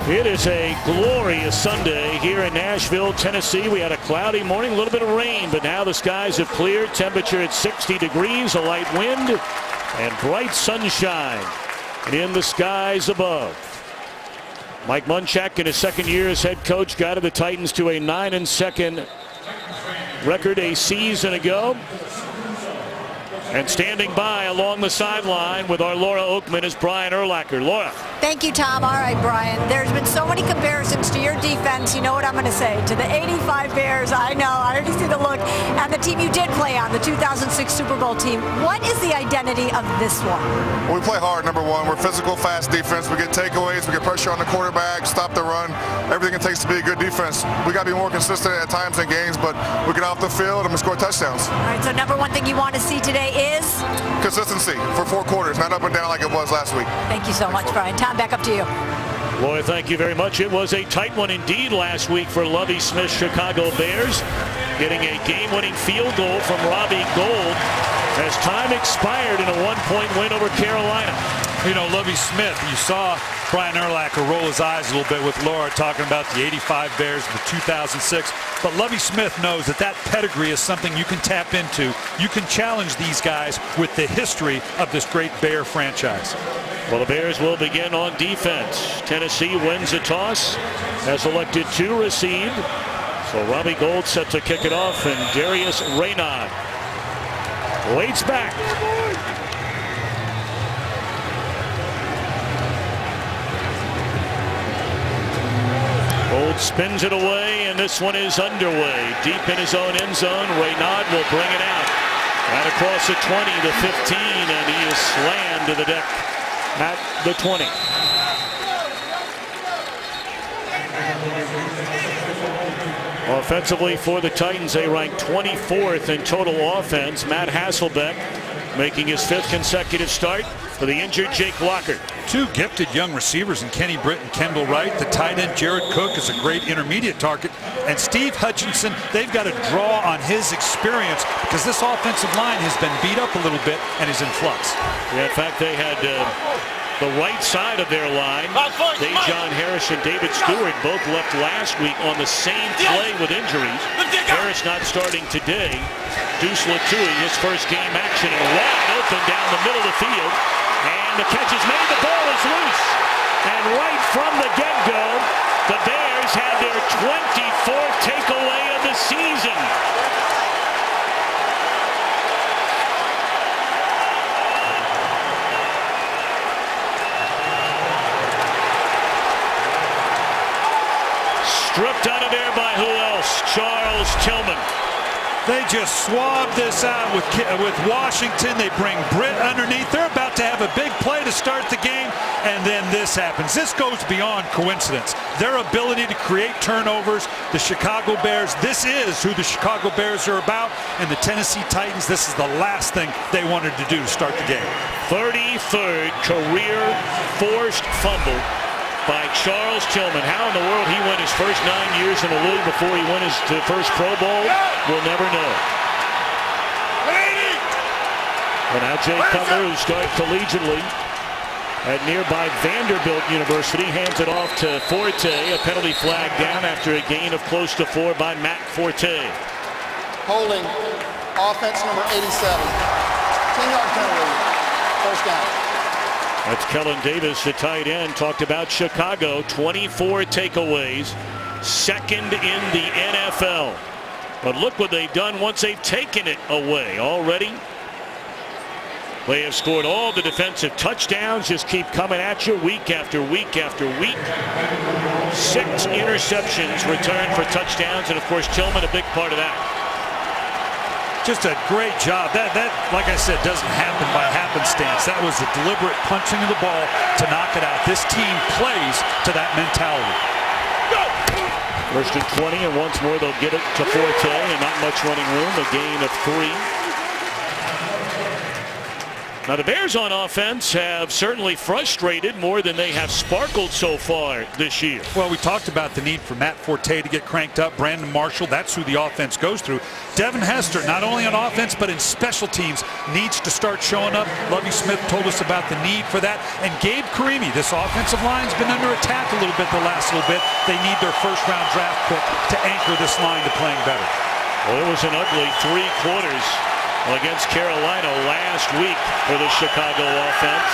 It is a glorious Sunday here in Nashville, Tennessee. We had a cloudy morning, a little bit of rain, but now the skies have cleared. Temperature at 60 degrees, a light wind, and bright sunshine in the skies above. Mike Munchak, in his second year as head coach, guided the Titans to a 9-2 record a season ago. And standing by along the sideline with our Laura Oakman is Brian Urlacher. Laura. Thank you, Tom. All right, Brian. There's been so many comparisons to your defense. You know what I'm going to say. To the 85 Bears, I know. I already see the look. And the team you did play on, the 2006 Super Bowl team. What is the identity of this one? We play hard, number one. We're physical, fast defense. We get takeaways. We get pressure on the quarterback, stop the run. Everything it takes to be a good defense. We got to be more consistent at times in games, but we get off the field and we score touchdowns. All right, so number one thing you want to see today is? Consistency for 4 quarters, not up and down like it was last week. Thank you so much, Brian. Tom, back up to you. Lloyd, thank you very much. It was a tight one indeed last week for Lovie Smith's Chicago Bears, getting a game-winning field goal from Robbie Gould as time expired in a 1-point win over Carolina. You know, Lovie Smith, you saw Brian Urlacher roll his eyes a little bit with Laura talking about the 85 Bears, the 2006. But Lovie Smith knows that that pedigree is something you can tap into. You can challenge these guys with the history of this great Bear franchise. Well, the Bears will begin on defense. Tennessee wins a toss, has elected to receive. So Robbie Gould set to kick it off, and Darius Raynaud waits back. Gould spins it away, and this one is underway. Deep in his own end zone, Raynaud will bring it out. And across the 20, the 15, and he is slammed to the deck at the 20. Offensively for the Titans, they rank 24th in total offense. Matt Hasselbeck making his 5th consecutive start for the injured Jake Locker. 2 gifted young receivers in Kenny Britt and Kendall Wright. The tight end Jared Cook is a great intermediate target. And Steve Hutchinson, they've got to draw on his experience because this offensive line has been beat up a little bit and is in flux. Yeah, in fact, they had the right side of their line. John Harris and David Stewart both left last week on the same play with injuries. Harris not starting today. Deuce Latui, his first game action, and wide open down the middle of the field. And the catch is made. The ball is loose. And right from the get-go, the Bears had their 24th takeaway of the season. Stripped out of there by who else? Charles Tillman. They just swab this out with Washington. They bring Britt underneath. They're about to have a big play to start the game, and then this happens. This goes beyond coincidence. Their ability to create turnovers, the Chicago Bears, this is who the Chicago Bears are about, and the Tennessee Titans, this is the last thing they wanted to do to start the game. 33rd career forced fumble by Charles Tillman. How in the world he went his first 9 years in the league before he went his first Pro Bowl, we'll never know. And now Jay Cutler, who started collegiately at nearby Vanderbilt University, hands it off to Forte. A penalty flag down after a gain of close to 4 by Matt Forte. Holding offense number 87. 10-yard penalty. First down. That's Kellen Davis, the tight end, talked about Chicago. 24 takeaways, 2nd in the NFL. But look what they've done once they've taken it away already. They have scored all the defensive touchdowns, just keep coming at you week after week after week. 6 interceptions returned for touchdowns, and of course Tillman a big part of that. Just a great job. That, like I said, doesn't happen by happenstance. That was a deliberate punching of the ball to knock it out. This team plays to that mentality. First and 20, and once more they'll get it to Forte, and not much running room. A gain of 3. Now the Bears on offense have certainly frustrated more than they have sparkled so far this year. Well, we talked about the need for Matt Forte to get cranked up. Brandon Marshall, that's who the offense goes through. Devin Hester, not only on offense but in special teams, needs to start showing up. Lovie Smith told us about the need for that. And Gabe Karimi, this offensive line's been under attack a little bit the last little bit. They need their first-round draft pick to anchor this line to playing better. Well, it was an ugly 3 quarters against Carolina last week for the Chicago offense.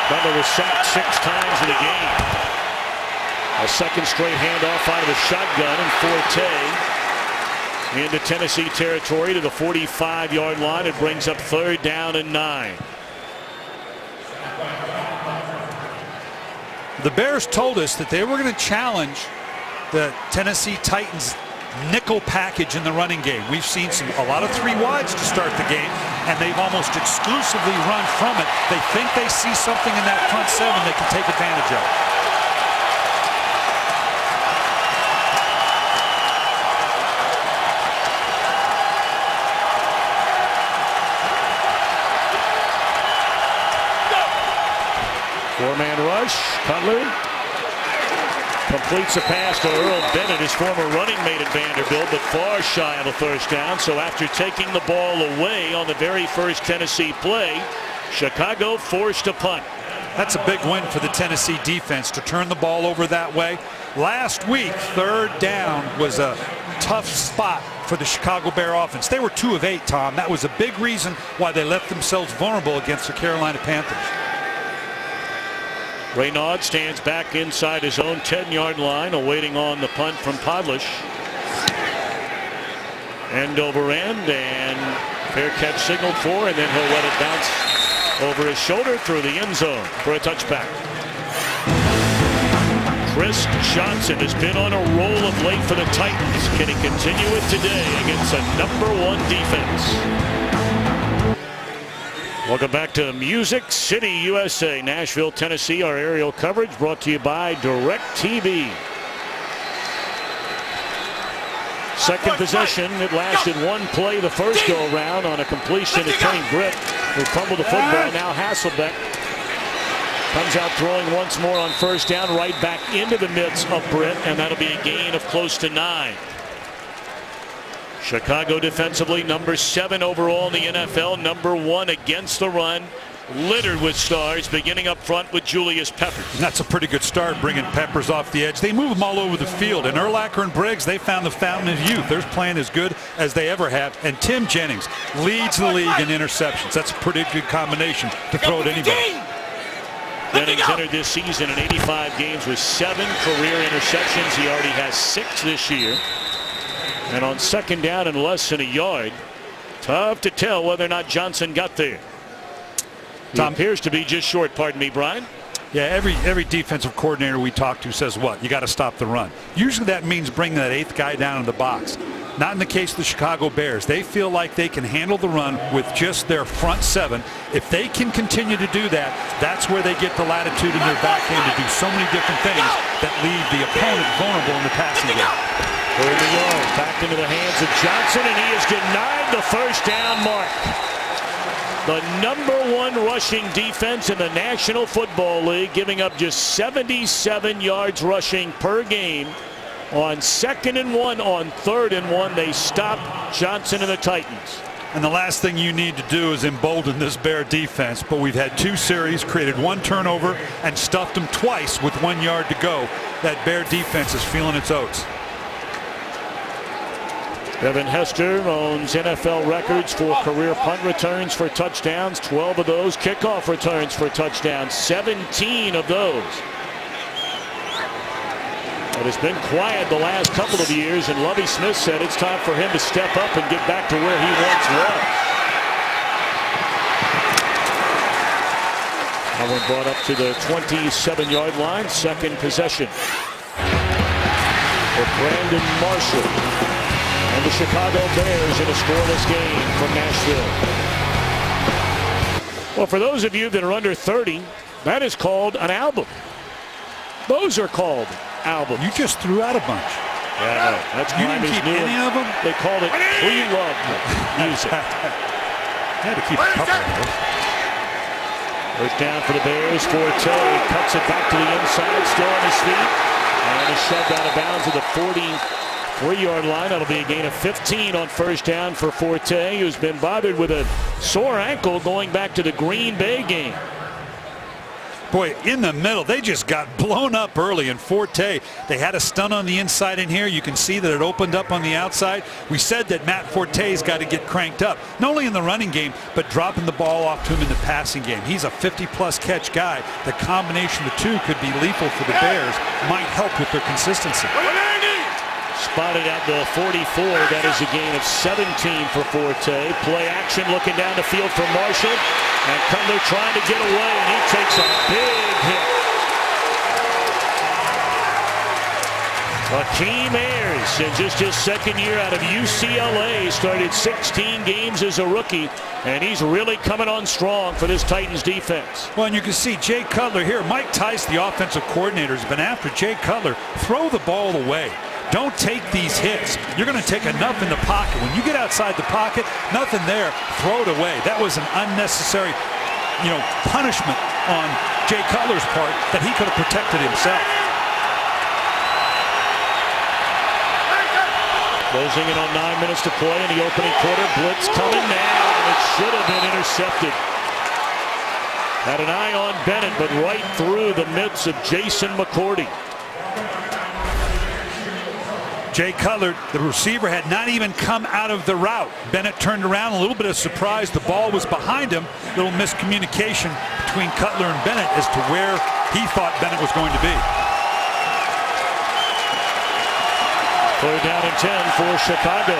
Butler was sacked 6 times in the game. A second straight handoff out of the shotgun, and Forte into Tennessee territory to the 45-yard line. It brings up 3rd down and 9. The Bears told us that they were going to challenge the Tennessee Titans nickel package in the running game. We've seen a lot of 3 wides to start the game, and they've almost exclusively run from it. They think they see something in that front 7 they can take advantage of. Four-man rush. Cutler completes a pass to Earl Bennett, his former running mate at Vanderbilt, but far shy of a first down. So after taking the ball away on the very first Tennessee play, Chicago forced a punt. That's a big win for the Tennessee defense to turn the ball over that way. Last week, 3rd down was a tough spot for the Chicago Bear offense. They were 2 of 8, Tom. That was a big reason why they left themselves vulnerable against the Carolina Panthers. Raynaud stands back inside his own 10-yard line, awaiting on the punt from Podlish. End over end, and fair catch signaled for, and then he'll let it bounce over his shoulder through the end zone for a touchback. Chris Johnson has been on a roll of late for the Titans. Can he continue it today against a #1 defense? Welcome back to Music City, USA, Nashville, Tennessee. Our aerial coverage brought to you by DirecTV. Second possession. It lasted 1 play the first go-around on a completion to Kenny Britt, who fumbled the football. Now Hasselbeck comes out throwing once more on first down, right back into the midst of Britt, and that'll be a gain of close to 9. Chicago defensively, #7 overall in the NFL, #1 against the run, littered with stars, beginning up front with Julius Peppers. And that's a pretty good start, bringing Peppers off the edge. They move them all over the field, and Urlacher and Briggs, they found the fountain of youth. They're playing as good as they ever have, and Tim Jennings leads the league in interceptions. That's a pretty good combination to throw at anybody. Jennings entered this season in 85 games with 7 career interceptions. He already has 6 this year. And on second down and less than a yard, tough to tell whether or not Johnson got there. He appears to be just short, pardon me, Brian. Yeah, every defensive coordinator we talk to says what? You got to stop the run. Usually that means bringing that 8th guy down in the box. Not in the case of the Chicago Bears. They feel like they can handle the run with just their front 7. If they can continue to do that, that's where they get the latitude in their back end to do so many different things that leave the opponent vulnerable in the passing game. 30 yards back into the hands of Johnson, and he is denied the first down mark. The #1 rushing defense in the National Football League, giving up just 77 yards rushing per game. On 2nd and 1, on 3rd and 1, they stop Johnson and the Titans. And the last thing you need to do is embolden this Bear defense, but we've had 2 series, created 1 turnover, and stuffed them twice with 1 yard to go. That Bear defense is feeling its oats. Devin Hester owns NFL records for career punt returns for touchdowns. 12 of those kickoff returns for touchdowns. 17 of those. But it's been quiet the last couple of years, and Lovie Smith said it's time for him to step up and get back to where he once was. That one brought up to the 27-yard line. Second possession for Brandon Marshall and the Chicago Bears in a scoreless game from Nashville. Well, for those of you that are under 30, that is called an album. Those are called albums. You just threw out a bunch. Yeah, I know. That's you didn't keep any of them? They called it pre-loved music. Had to keep a couple of those. First down for the Bears. Forte cuts it back to the inside, still on his feet. And is shoved out of bounds at the 43-yard line. That'll be a gain of 15 on first down for Forte, who's been bothered with a sore ankle going back to the Green Bay game. Boy, in the middle, they just got blown up early. And Forte, they had a stun on the inside in here. You can see that it opened up on the outside. We said that Matt Forte's got to get cranked up, not only in the running game, but dropping the ball off to him in the passing game. He's a 50-plus catch guy. The combination of the two could be lethal for the Bears. Might help with their consistency. Spotted at the 44. That is a gain of 17 for Forte. Play action looking down the field for Marshall. And Cutler trying to get away, and he takes a big hit. Akeem Ayers, in just his second year out of UCLA, started 16 games as a rookie, and he's really coming on strong for this Titans defense. Well, and you can see Jay Cutler here. Mike Tice, the offensive coordinator, has been after Jay Cutler. Throw the ball away. Don't take these hits. You're going to take enough in the pocket. When you get outside the pocket, nothing there, throw it away. That was an unnecessary, punishment on Jay Cutler's part that he could have protected himself. Closing in on 9 minutes to play in the opening quarter. Blitz coming now, and it should have been intercepted. Had an eye on Bennett, but right through the midst of Jason McCourty. Jay Cutler, the receiver, had not even come out of the route. Bennett turned around, a little bit of surprise. The ball was behind him. Little miscommunication between Cutler and Bennett as to where he thought Bennett was going to be. Third down and 10 for Chicago.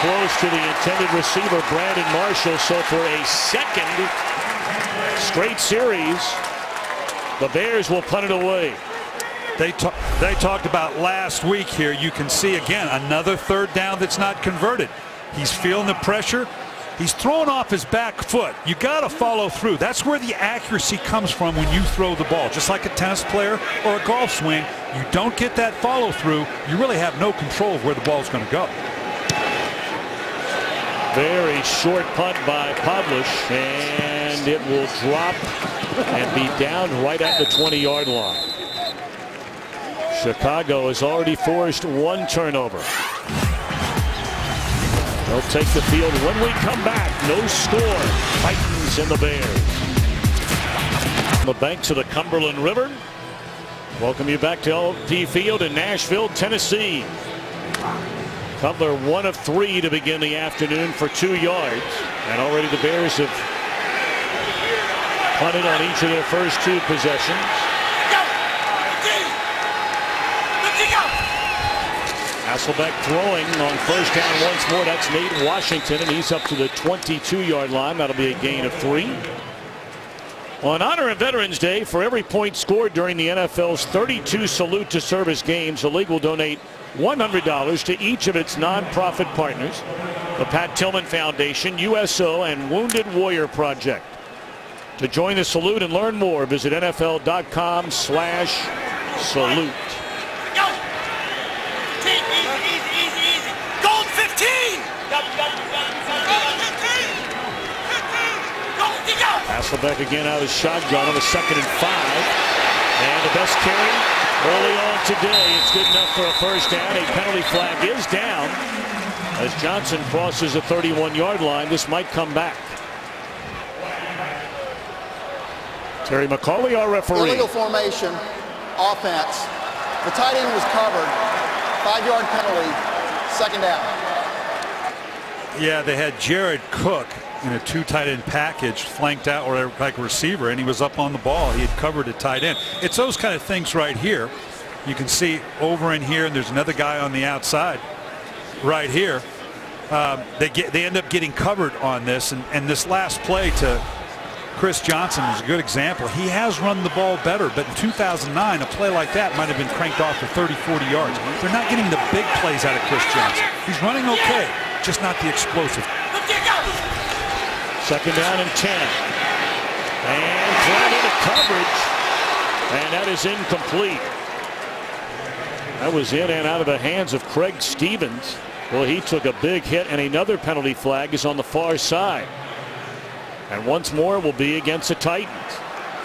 Close to the intended receiver, Brandon Marshall. So for a second straight series, the Bears will punt it away. They talked about last week here. You can see again another third down that's not converted. He's feeling the pressure. He's throwing off his back foot. You got to follow through. That's where the accuracy comes from when you throw the ball. Just like a tennis player or a golf swing, you don't get that follow through, you really have no control of where the ball's going to go. Very short punt by Pavlich, and it will drop and be down right at the 20-yard line. Chicago has already forced one turnover. They'll take the field when we come back. No score. Titans and the Bears. On the banks of the Cumberland River. Welcome you back to LP Field in Nashville, Tennessee. Cutler 1 of 3 to begin the afternoon for 2 yards. And already the Bears have punted on each of their first 2 possessions. Hasselbeck throwing on first down once more. That's Nate Washington, and he's up to the 22-yard line. That'll be a gain of 3. On Honor of Veterans Day, for every point scored during the NFL's 32 Salute to Service games, the league will donate $100 to each of its nonprofit partners, the Pat Tillman Foundation, USO, and Wounded Warrior Project. To join the salute and learn more, visit NFL.com/salute. Gold 15! Hasselbeck again out of shotgun on a 2nd and 5. And the best carry early on today. It's good enough for a first down. A penalty flag is down as Johnson crosses the 31-yard line. This might come back. Terry McCauley, our referee. Illegal formation, offense. The tight end was covered. 5-yard penalty, 2nd down. Yeah, they had Jared Cook in a 2 tight end package, flanked out or like a receiver, and he was up on the ball. He had covered a tight end. It's those kind of things right here. You can see over in here, and there's another guy on the outside right here. They end up getting covered on this, and this last play to Chris Johnson is a good example. He has run the ball better, but in 2009, a play like that might have been cranked off for 30, 40 yards. They're not getting the big plays out of Chris Johnson. He's running okay, just not the explosive. 2nd down and 10. And thrown into coverage. And that is incomplete. That was in and out of the hands of Craig Stevens. Well, he took a big hit, and another penalty flag is on the far side. And once more will be against the Titans.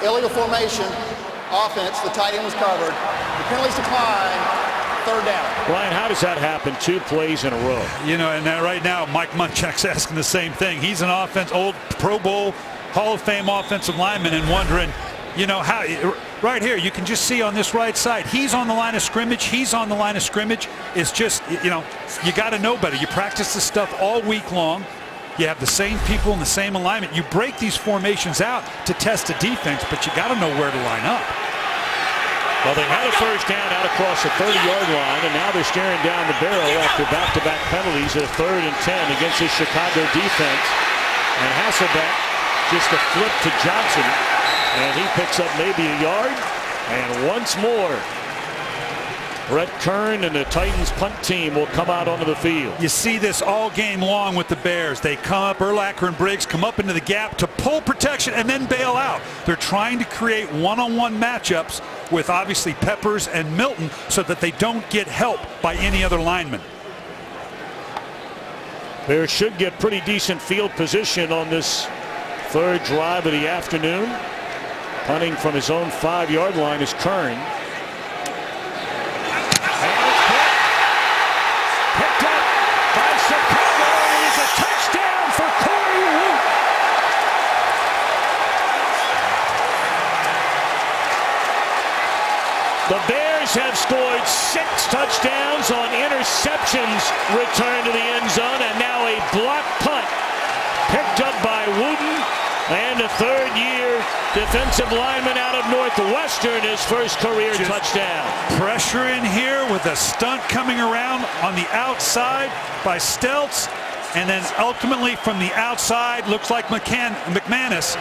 Illegal formation, offense, the tight end was covered. The penalties decline, third down. Brian, how does that happen 2 plays in a row? You know, and right now, Mike Munchak's asking the same thing. He's an old Pro Bowl, Hall of Fame offensive lineman, and wondering, you know, how. Right here, you can just see on this right side, he's on the line of scrimmage. He's on the line of scrimmage. It's just, you know, you got to know better. You practice this stuff all week long. You have the same people in the same alignment. You break these formations out to test the defense, but you got to know where to line up. Well, they had a first down out across the 30-yard line, and now they're staring down the barrel after back-to-back penalties at a 3rd and 10 against the Chicago defense. And Hasselbeck just a flip to Johnson. And he picks up maybe a yard. And once more, Brett Kern and the Titans punt team will come out onto the field. You see this all game long with the Bears. They come up, Urlacher and Briggs come up into the gap to pull protection and then bail out. They're trying to create one-on-one matchups with obviously Peppers and Milton so that they don't get help by any other lineman. Bears should get pretty decent field position on this 3rd drive of the afternoon. Punting from his own 5-yard line is Kern. And it's picked up by Chicago. It is a touchdown for Corey Woot. The Bears have scored 6 touchdowns on interceptions returned to the end zone, and now a block punt picked up by Wooten. And a 3rd-year defensive lineman out of Northwestern, his first career touchdown. Pressure in here with a stunt coming around on the outside by Stelz. And then ultimately from the outside, looks like McManus.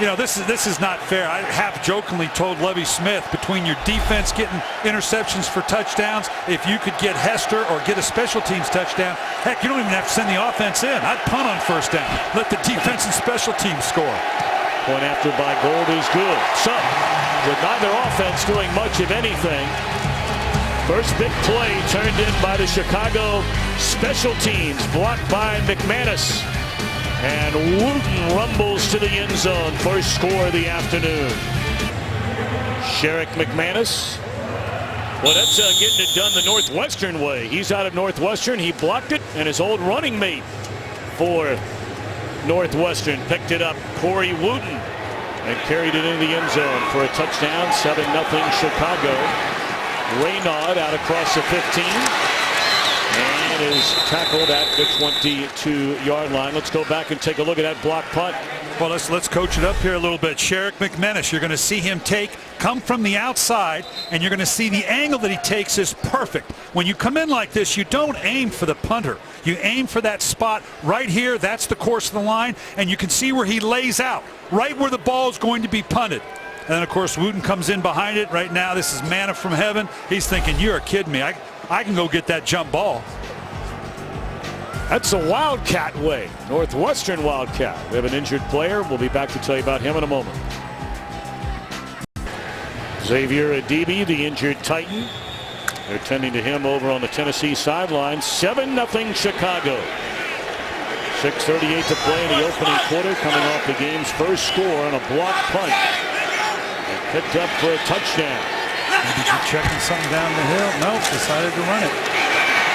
You know, this is not fair. I half-jokingly told Lovie Smith, between your defense getting interceptions for touchdowns, if you could get Hester or get a special teams touchdown, heck, you don't even have to send the offense in. I'd punt on 1st down. Let the defense and special teams score. Point after by Gold is good. So, with neither offense doing much of anything, first big play turned in by the Chicago special teams, blocked by McManus. And Wooten rumbles to the end zone. First score of the afternoon. Sherrick McManus. Well, that's getting it done the Northwestern way. He's out of Northwestern. He blocked it, and his old running mate for Northwestern picked it up. Corey Wooten, and carried it into the end zone for a touchdown. 7-0 Chicago. Raynaud out across the 15. And is tackled at the 22-yard line. Let's go back and take a look at that block punt. Well, let's coach it up here a little bit. Sherrick McManus, you're going to see him come from the outside, and you're going to see the angle that he takes is perfect. When you come in like this, you don't aim for the punter. You aim for that spot right here. That's the course of the line, and you can see where he lays out, right where the ball is going to be punted. And then, of course, Wooten comes in behind it. Right now, this is manna from heaven. He's thinking, you're kidding me. I can go get that jump ball. That's the Wildcat way. Northwestern Wildcat. We have an injured player. We'll be back to tell you about him in a moment. Xavier Adibi, the injured Titan. They're tending to him over on the Tennessee sideline. 7-0 Chicago. 6:38 to play in the opening quarter, coming off the game's first score on a block punt. And picked up for a touchdown. Maybe you're checking something down the hill. Nope, decided to run it.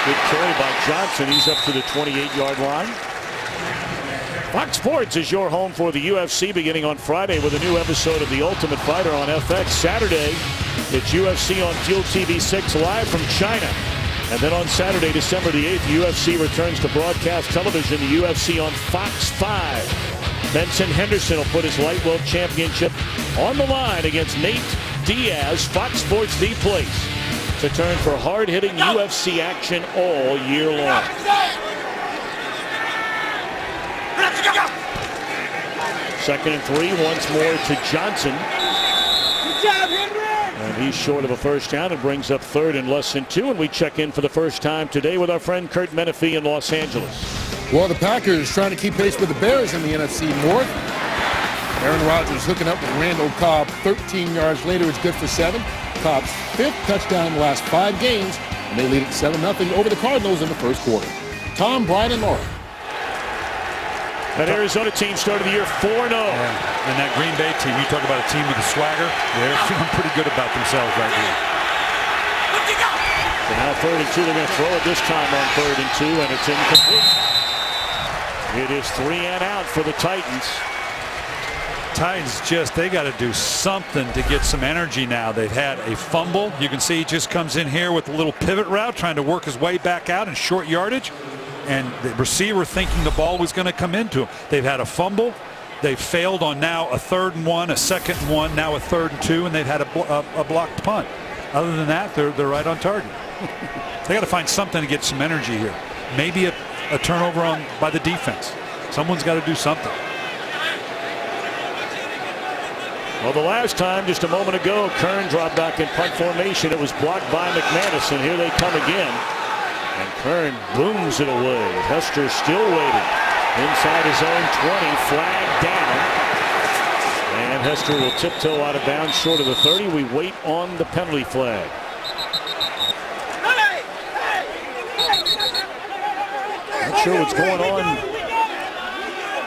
Good carry by Johnson. He's up to the 28-yard line. Fox Sports is your home for the UFC, beginning on Friday with a new episode of The Ultimate Fighter on FX. Saturday, it's UFC on Fuel TV 6 live from China. And then on Saturday, December the 8th, UFC returns to broadcast television, the UFC on Fox 5. Benson Henderson will put his light world championship on the line against Nate Diaz. Fox Sports the place to turn for hard-hitting UFC action all year long. Second and 3, once more to Johnson. And he's short of a first down. It brings up third and less than 2. And we check in for the first time today with our friend Kurt Menefee in Los Angeles. Well, the Packers trying to keep pace with the Bears in the NFC North. Aaron Rodgers hooking up with Randall Cobb. 13 yards later, it's good for 7. Cobb's 5th touchdown in the last 5 games, and they lead at 7-0 over the Cardinals in the first quarter. Tom, Brian, and Laura. That Arizona team started the year 4-0. Yeah. And that Green Bay team, you talk about a team with a swagger, they're feeling pretty good about themselves right here. So now 3rd and 2, they're going to throw it this time on 3rd and 2, and it's incomplete. It is 3 and out for the Titans. Titans they got to do something to get some energy now. They've had a fumble. You can see he just comes in here with a little pivot route, trying to work his way back out in short yardage. And the receiver thinking the ball was going to come into him. They've had a fumble. They've failed on now a 3rd and 1, a 2nd and 1, now a 3rd and 2, and they've had a blocked punt. Other than that, they're right on target. They got to find something to get some energy here. Maybe a turnover by the defense. Someone's got to do something. Well, the last time, just a moment ago, Kern dropped back in punt formation. It was blocked by McManus, and here they come again. And Kern booms it away. Hester still waiting. Inside his own 20, flag down. And Hester will tiptoe out of bounds short of the 30. We wait on the penalty flag. Not sure what's going on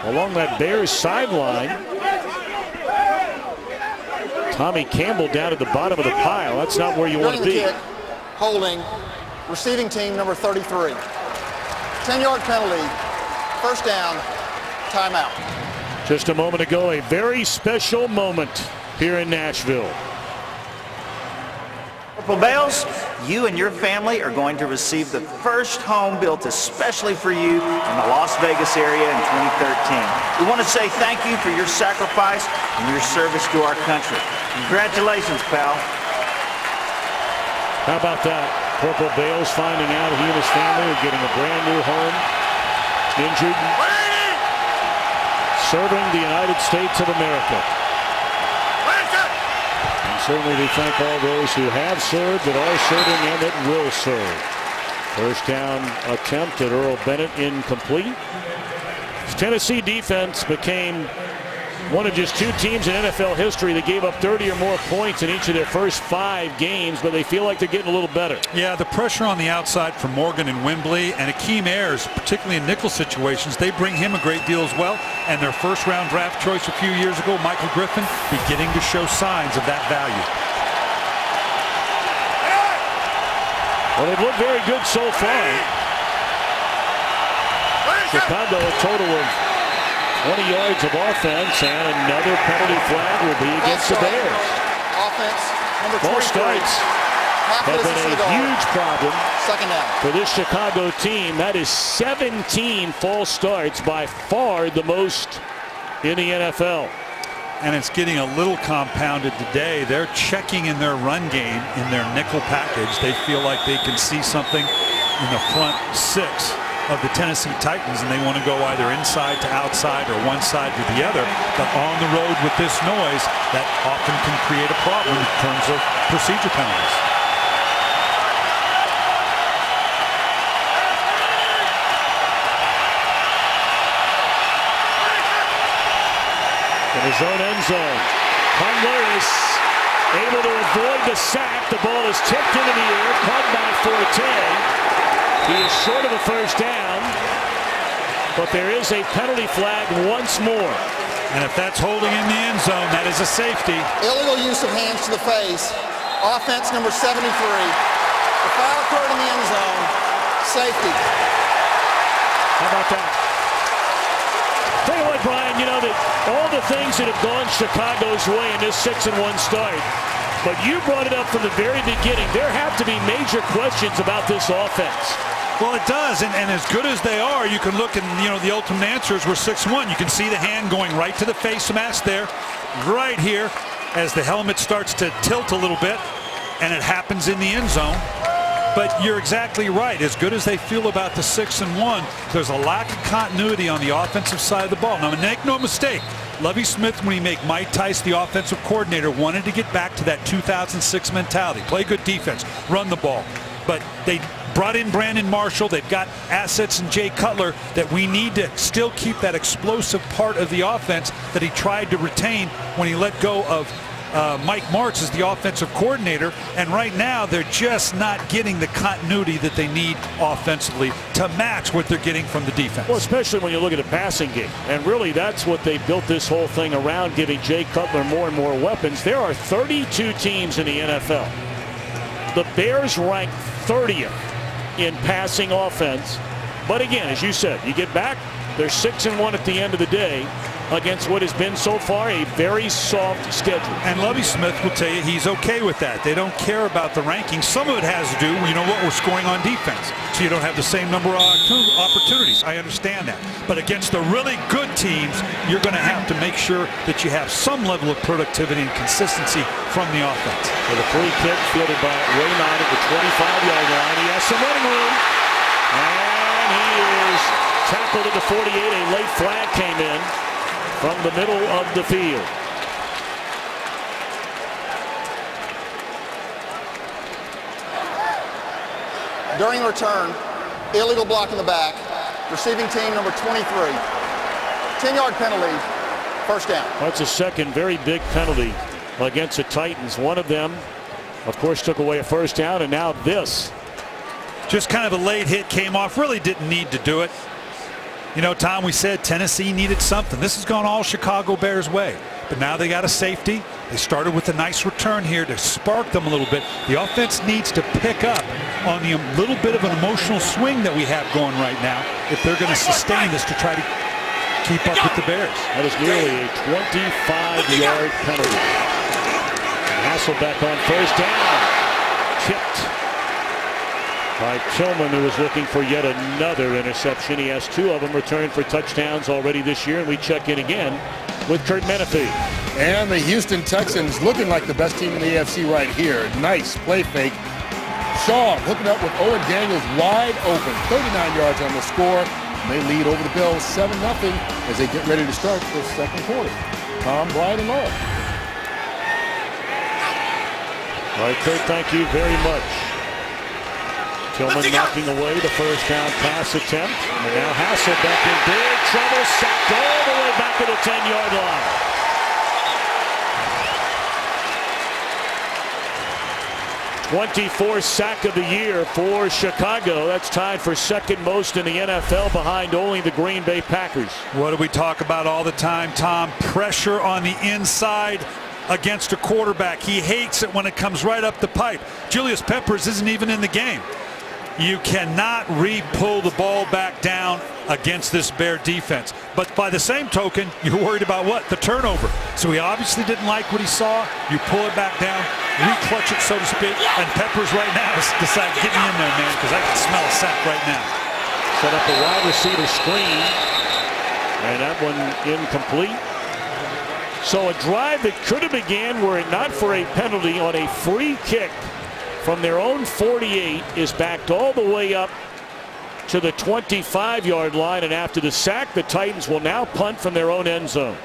along that Bears sideline. Tommy Campbell down at the bottom of the pile. That's not where you want to be. Kick, holding, receiving team number 33. 10-yard penalty, 1st down, timeout. Just a moment ago, a very special moment here in Nashville. Corporal Bales, you and your family are going to receive the first home built especially for you in the Las Vegas area in 2013. We want to say thank you for your sacrifice and your service to our country. Congratulations, pal. How about that? Corporal Bales finding out he and his family are getting a brand new home. Injured. Serving the United States of America. And certainly we thank all those who have served, that are serving, and that will serve. First down attempt at Earl Bennett, incomplete. Tennessee defense became one of just 2 teams in NFL history that gave up 30 or more points in each of their first 5 games, but they feel like they're getting a little better. Yeah, the pressure on the outside from Morgan and Wembley, and Akeem Ayers, particularly in nickel situations, they bring him a great deal as well. And their 1st-round draft choice a few years ago, Michael Griffin, beginning to show signs of that value. Well, they've looked very good so far. Chicago a total of 20 yards of offense, and another penalty flag will be against the Bears. Offense, number 23. False starts have been a huge problem 2nd down. for this Chicago team. That is 17 false starts, by far the most in the NFL. And it's getting a little compounded today. They're checking in their run game in their nickel package. They feel like they can see something in the front 6 of the Tennessee Titans, and they want to go either inside to outside or one side to the other. But on the road with this noise, that often can create a problem in terms of procedure penalties. In his own end zone, Honduras able to avoid the sack. The ball is tipped into the air, caught by Forte. He is short of the 1st down, but there is a penalty flag once more. And if that's holding in the end zone, that is a safety. Illegal use of hands to the face. Offense number 73. The foul occurred in the end zone. Safety. How about that? Tell you what, Brian, you know that all the things that have gone Chicago's way in this 6-1 start, but you brought it up from the very beginning. There have to be major questions about this offense. Well, it does, and as good as they are, you can look and, the ultimate answers were 6-1. You can see the hand going right to the face mask there, right here, as the helmet starts to tilt a little bit, and it happens in the end zone. But you're exactly right. As good as they feel about the 6-1, there's a lack of continuity on the offensive side of the ball. Now, make no mistake, Lovie Smith, when he made Mike Tice the offensive coordinator, wanted to get back to that 2006 mentality. Play good defense, run the ball. But they brought in Brandon Marshall. They've got assets in Jay Cutler that we need to still keep that explosive part of the offense that he tried to retain when he let go of Mike Martz as the offensive coordinator. And right now they're just not getting the continuity that they need offensively to match what they're getting from the defense. Well, especially when you look at the passing game. And really that's what they built this whole thing around, giving Jay Cutler more and more weapons. There are 32 teams in the NFL. The Bears rank 30th in passing offense. But again, as you said, you get back, they're 6-1 at the end of the day against what has been so far a very soft schedule. And Lovie Smith will tell you he's okay with that. They don't care about the rankings. Some of it has to do, what we're scoring on defense. So you don't have the same number of opportunities. I understand that. But against the really good teams, you're going to have to make sure that you have some level of productivity and consistency from the offense. With a free kick fielded by Raymond at the 25-yard line. He has some running room. And he is tackled at the 48. A late flag came in from the middle of the field. During the return, illegal block in the back, receiving team number 23. 10-yard penalty, first down. That's a second very big penalty against the Titans. One of them, of course, took away a first down, and now this. Just kind of a late hit, came off, really didn't need to do it. Tom, we said Tennessee needed something. This has gone all Chicago Bears way. But now they got a safety. They started with a nice return here to spark them a little bit. The offense needs to pick up on the little bit of an emotional swing that we have going right now if they're going to sustain this to try to keep up with the Bears. That is nearly a 25-yard penalty. Hasselbeck on first down. Tipped by Tillman, who is looking for yet another interception. He has 2 of them returned for touchdowns already this year. And we check in again with Kurt Menefee. And the Houston Texans looking like the best team in the AFC right here. Nice play fake. Shaw hooking up with Owen Daniels wide open. 39 yards on the score. And they lead over the Bills 7-0 as they get ready to start the second quarter. Tom, Brian, and Laura. All right, Kurt, thank you very much. Tillman knocking away the first down pass attempt. And now Hasselbeck in big trouble, sacked all the way back to the 10-yard line. 24th sack of the year for Chicago. That's tied for second most in the NFL behind only the Green Bay Packers. What do we talk about all the time, Tom? Pressure on the inside against a quarterback. He hates it when it comes right up the pipe. Julius Peppers isn't even in the game. You cannot re-pull the ball back down against this Bear defense. But by the same token, you're worried about what? The turnover. So he obviously didn't like what he saw. You pull it back down, re-clutch it, so to speak. And Peppers right now has decided, get me in there, man, because I can smell a sack right now. Set up a wide receiver screen. And that one incomplete. So a drive that could have began were it not for a penalty on a free kick from their own 48 is backed all the way up to the 25-yard line. And after the sack, the Titans will now punt from their own end zone.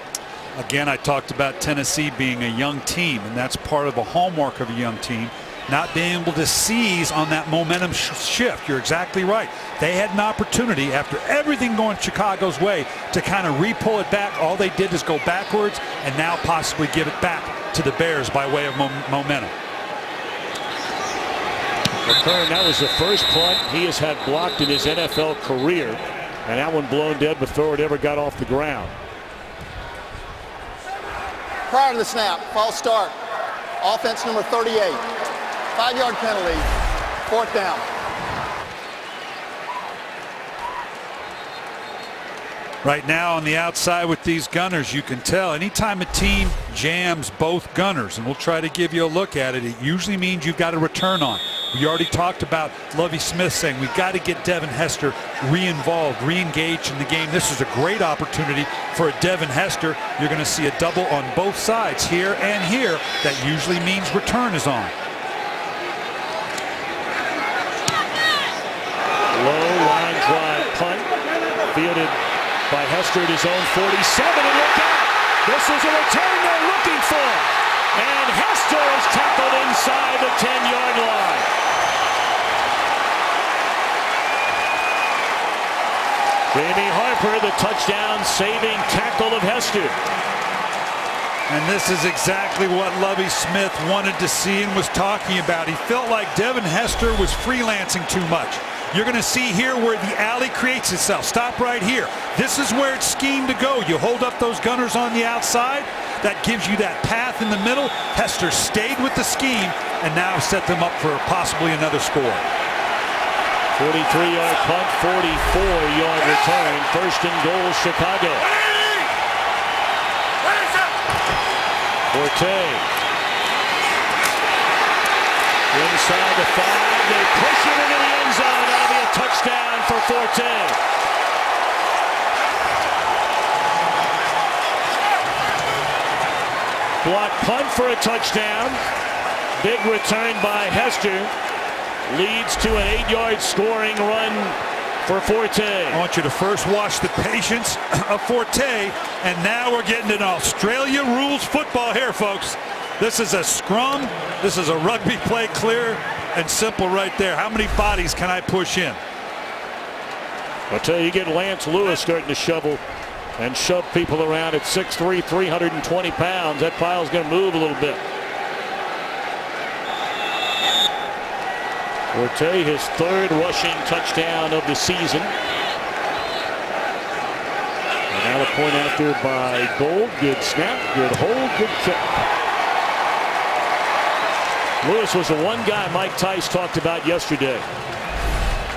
Again, I talked about Tennessee being a young team, and that's part of the hallmark of a young team, not being able to seize on that momentum shift. You're exactly right. They had an opportunity after everything going Chicago's way to kind of re-pull it back. All they did is go backwards and now possibly give it back to the Bears by way of momentum. McCurran, that was the first punt he has had blocked in his NFL career. And that one blown dead before it ever got off the ground. Prior to the snap, false start. Offense number 38. 5-yard penalty, fourth down. Right now on the outside with these gunners, you can tell anytime a team jams both gunners, and we'll try to give you a look at it, it usually means you've got a return on. We already talked about Lovie Smith saying we've got to get Devin Hester re-involved, re-engaged in the game. This is a great opportunity for a Devin Hester. You're going to see a double on both sides here and here. That usually means return is on. Low line drive punt fielded by Hester at his own 47, and look out! This is a return they're looking for, and Hester is tackled inside the 10-yard line. Cooper, the touchdown-saving tackle of Hester. And this is exactly what Lovie Smith wanted to see and was talking about. He felt like Devin Hester was freelancing too much. You're going to see here where the alley creates itself. Stop right here. This is where it's schemed to go. You hold up those gunners on the outside. That gives you that path in the middle. Hester stayed with the scheme and now set them up for possibly another score. 43-yard punt, 44-yard return. First and goal, Chicago. Forte. Inside the 5. They push it into the end zone. That'll be a touchdown for Forte. Block punt for a touchdown. Big return by Hester. Leads to an 8-yard scoring run for Forte. I want you to first watch the patience of Forte, and now we're getting into Australia rules football here, folks. This is a scrum. This is a rugby play, clear and simple right there. How many bodies can I push in? I'll tell you, you get Lance Lewis starting to shovel and shove people around at 6'3", 320 pounds. That pile's going to move a little bit. Forte, his third rushing touchdown of the season. And now the point after by Gold. Good snap, good hold, good kick. Lewis was the one guy Mike Tice talked about yesterday.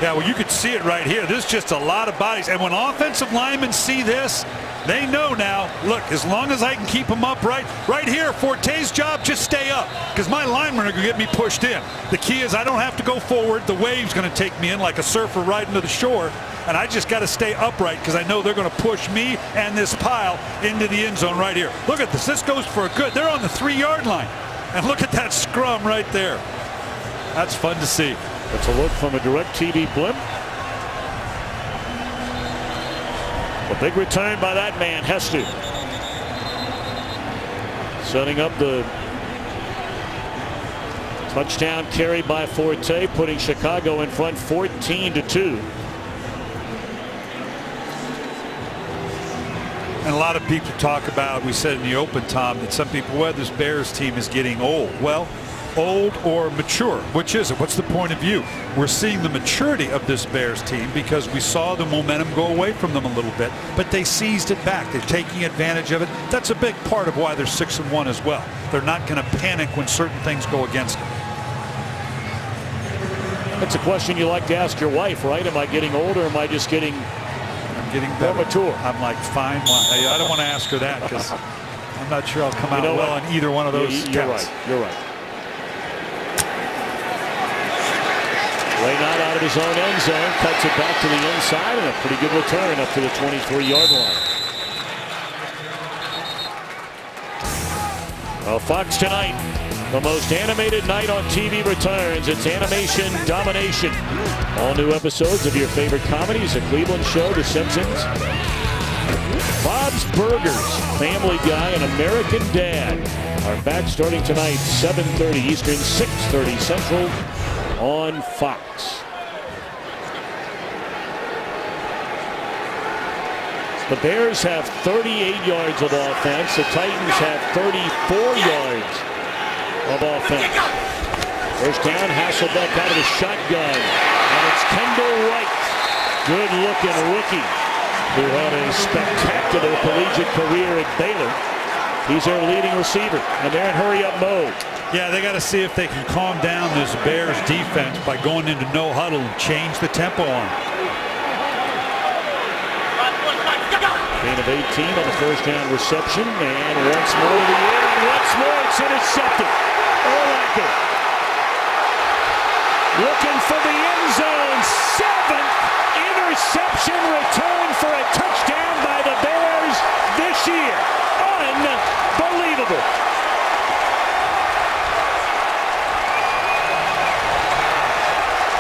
Yeah, well, you could see it right here. There's just a lot of bodies. And when offensive linemen see this, they know now, look, as long as I can keep them upright, right here, Forte's job, just stay up, because my linemen are going to get me pushed in. The key is I don't have to go forward. The wave's going to take me in like a surfer riding to the shore, and I just got to stay upright because I know they're going to push me and this pile into the end zone right here. Look at this. This goes for a good. They're on the 3-yard line. And look at that scrum right there. That's fun to see. That's a look from a DirecTV blimp. A big return by that man, Hester. Setting up the touchdown carry by Forte, putting Chicago in front 14-2. And a lot of people talk about, we said in the open, Tom, that some people, well, this Bears team is getting old. Well, old or mature, which is it? What's the point of view? We're seeing the maturity of this Bears team because we saw the momentum go away from them a little bit, but they seized it back. They're taking advantage of it. That's a big part of why they're 6-1 as well. They're not going to panic when certain things go against them. That's a question you like to ask your wife, right? Am I getting older, or am I just getting better? More mature? I'm like, fine. I don't want to ask her that because I'm not sure I'll come out well on either one of those counts. You're right. Reynard out of his own end zone, cuts it back to the inside, and a pretty good return up to the 23-yard line. Well, Fox tonight, the most animated night on TV returns. It's animation domination. All new episodes of your favorite comedies: The Cleveland Show, The Simpsons, Bob's Burgers, Family Guy, and American Dad are back starting tonight, 7:30 Eastern, 6:30 Central on Fox. The Bears have 38 yards of offense. The Titans have 34 yards of offense. First down, Hasselbeck out of the shotgun. And it's Kendall Wright, good-looking rookie, who had a spectacular collegiate career at Baylor. He's their leading receiver, and they're in hurry-up mode. Yeah, they got to see if they can calm down this Bears defense by going into no huddle and change the tempo on them. Gain of 18 on the first down reception, and once more to the air, and once more it's intercepted. Urlacher looking for the end zone. 7th interception return for a touchdown by the Bears this year. Unbelievable.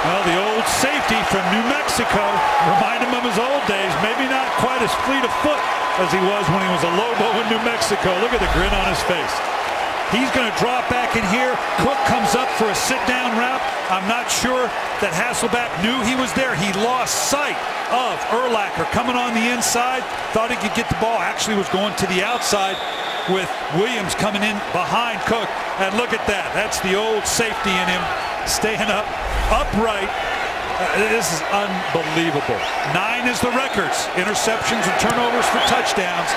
Well, the old safety from New Mexico reminded him of his old days. Maybe not quite as fleet of foot as he was when he was a Lobo in New Mexico. Look at the grin on his face. He's going to drop back in here. Cook comes up for a sit-down route. I'm not sure that Hasselbeck knew he was there. He lost sight of Urlacher coming on the inside. Thought he could get the ball. Actually was going to the outside with Williams coming in behind Cook. And look at that. That's the old safety in him, staying upright. This is unbelievable. 9 is the records. Interceptions and turnovers for touchdowns.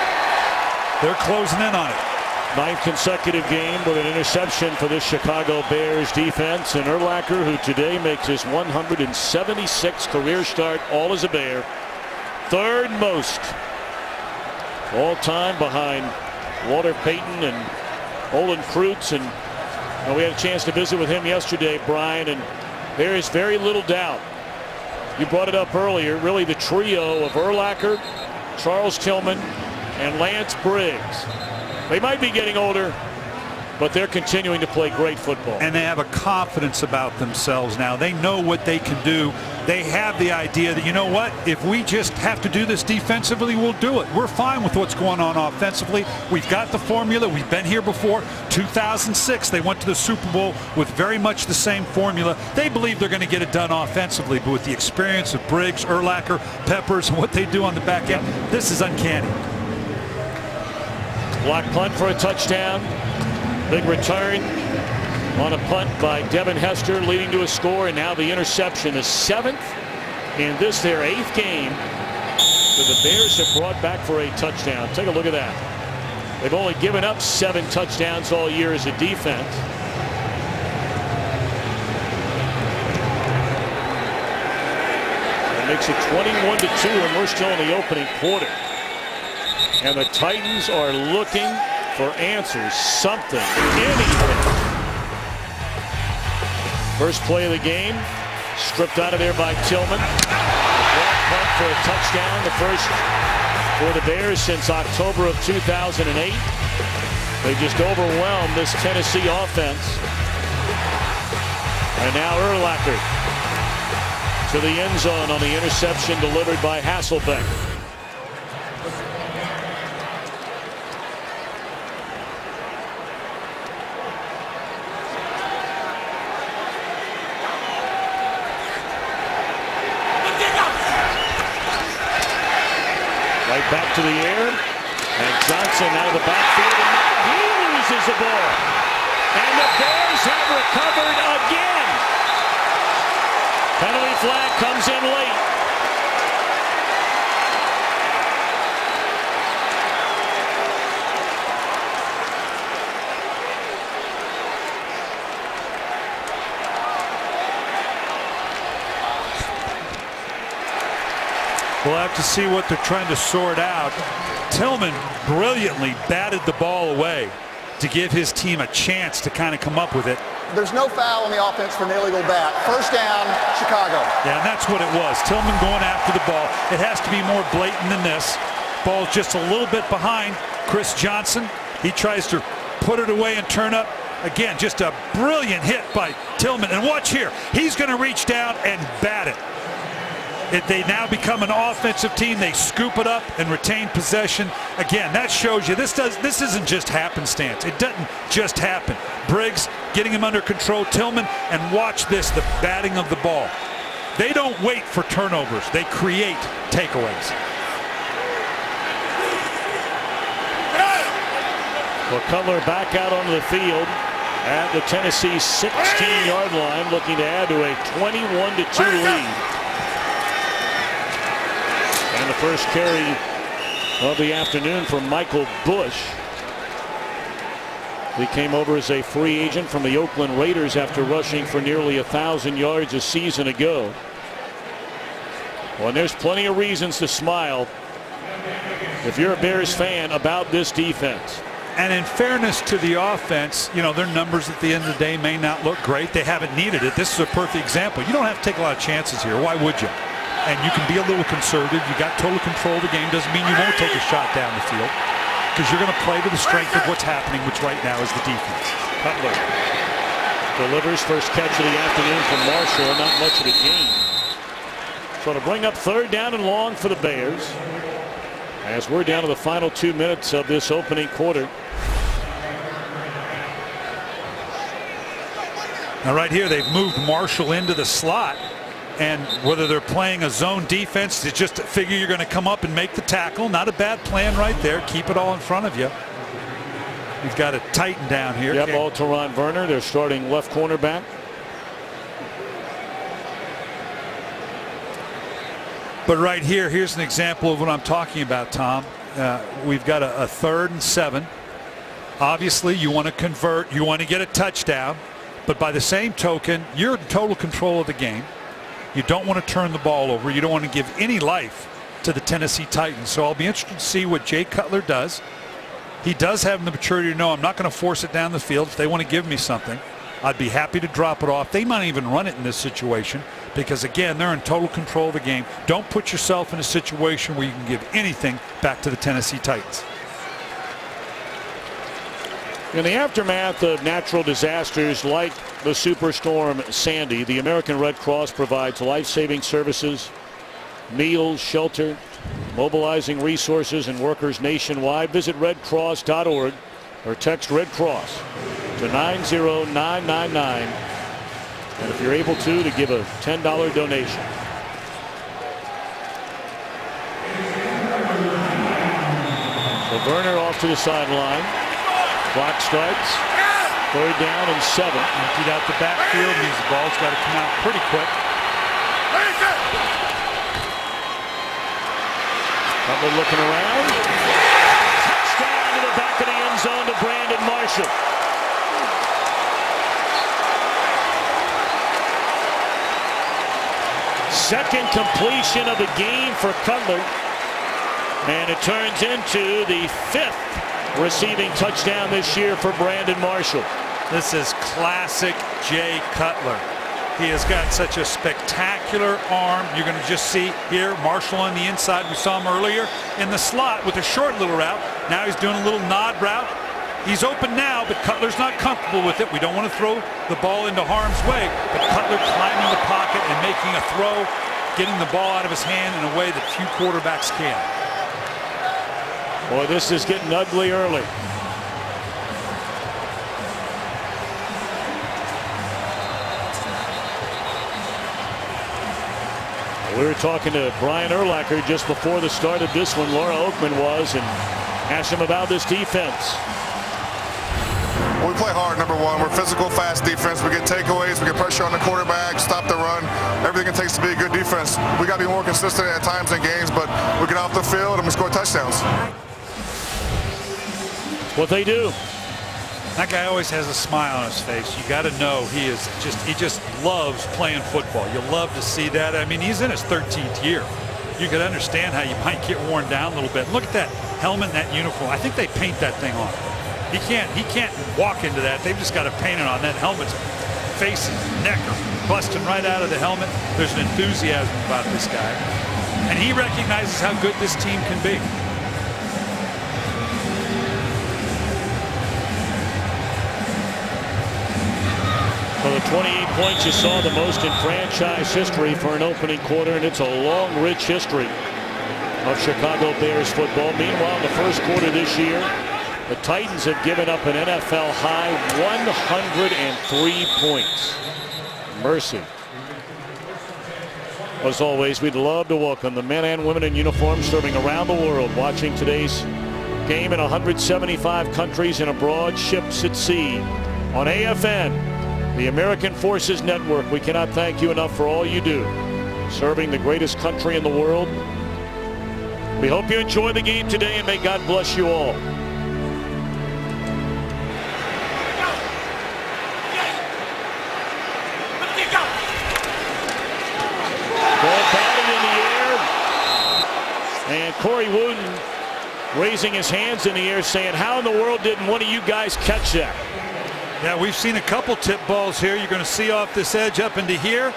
They're closing in on it. 9th consecutive game with an interception for this Chicago Bears defense. And Urlacher, who today makes his 176th career start, all as a Bear. 3rd most all time behind Walter Payton and Olin Kreutz. And we had a chance to visit with him yesterday, Brian, and there is very little doubt. You brought it up earlier, really the trio of Urlacher, Charles Tillman, and Lance Briggs. They might be getting older, but they're continuing to play great football. And they have a confidence about themselves now. They know what they can do. They have the idea that, you know what, if we just have to do this defensively, we'll do it. We're fine with what's going on offensively. We've got the formula. We've been here before. 2006, they went to the Super Bowl with very much the same formula. They believe they're going to get it done offensively, but with the experience of Briggs, Urlacher, Peppers, and what they do on the back end, this is uncanny. Block punt for a touchdown. Big return on a punt by Devin Hester, leading to a score, and now the interception, the 7th in this their 8th game that the Bears have brought back for a touchdown. Take a look at that. They've only given up 7 touchdowns all year as a defense. That makes it 21-2, and we're still in the opening quarter. And the Titans are looking for answers, something, anything. First play of the game, stripped out of there by Tillman. A punt for a touchdown, the first for the Bears since October of 2008. They just overwhelmed this Tennessee offense. And now Urlacher to the end zone on the interception delivered by Hasselbeck. Back to the air, and Johnson out of the backfield, and now he loses the ball. And the Bears have recovered again. Penalty flag comes in late. We'll have to see what they're trying to sort out. Tillman brilliantly batted the ball away to give his team a chance to kind of come up with it. There's no foul on the offense for an illegal bat. First down, Chicago. Yeah, and that's what it was. Tillman going after the ball. It has to be more blatant than this. Ball's just a little bit behind Chris Johnson. He tries to put it away and turn up. Again, just a brilliant hit by Tillman. And watch here. He's going to reach down and bat it. They now become an offensive team. They scoop it up and retain possession. Again, that shows you this isn't just happenstance. It doesn't just happen. Briggs getting him under control. Tillman, and watch this, the batting of the ball. They don't wait for turnovers. They create takeaways. Well, Cutler back out onto the field at the Tennessee 16-yard line, looking to add to a 21-2 lead. And the first carry of the afternoon from Michael Bush. He came over as a free agent from the Oakland Raiders after rushing for nearly 1,000 yards a season ago. Well, and there's plenty of reasons to smile if you're a Bears fan about this defense. And in fairness to the offense, you know, their numbers at the end of the day may not look great. They haven't needed it. This is a perfect example. You don't have to take a lot of chances here. Why would you? And you can be a little conservative. You got total control of the game. Doesn't mean you won't take a shot down the field, because you're going to play to the strength of what's happening, which right now is the defense. Cutler delivers, first catch of the afternoon from Marshall. Not much of a gain. So to bring up 3rd down and long for the Bears, as we're down to the final 2 minutes of this opening quarter. Now right here, they've moved Marshall into the slot. And whether they're playing a zone defense, they just figure you're going to come up and make the tackle. Not a bad plan right there. Keep it all in front of you. You've got to tighten down here. Yep, all to Ron Werner, their starting left cornerback. But right here, here's an example of what I'm talking about, Tom. We've got a 3rd and 7. Obviously, you want to convert. You want to get a touchdown. But by the same token, you're in total control of the game. You don't want to turn the ball over. You don't want to give any life to the Tennessee Titans. So I'll be interested to see what Jay Cutler does. He does have the maturity to know I'm not going to force it down the field. If they want to give me something, I'd be happy to drop it off. They might even run it in this situation because, again, they're in total control of the game. Don't put yourself in a situation where you can give anything back to the Tennessee Titans. In the aftermath of natural disasters like the Superstorm Sandy, the American Red Cross provides life-saving services, meals, shelter, mobilizing resources and workers nationwide. Visit redcross.org or text Red Cross to 90999. And if you're able to give a $10 donation. So Werner off to the sideline. Clock starts. 3rd down and 7. Emptied out the backfield means the ball's got to come out pretty quick. Cutler looking around. Touchdown to the back of the end zone to Brandon Marshall. Second completion of the game for Cutler. And it turns into the 5th receiving touchdown this year for Brandon Marshall. This is classic Jay Cutler. He has got such a spectacular arm. You're going to just see here Marshall on the inside. We saw him earlier in the slot with a short little route. Now he's doing a little nod route. He's open now, but Cutler's not comfortable with it. We don't want to throw the ball into harm's way, but Cutler climbing the pocket and making a throw, getting the ball out of his hand in a way that few quarterbacks can. Boy, this is getting ugly early. We were talking to Brian Urlacher just before the start of this one. Laura Oakman was, and asked him about this defense. We play hard, number one. We're physical, fast defense. We get takeaways. We get pressure on the quarterback, stop the run. Everything it takes to be a good defense. We got to be more consistent at times in games, but we get off the field and we score touchdowns. What they do. That guy always has a smile on his face. You got to know he just loves playing football. You love to see that. I mean, he's in his 13th year. You could understand how you might get worn down a little bit. Look at that helmet and that uniform. I think they paint that thing on. He can't walk into that. They've just got to paint it on. That helmet's face and neck are busting right out of the helmet. There's an enthusiasm about this guy. And he recognizes how good this team can be. For the 28 points you saw, the most in franchise history for an opening quarter, and it's a long, rich history of Chicago Bears football. Meanwhile, in the first quarter this year, the Titans have given up an NFL high 103 points. Mercy. As always, we'd love to welcome the men and women in uniform serving around the world, watching today's game in 175 countries and abroad, ships at sea. On AFN, the American Forces Network, we cannot thank you enough for all you do, serving the greatest country in the world. We hope you enjoy the game today, and may God bless you all. Ball batted in the air, and Corey Wooden raising his hands in the air saying, how in the world didn't one of you guys catch that? Yeah, we've seen a couple tip balls here. You're going to see off this edge up into here.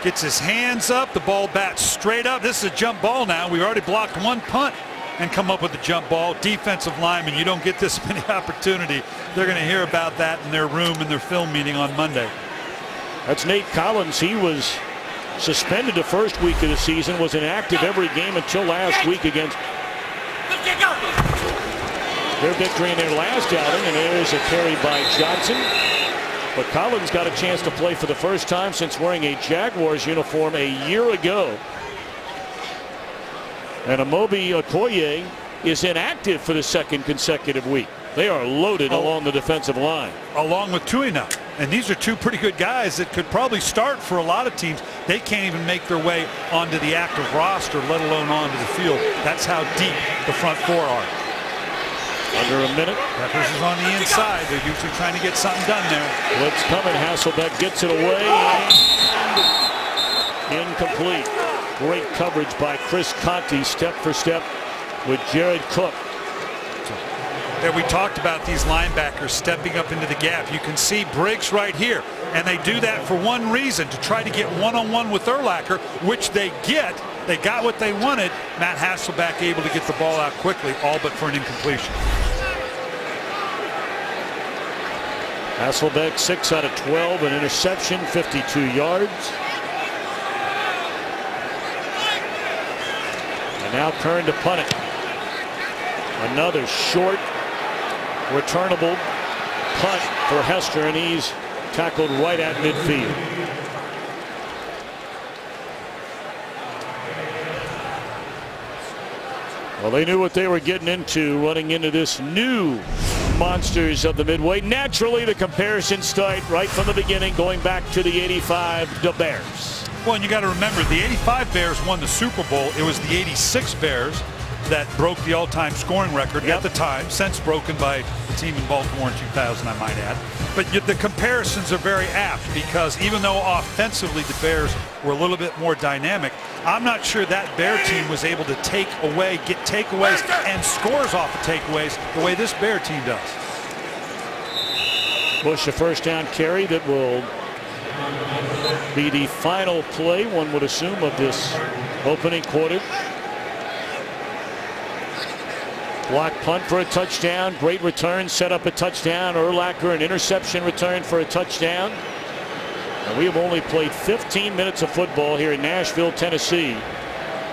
Gets his hands up. The ball bats straight up. This is a jump ball now. We've already blocked one punt and come up with a jump ball. Defensive lineman, you don't get this many opportunity. They're going to hear about that in their room in their film meeting on Monday. That's Nate Collins. He was suspended the first week of the season, was inactive every game until last week against their victory in their last outing, and there's a carry by Johnson. But Collins got a chance to play for the first time since wearing a Jaguars uniform a year ago. And Amobi Okoye is inactive for the second consecutive week. They are loaded along the defensive line. Along with Tuina. And these are two pretty good guys that could probably start for a lot of teams. They can't even make their way onto the active roster, let alone onto the field. That's how deep the front four are. Under a minute. Peppers is on the inside. They're usually trying to get something done there. Blitz coming. Hasselbeck gets it away. Incomplete. Great coverage by Chris Conti, step for step with Jared Cook. That we talked about these linebackers stepping up into the gap. You can see Briggs right here, and they do that for one reason, to try to get one-on-one with Urlacher, which they get. They got what they wanted. Matt Hasselbeck able to get the ball out quickly, all but for an incompletion. Hasselbeck 6 out of 12, an interception, 52 yards. And now Kern to punt it. Another short, returnable punt for Hester, and he's tackled right at midfield. Well, they knew what they were getting into running into this new monsters of the Midway. Naturally, the comparisons start right from the beginning, going back to the '85 the Bears. Well, and you got to remember, the '85 Bears won the Super Bowl. It was the '86 Bears that broke the all-time scoring record at the time, since broken by the team in Baltimore in 2000, I might add. But the comparisons are very apt, because even though offensively the Bears were a little bit more dynamic, I'm not sure that Bear team was able to get takeaways and scores off of takeaways the way this Bear team does. Bush, a first down carry that will be the final play, one would assume, of this opening quarter. Block punt for a touchdown. Great return, set up a touchdown. Urlacher, an interception return for a touchdown. And we have only played 15 minutes of football here in Nashville, Tennessee.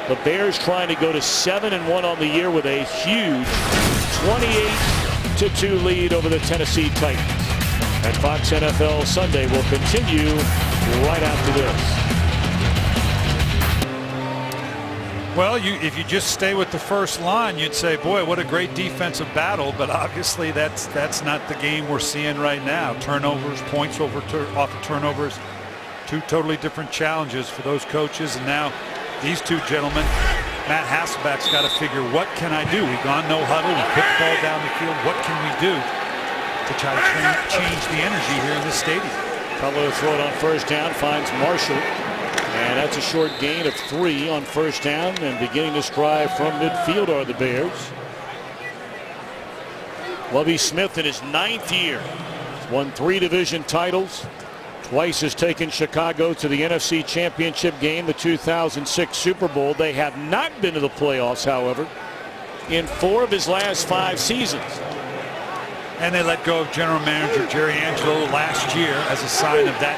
The Bears trying to go to 7-1 on the year with a huge 28-2 lead over the Tennessee Titans. And Fox NFL Sunday will continue right after this. Well, if you just stay with the first line, you'd say, boy, what a great defensive battle. But obviously, that's not the game we're seeing right now. Turnovers, points off of turnovers, two totally different challenges for those coaches. And now these two gentlemen, Matt Hasselbeck's got to figure, what can I do? We've gone no huddle. We put the ball down the field. What can we do to try to change the energy here in this stadium? Cutler throw it on first down, finds Marshall. And that's a short gain of 3 on first down, and beginning to stride from midfield are the Bears. Lovie Smith in his 9th year. He's won 3 division titles. Twice has taken Chicago to the NFC Championship game, the 2006 Super Bowl. They have not been to the playoffs, however, in 4 of his last 5 seasons. And they let go of general manager Jerry Angelo last year as a sign of that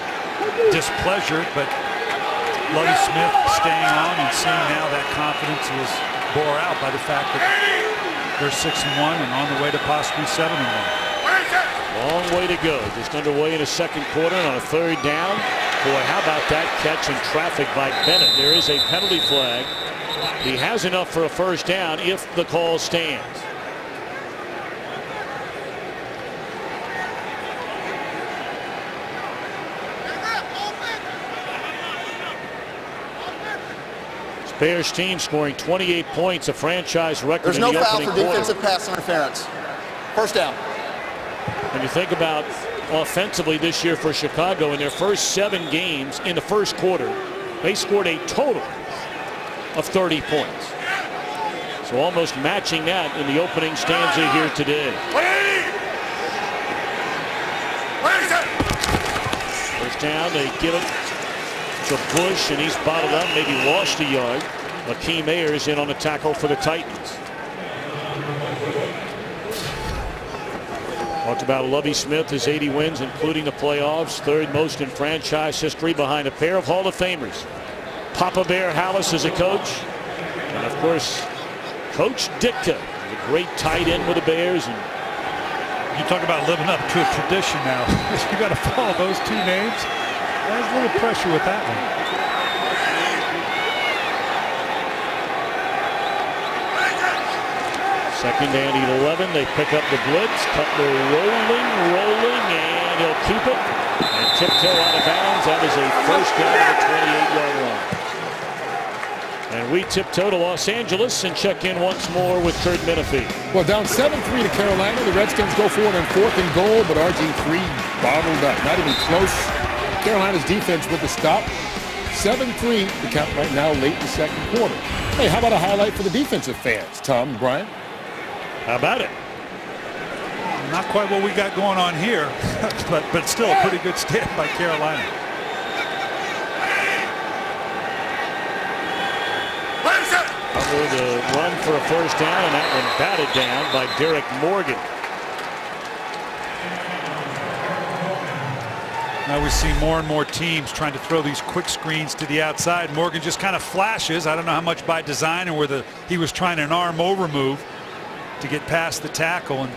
displeasure, but Lovie Smith staying on and seeing now that confidence is bore out by the fact that they're 6-1 and on the way to possibly 7-1. Long way to go. Just underway in the second quarter, and on a third down. Boy, how about that catch in traffic by Bennett? There is a penalty flag. He has enough for a first down if the call stands. Bears team scoring 28 points, a franchise record. There's in no the foul opening for quarter. defensive pass interference. First down. When you think about offensively this year for Chicago, in their first 7 games in the first quarter, they scored a total of 30 points. So almost matching that in the opening stanza here today. First down, they give it to Bush, and he's bottled up, maybe lost a yard. Akeem Ayers in on the tackle for the Titans. Talked about Lovie Smith, his 80 wins, including the playoffs, 3rd most in franchise history, behind a pair of Hall of Famers. Papa Bear Hallis is a coach, and of course, Coach Ditka, a great tight end with the Bears, and You talk about living up to a tradition now. You got to follow those two names. There's a little pressure with that one. Second and 11. They pick up the blitz. Cutler rolling, and he'll keep it. And tiptoe out of bounds. That is a first down at the 28-yard line. And we tiptoe to Los Angeles and check in once more with Kurt Menefee. Well, down 7-3 to Carolina. The Redskins go for it on 4th and goal, but RG3 bottled up. Not even close. Carolina's defense with the stop. 7-3 the count right now late in the second quarter. Hey, how about a highlight for the defensive fans, Tom and Brian? How about it? Not quite what we got going on here, but still a pretty good stand by Carolina. The run for a first down, and that one batted down by Derek Morgan. Now we see more and more teams trying to throw these quick screens to the outside. Morgan just kind of flashes. I don't know how much by design or whether he was trying an arm over move to get past the tackle. And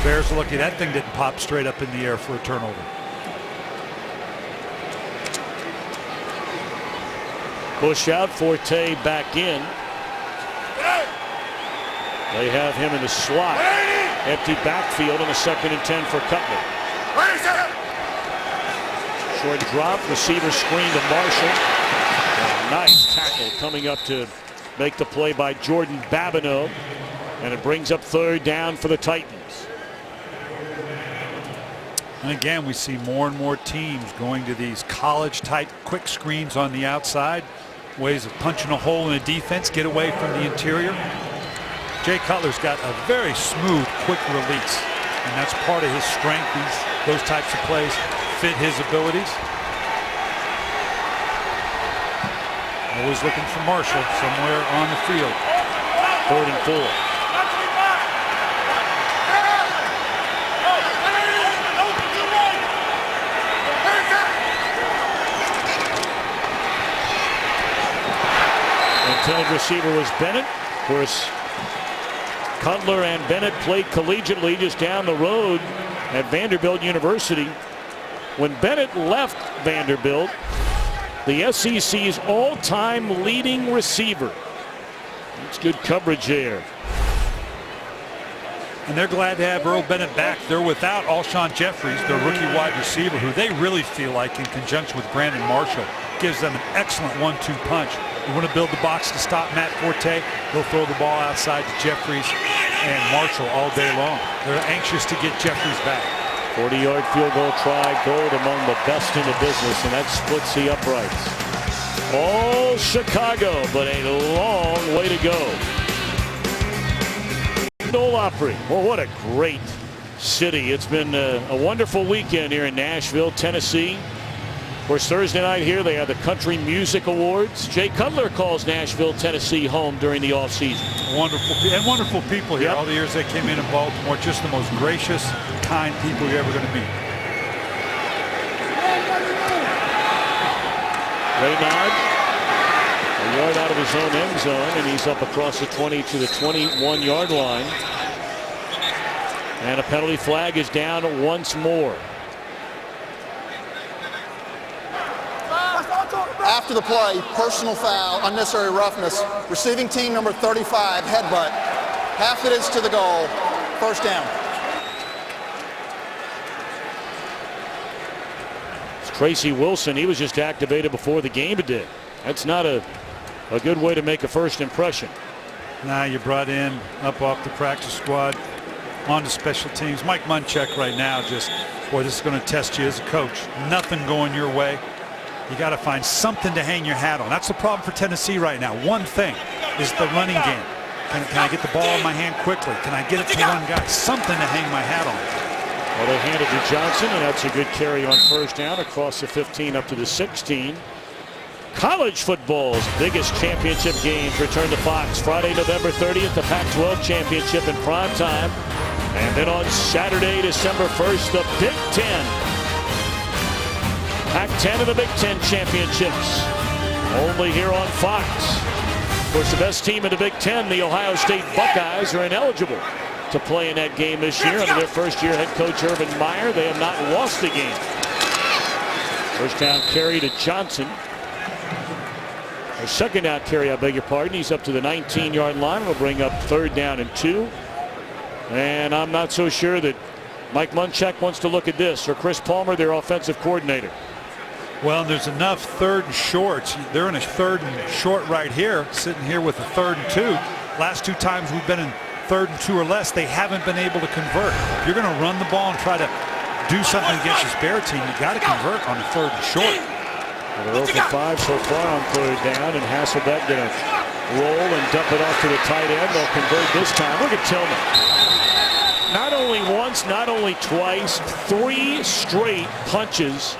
Bears are lucky that thing didn't pop straight up in the air for a turnover. Push out, Forte back in. They have him in the slot. Empty backfield on a 2nd and 10 for Cutler. Short drop, receiver screen to Marshall. Nice tackle coming up to make the play by Jordan Babineau. And it brings up 3rd down for the Titans. And again, we see more and more teams going to these college-type quick screens on the outside. Ways of punching a hole in a defense, get away from the interior. Jay Cutler's got a very smooth, quick release. And that's part of his strength. Those types of plays fit his abilities. Always looking for Marshall somewhere on the field. 3rd and 4. Intended receiver was Bennett. Of course, Cutler and Bennett played collegiately just down the road at Vanderbilt University. When Bennett left Vanderbilt, the SEC's all-time leading receiver. It's good coverage there. And they're glad to have Earl Bennett back. They're without Alshon Jeffries, their rookie wide receiver, who they really feel like, in conjunction with Brandon Marshall, gives them an excellent 1-2 punch. You want to build the box to stop Matt Forte, they'll throw the ball outside to Jeffries and Marshall all day long. They're anxious to get Jeffries back. 40-yard field goal try, Gold among the best in the business, and that splits the uprights. All Chicago, but a long way to go. Old Opry. Well, what a great city. It's been a wonderful weekend here in Nashville, Tennessee. Of course, Thursday night here they have the Country Music Awards. Jay Cutler calls Nashville, Tennessee home during the offseason. Wonderful people here. Yep. All the years they came in Baltimore, just the most gracious, kind people you're ever going to meet. Reynard, a yard out of his own end zone, and he's up across the 20 to the 21-yard line. And a penalty flag is down once more. After the play, personal foul, unnecessary roughness, receiving team number 35, headbutt. Half it is to the goal, first down. It's Tracy Wilson. He was just activated before the game today. That's not a good way to make a first impression. Now you brought in up off the practice squad onto special teams. Mike Munchak right now just, boy, this is going to test you as a coach. Nothing going your way. You got to find something to hang your hat on. That's the problem for Tennessee right now. One thing is the running game. Can I get the ball in my hand quickly? Can I get it to one guy? Something to hang my hat on. Well, they handed to Johnson, and that's a good carry on first down across the 15 up to the 16. College football's biggest championship games return to Fox Friday, November 30th, the Pac-12 championship in prime time. And then on Saturday, December 1st, the Big Ten. Pac-10 and the Big Ten championships. Only here on Fox. Of course, the best team in the Big Ten, the Ohio State Buckeyes, are ineligible. to play in that game this year. Under their first-year head coach Urban Meyer, they have not lost a game. First down carry to Johnson. Or second down carry, I beg your pardon. He's up to the 19-yard line. We'll bring up 3rd down and 2. And I'm not so sure that Mike Munchak wants to look at this, or Chris Palmer, their offensive coordinator. Well, there's enough 3rd and shorts. They're in a 3rd and short right here, sitting here with a 3rd and 2. Last 2 times we've been in 3rd and 2 or less, they haven't been able to convert. If you're going to run the ball and try to do something against this Bear team, you got to convert on a 3rd and short. Well, they're 0 for 5 so far on 3rd down, and Hasselbeck going to roll and dump it off to the tight end. They'll convert this time. Look at Tillman. Not only once, not only twice, 3 straight punches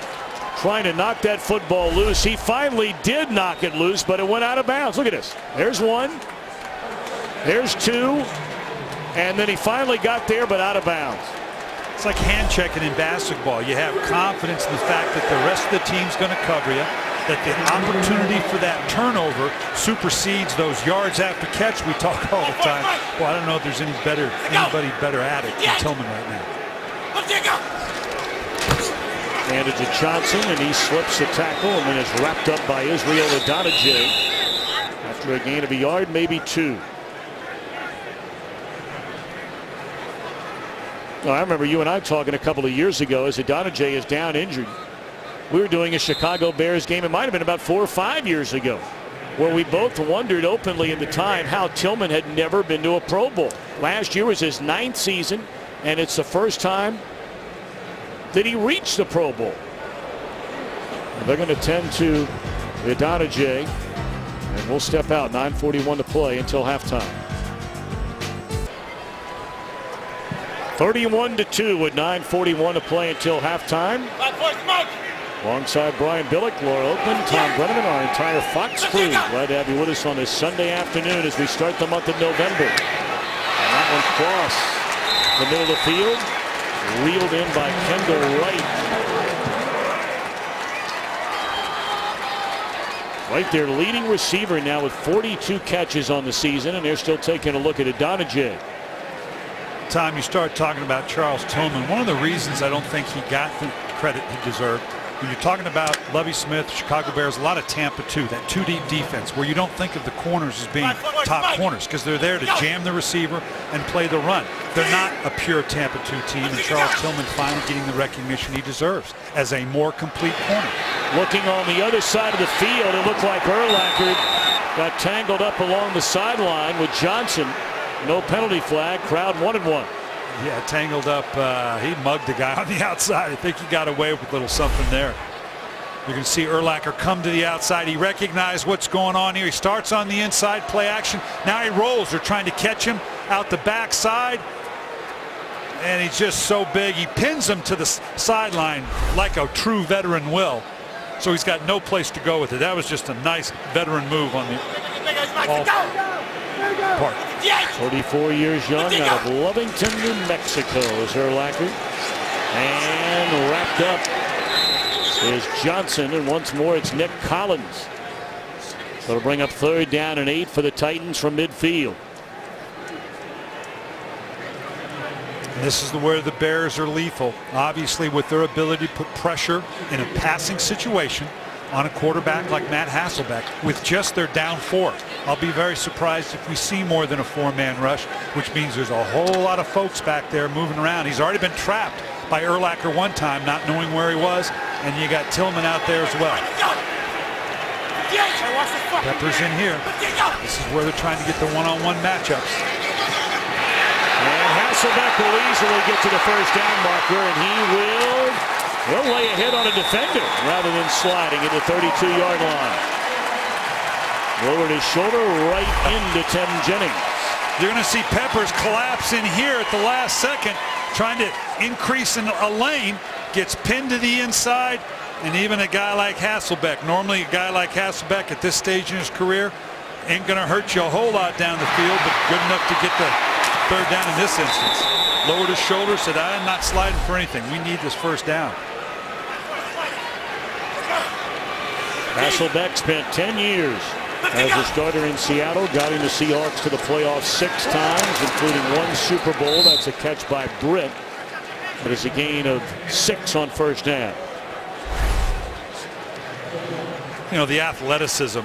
trying to knock that football loose. He finally did knock it loose, but it went out of bounds. Look at this. There's 1. There's 2. And then he finally got there, but out of bounds. It's like hand checking in basketball. You have confidence in the fact that the rest of the team's going to cover you, that the opportunity for that turnover supersedes those yards after catch we talk all the time. Well, I don't know if there's anybody better at it than Tillman right now. Handed to Johnson, and he slips the tackle and then is wrapped up by Israel Adonijah after a gain of a yard, maybe 2. Well, I remember you and I talking a couple of years ago as Adonijah is down injured. We were doing a Chicago Bears game. It might have been about 4 or 5 years ago, where we both wondered openly at the time how Tillman had never been to a Pro Bowl. Last year was his 9th season, and it's the first time that he reached the Pro Bowl. And they're going to tend to Adonijah, and we'll step out. 9:41 to play until halftime. 31-2 with 9:41 to play until halftime. Alongside Brian Billick, Laura Oakland, Tom Brenneman, our entire Fox crew. Glad to have you with us on this Sunday afternoon as we start the month of November. And that one cross the middle of the field, reeled in by Kendall Wright. Right, their leading receiver now with 42 catches on the season, and they're still taking a look at Adonijah. Tom, you start talking about Charles Tillman. One of the reasons I don't think he got the credit he deserved, when you're talking about Lovie Smith, Chicago Bears, a lot of Tampa 2, that 2-deep defense, where you don't think of the corners as being top corners because they're there to jam the receiver and play the run. They're not a pure Tampa 2 team, and Charles Tillman finally getting the recognition he deserves as a more complete corner. Looking on the other side of the field, it looked like Urlacher got tangled up along the sideline with Johnson. No penalty flag. Crowd wanted one. Yeah, tangled up. He mugged the guy on the outside. I think he got away with a little something there. You can see Urlacher come to the outside. He recognized what's going on here. He starts on the inside, play action. Now he rolls. They're trying to catch him out the backside. And he's just so big. He pins him to the sideline like a true veteran will. So he's got no place to go with it. That was just a nice veteran move on the part. 44 years young, out of Lovington, New Mexico is Urlacher. And wrapped up is Johnson, and once more it's Nick Collins. So it'll bring up 3rd down and 8 for the Titans from midfield. This is where the Bears are lethal. Obviously, with their ability to put pressure in a passing situation on a quarterback like Matt Hasselbeck with just their down 4. I'll be very surprised if we see more than a 4-man rush, which means there's a whole lot of folks back there moving around. He's already been trapped by Urlacher one time, not knowing where he was, and you got Tillman out there as well. Pepper's in here. This is where they're trying to get the one-on-one matchups. And Hasselbeck will easily get to the first down marker, and he'll lay a hit on a defender rather than sliding at the 32-yard line. Lowered his shoulder right into Tim Jennings. You're going to see Peppers collapse in here at the last second, trying to increase in a lane, gets pinned to the inside, and even a guy like Hasselbeck, normally a guy like Hasselbeck at this stage in his career, ain't going to hurt you a whole lot down the field, but good enough to get the 3rd down in this instance. Lowered his shoulder, said, I'm not sliding for anything. We need this first down. Hasselbeck spent 10 years As a starter in Seattle, guiding the Seahawks to the playoffs 6 times, including 1 Super Bowl. That's a catch by Britt. But it's a gain of 6 on first down. You know, the athleticism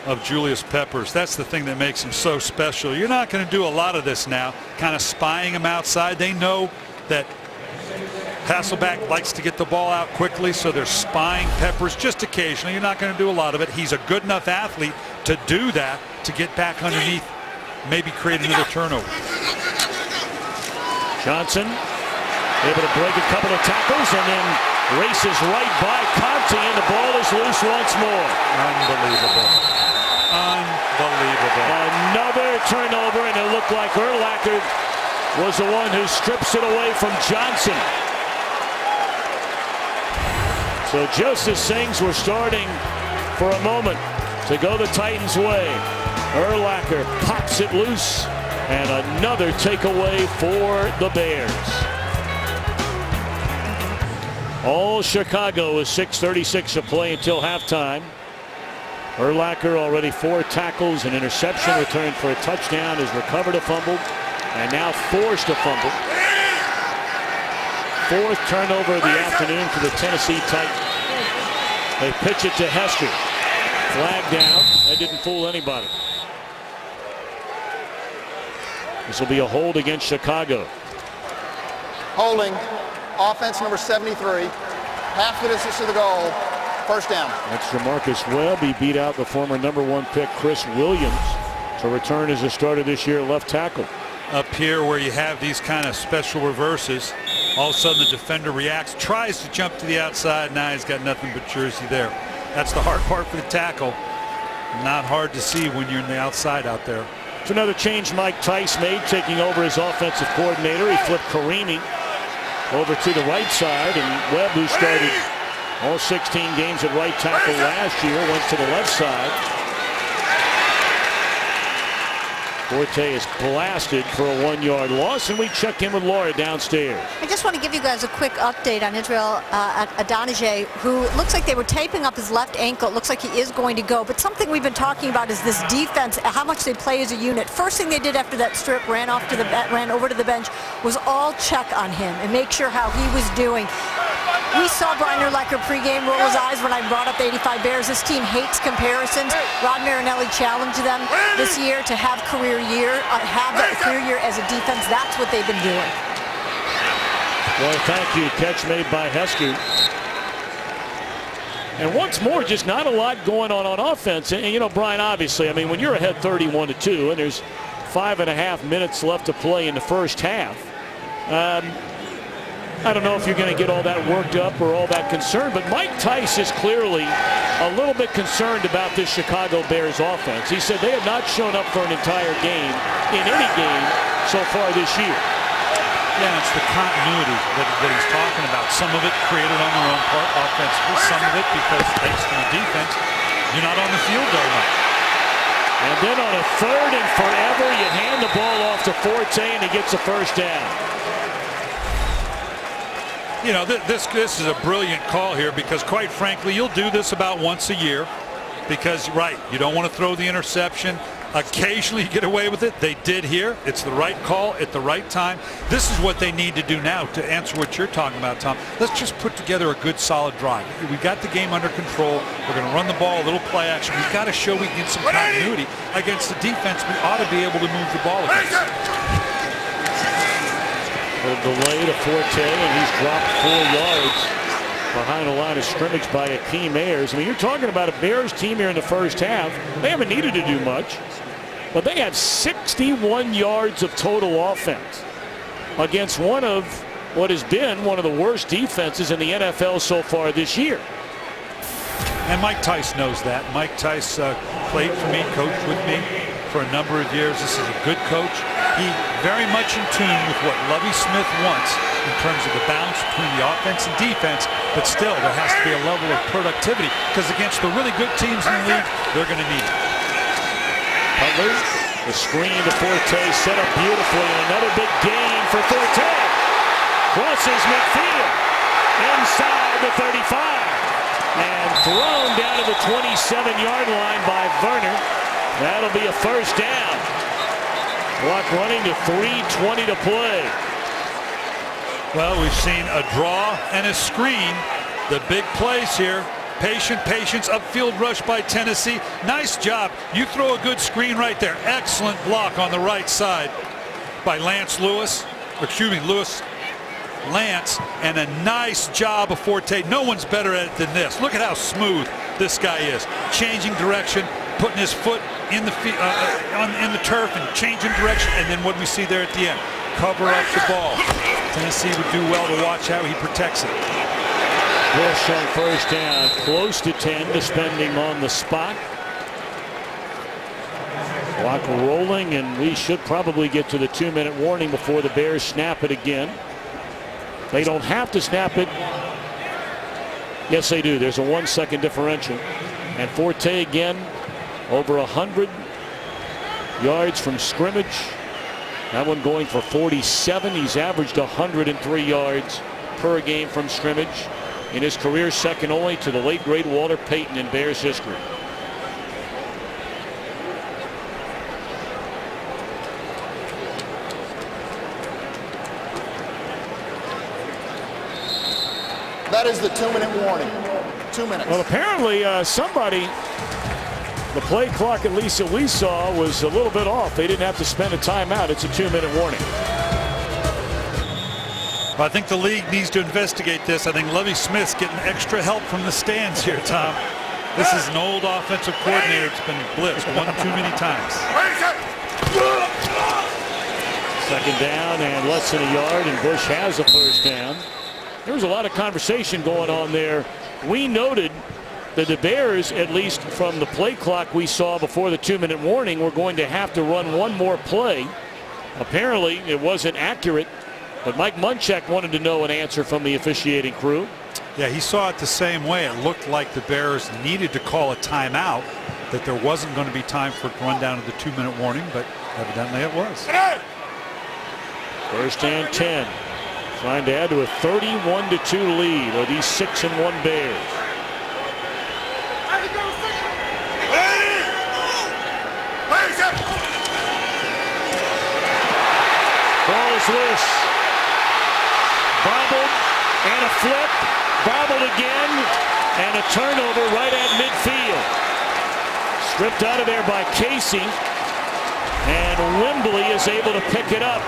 of Julius Peppers, that's the thing that makes him so special. You're not going to do a lot of this now, kind of spying him outside. They know that Hasselbeck likes to get the ball out quickly, so they're spying Peppers just occasionally. You're not going to do a lot of it. He's a good enough athlete to do that, to get back underneath, maybe create another turnover. Johnson able to break a couple of tackles and then races right by Conti, and the ball is loose once more. Unbelievable. Unbelievable. Another turnover, and it looked like Urlacher was the one who strips it away from Johnson. So just as things were starting for a moment to go the Titans' way, Urlacher pops it loose, and another takeaway for the Bears. All Chicago is 6:36 to play until halftime. Urlacher already 4 tackles, an interception, returned for a touchdown, has recovered a fumble, and now forced a fumble. 4th turnover of the afternoon for the Tennessee Titans. They pitch it to Hester. Flag down. That didn't fool anybody. This will be a hold against Chicago. Holding. Offense number 73. Half the distance to the goal. First down. That's Jamarcus Webb. He beat out the former #1 pick Chris Williams to return as a starter this year at left tackle. Up here where you have these kind of special reverses, all of a sudden the defender reacts, tries to jump to the outside. Now he's got nothing but jersey there. That's the hard part for the tackle. Not hard to see when you're in the outside out there. It's another change Mike Tice made, taking over as offensive coordinator. He flipped Karimi over to the right side, and Webb, who started all 16 games at right tackle last year, went to the left side. Forte is blasted for a 1-yard loss, and we check in with Laura downstairs. I just want to give you guys a quick update on Israel Adonijah, who looks like they were taping up his left ankle. It looks like he is going to go. But something we've been talking about is this defense, how much they play as a unit. First thing they did after that strip, ran over to the bench, was all check on him and make sure how he was doing. We saw Brian Urlacher pregame roll his eyes when I brought up the 85 Bears. This team hates comparisons. Rod Marinelli challenged them this year to have a career year as a defense. That's what they've been doing. Well, thank you. Catch made by Hester. And once more, just not a lot going on offense. And you know, Brian, obviously, I mean, when you're ahead 31-2 and there's 5.5 minutes left to play in the first half, I don't know if you're going to get all that worked up or all that concerned, but Mike Tice is clearly a little bit concerned about this Chicago Bears offense. He said they have not shown up for an entire game in any game so far this year. Yeah, it's the continuity that he's talking about. Some of it created on their own part offensively, some of it because thanks to the defense, you're not on the field very much. And then on a 3rd and forever, you hand the ball off to Forte and he gets a first down. You know, this is a brilliant call here because, quite frankly, you'll do this about once a year because, right, you don't want to throw the interception. Occasionally you get away with it. They did here. It's the right call at the right time. This is what they need to do now to answer what you're talking about, Tom. Let's just put together a good, solid drive. We've got the game under control. We're going to run the ball, a little play action. We've got to show we can get some continuity against the defense. We ought to be able to move the ball against. A delay to Forte, and he's dropped 4 yards behind the line of scrimmage by Akeem Ayers. I mean, you're talking about a Bears team here in the first half. They haven't needed to do much, but they have 61 yards of total offense against one of what has been one of the worst defenses in the NFL so far this year. And Mike Tice knows that. Mike Tice played for me, coached with me for a number of years. This is a good coach. He very much in tune with what Lovie Smith wants in terms of the balance between the offense and defense, but still there has to be a level of productivity because against the really good teams in the league, they're going to need it. Butler, the screen to Forte, set up beautifully, and another big gain for Forte. Crosses midfield, inside the 35. and thrown down to the 27-yard line by Werner. That'll be a first down. Clock running to 3:20 to play. Well, we've seen a draw and a screen. The big plays here. Patience, upfield rush by Tennessee. Nice job. You throw a good screen right there. Excellent block on the right side by Lance Lewis. Lance, and a nice job of Forte. No one's better at it than this. Look at how smooth this guy is. Changing direction, putting his foot in the in the turf and changing direction. And then what we see there at the end, cover up the ball. Tennessee would do well to watch how he protects it. Bush on first down, close to 10 to spending on the spot. Clock rolling, and we should probably get to the 2-minute warning before the Bears snap it again. They don't have to snap it. Yes, they do. There's a 1-second differential. And Forte again, over 100 yards from scrimmage. That one going for 47. He's averaged 103 yards per game from scrimmage in his career, second only to the late great Walter Payton in Bears history. That is the 2-minute warning. 2 minutes. Well, apparently somebody, the play clock at least that we saw, was a little bit off. They didn't have to spend a timeout. It's a 2-minute warning. I think the league needs to investigate this. I think Lovie Smith's getting extra help from the stands here, Tom. This is an old offensive coordinator that's been blitzed one too many times. Second down and less than a yard, and Bush has a first down. There was a lot of conversation going on there. We noted that the Bears, at least from the play clock we saw before the 2-minute warning, were going to have to run one more play. Apparently, it wasn't accurate. But Mike Munchak wanted to know an answer from the officiating crew. Yeah, he saw it the same way. It looked like the Bears needed to call a timeout, that there wasn't going to be time for it to run down to the 2-minute warning, but evidently it was. First and 10. Trying to add to a 31-2 lead of these 6-1 Bears. Ball is loose. Bobbled and a flip, bobbled again, and a turnover right at midfield. Stripped out of there by Casey, and Wembley is able to pick it up.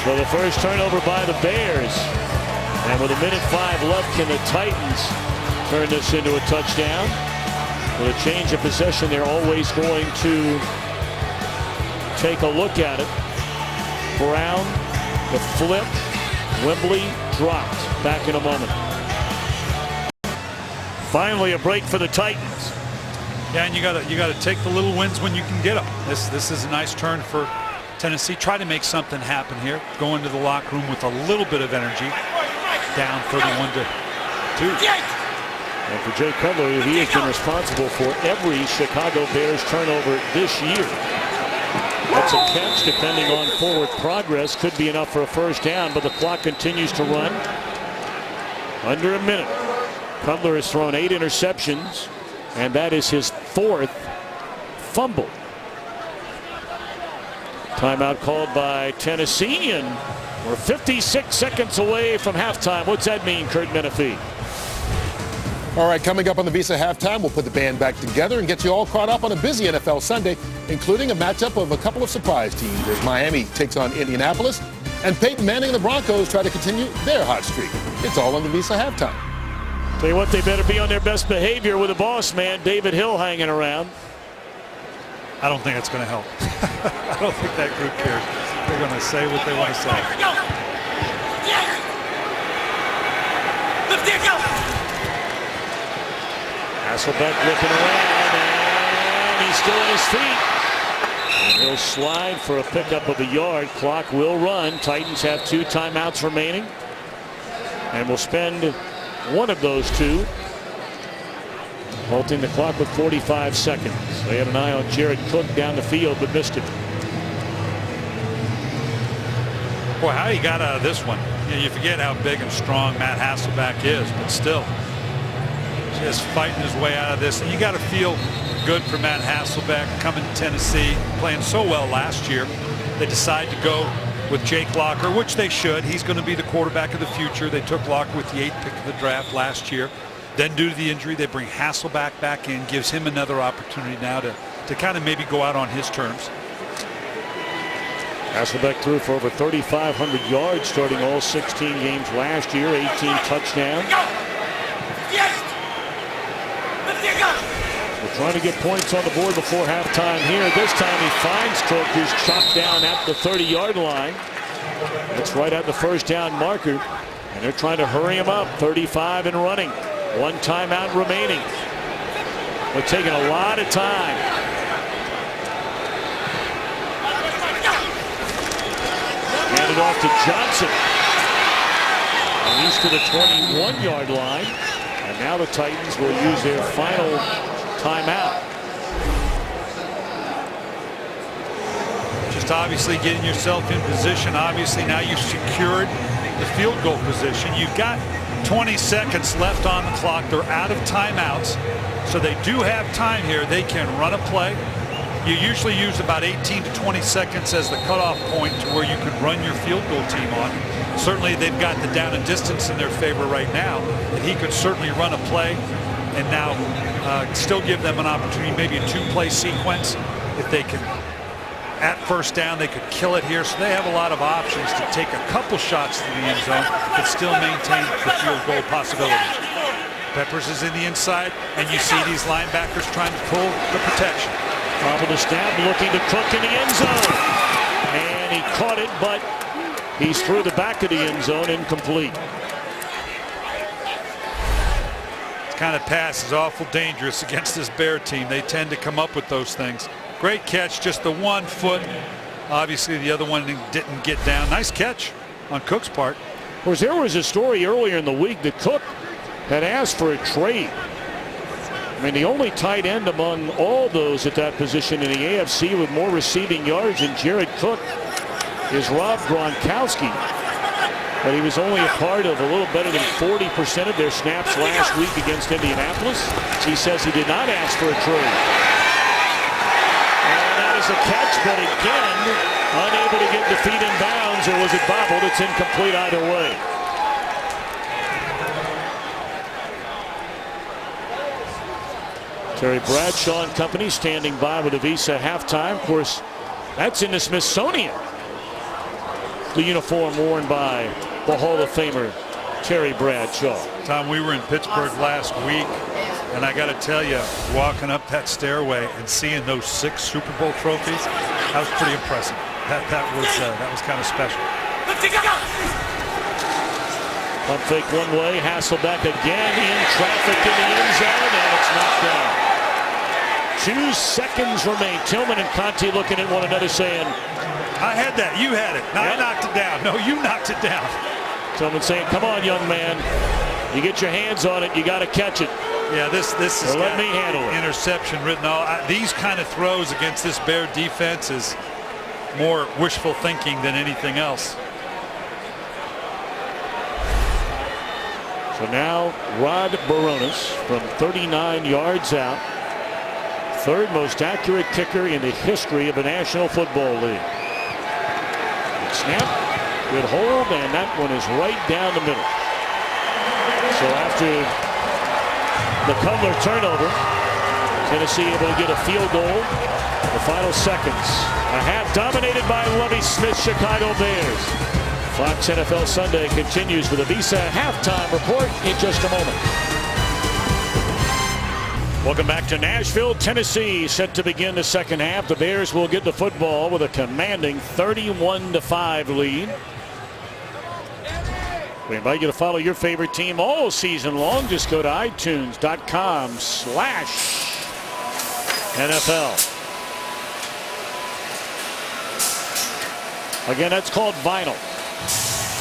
So the first turnover by the Bears, and with 1:05 left, can the Titans turn this into a touchdown? With a change of possession, they're always going to take a look at it. Brown, the flip, Wembley dropped. Back in a moment. Finally, a break for the Titans. Yeah, and you gotta take the little wins when you can get them. This is a nice turn for Tennessee. Try to make something happen here. Go into the locker room with a little bit of energy. Down 31-2. And for Jay Cutler, he has been responsible for every Chicago Bears turnover this year. That's a catch, depending on forward progress. Could be enough for a first down, but the clock continues to run. Under a minute. Cutler has thrown 8 interceptions, and that is his 4th fumble. Timeout called by Tennessee, and we're 56 seconds away from halftime. What's that mean, Kurt Menefee? All right, coming up on the Visa Halftime, we'll put the band back together and get you all caught up on a busy NFL Sunday, including a matchup of a couple of surprise teams as Miami takes on Indianapolis, and Peyton Manning and the Broncos try to continue their hot streak. It's all on the Visa Halftime. Tell you what, they better be on their best behavior with a boss man, David Hill, hanging around. I don't think it's going to help. I don't think that group cares. They're going to say what they want to say. Hasselbeck looking around, and he's still on his feet. And he'll slide for a pickup of a yard. Clock will run. Titans have 2 timeouts remaining, and will spend one of those 2, halting the clock with 45 seconds. They had an eye on Jared Cook down the field, but missed it. Boy, how he got out of this one. You forget how big and strong Matt Hasselbeck is, but still just fighting his way out of this. And you got to feel good for Matt Hasselbeck coming to Tennessee, playing so well last year. They decide to go with Jake Locker, which they should. He's going to be the quarterback of the future. They took Locker with the 8th pick of the draft last year. Then due to the injury, they bring Hasselbeck back in, gives him another opportunity now to kind of maybe go out on his terms. Hasselbeck threw for over 3,500 yards starting all 16 games last year, 18 touchdowns. We're trying to get points on the board before halftime here. This time he finds Cook, who's chopped down at the 30-yard line. That's right at the first down marker. And they're trying to hurry him up. 35 and running. 1 timeout remaining. They're taking a lot of time. Handed off to Johnson. And he's to the 21-yard line. And now the Titans will use their final timeout. Just obviously getting yourself in position. Obviously now you've secured the field goal position. You've got 20 seconds left on the clock. They're out of timeouts. So they do have time here. They can run a play. You usually use about 18 to 20 seconds as the cutoff point to where you can run your field goal team on. Certainly they've got the down and distance in their favor right now. And he could certainly run a play and now still give them an opportunity, maybe a 2-play sequence. If they can, at first down, they could kill it here. So they have a lot of options to take a couple shots to the end zone, but still maintain the field goal possibility. Peppers is in the inside, and you see these linebackers trying to pull the protection. Top of the snap, looking to Cook in the end zone. And he caught it, but he's through the back of the end zone, incomplete. This kind of pass is awful dangerous against this Bear team. They tend to come up with those things. Great catch, just the 1 foot. Obviously, the other one didn't get down. Nice catch on Cook's part. Of course, there was a story earlier in the week that Cook had asked for a trade. I mean, the only tight end among all those at that position in the AFC with more receiving yards than Jared Cook is Rob Gronkowski. But he was only a part of a little better than 40% of their snaps last week against Indianapolis. He says he did not ask for a trade. And that is a catch, but again, unable to get the feet in bounds, or was it bobbled? It's incomplete either way. Terry Bradshaw and company standing by with a Visa halftime. Of course, that's in the Smithsonian. The uniform worn by the Hall of Famer Terry Bradshaw. Tom, we were in Pittsburgh last week, and I got to tell you, walking up that stairway and seeing those 6 Super Bowl trophies, that was pretty impressive. That was kind of special. Pump fake one way, Hasselbeck again in traffic in the end zone, and it's knocked down. 2 seconds remain. Tillman and Conti looking at one another saying, I had that, you had it. No, I knocked it down. No, you knocked it down. Tillman saying, come on, young man. You get your hands on it, you got to catch it. Yeah, this is let me handle it. Interception written all. These kind of throws against this Bear defense is more wishful thinking than anything else. So now Rod Baronis from 39 yards out. 3rd most accurate kicker in the history of the National Football League. Snap, good hold, and that one is right down the middle. So after the Cutler turnover, Tennessee able to get a field goal. The final seconds. A half dominated by Lovie Smith's Chicago Bears. Fox NFL Sunday continues with a Visa halftime report in just a moment. Welcome back to Nashville, Tennessee. Set to begin the second half. The Bears will get the football with a commanding 31-5 lead. We invite you to follow your favorite team all season long. Just go to iTunes.com/NFL. Again, that's called vinyl.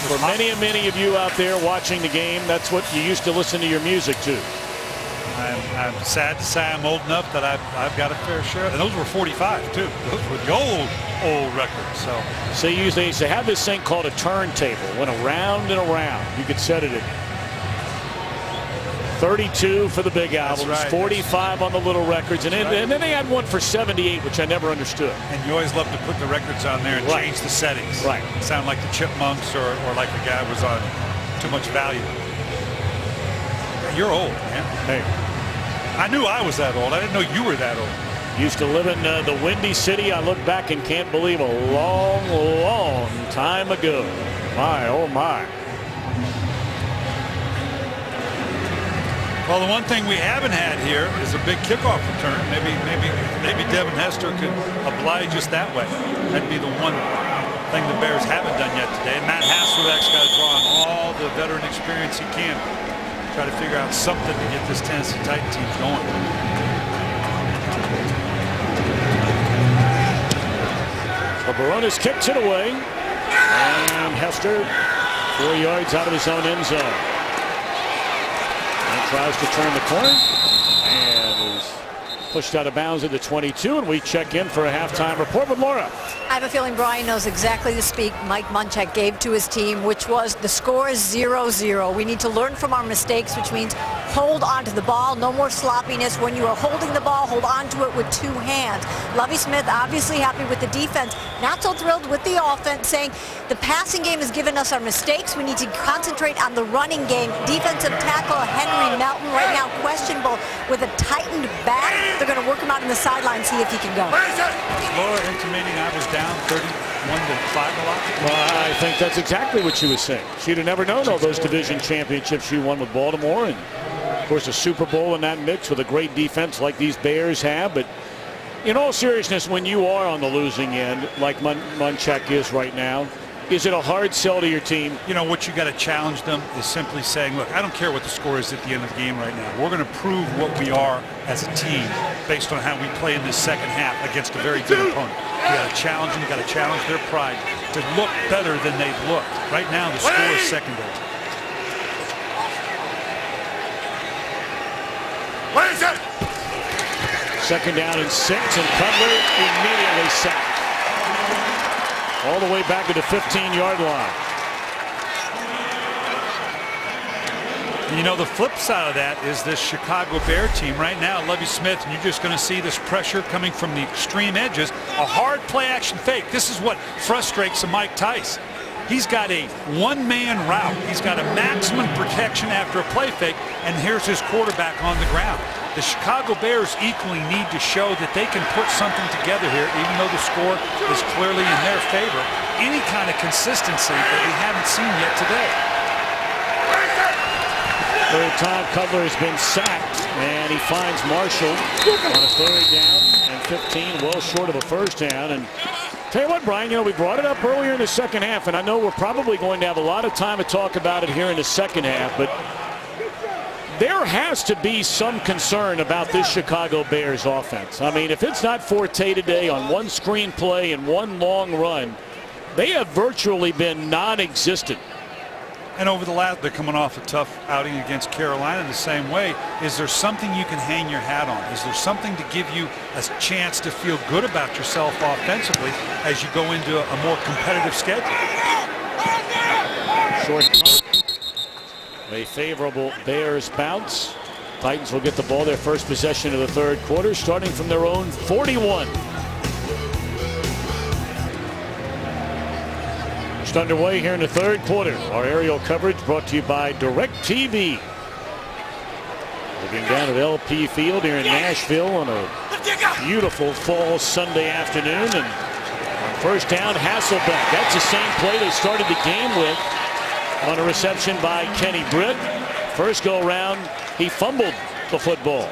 For many and many of you out there watching the game, that's what you used to listen to your music to. I'm sad to say I'm old enough that I've got a fair share. And those were 45 too. Those were the old records. So you used to have this thing called a turntable. Went around and around. You could set it at 32 for the big albums, right. 45 on the little records, and then they had one for 78, which I never understood. And you always love to put the records on there and change the settings. Right. Sound like the Chipmunks or like the guy was on Too Much Value. You're old, man. Hey. I knew I was that old. I didn't know you were that old. Used to live in the Windy City. I look back and can't believe a long, long time ago. My, oh my. Well, the one thing we haven't had here is a big kickoff return. Maybe Devin Hester could oblige us that way. That'd be the one thing the Bears haven't done yet today. Matt Hasselbeck's got to draw on all the veteran experience he can. Try to figure out something to get this Tennessee Titans team going. So Baronis kicks it away. And Hester 4 yards out of his own end zone. And tries to turn the corner. And is pushed out of bounds at the 22. And we check in for a halftime report with Laura. I have a feeling Brian knows exactly the speak Mike Munchak gave to his team, which was the score is 0-0. We need to learn from our mistakes, which means hold on to the ball. No more sloppiness. When you are holding the ball, hold on to it with 2 hands. Lovie Smith obviously happy with the defense. Not so thrilled with the offense, saying the passing game has given us our mistakes. We need to concentrate on the running game. Defensive tackle Henry Melton right now questionable with a tightened back. They're going to work him out on the sideline, see if he can go. Laura intimating I was down 31-5 a lot. Well, I think that's exactly what she was saying. She'd have never known all those division championships she won with Baltimore, and of course a Super Bowl in that mix with a great defense like these Bears have. But in all seriousness, when you are on the losing end like Munchak is right now, is it a hard sell to your team? You know, what you got to challenge them is simply saying, look, I don't care what the score is at the end of the game right now. We're going to prove what we are as a team based on how we play in this second half against a very good opponent. You got to challenge them. You got to challenge their pride to look better than they've looked. Right now, the score is secondary. What is it? Second down and 6, and Cutler immediately sacked. All the way back to the 15-yard line. You know, the flip side of that is this Chicago Bear team right now, Lovie Smith, and you're just going to see this pressure coming from the extreme edges. A hard play-action fake. This is what frustrates Mike Tice. He's got a one-man route. He's got a maximum protection after a play fake, and here's his quarterback on the ground. The Chicago Bears equally need to show that they can put something together here, even though the score is clearly in their favor. Any kind of consistency that we haven't seen yet today. Third time Cutler has been sacked, and he finds Marshall on a 3rd down and 15, well short of a first down. And tell you what, Brian, you know, we brought it up earlier in the second half, and I know we're probably going to have a lot of time to talk about it here in the second half, but there has to be some concern about this Chicago Bears offense. I mean, if it's not Forte today on one screen play and one long run, they have virtually been non-existent. And over the last, they're coming off a tough outing against Carolina the same way. Is there something you can hang your hat on? Is there something to give you a chance to feel good about yourself offensively as you go into a more competitive schedule? Short. A favorable Bears bounce. Titans will get the ball, their first possession of the 3rd quarter, starting from their own 41. Just underway here in the 3rd quarter. Our aerial coverage brought to you by DirecTV. Looking down at LP Field here in Nashville on a beautiful fall Sunday afternoon. And on first down, Hasselbeck. That's the same play they started the game with. On a reception by Kenny Britt. First go around, he fumbled the football.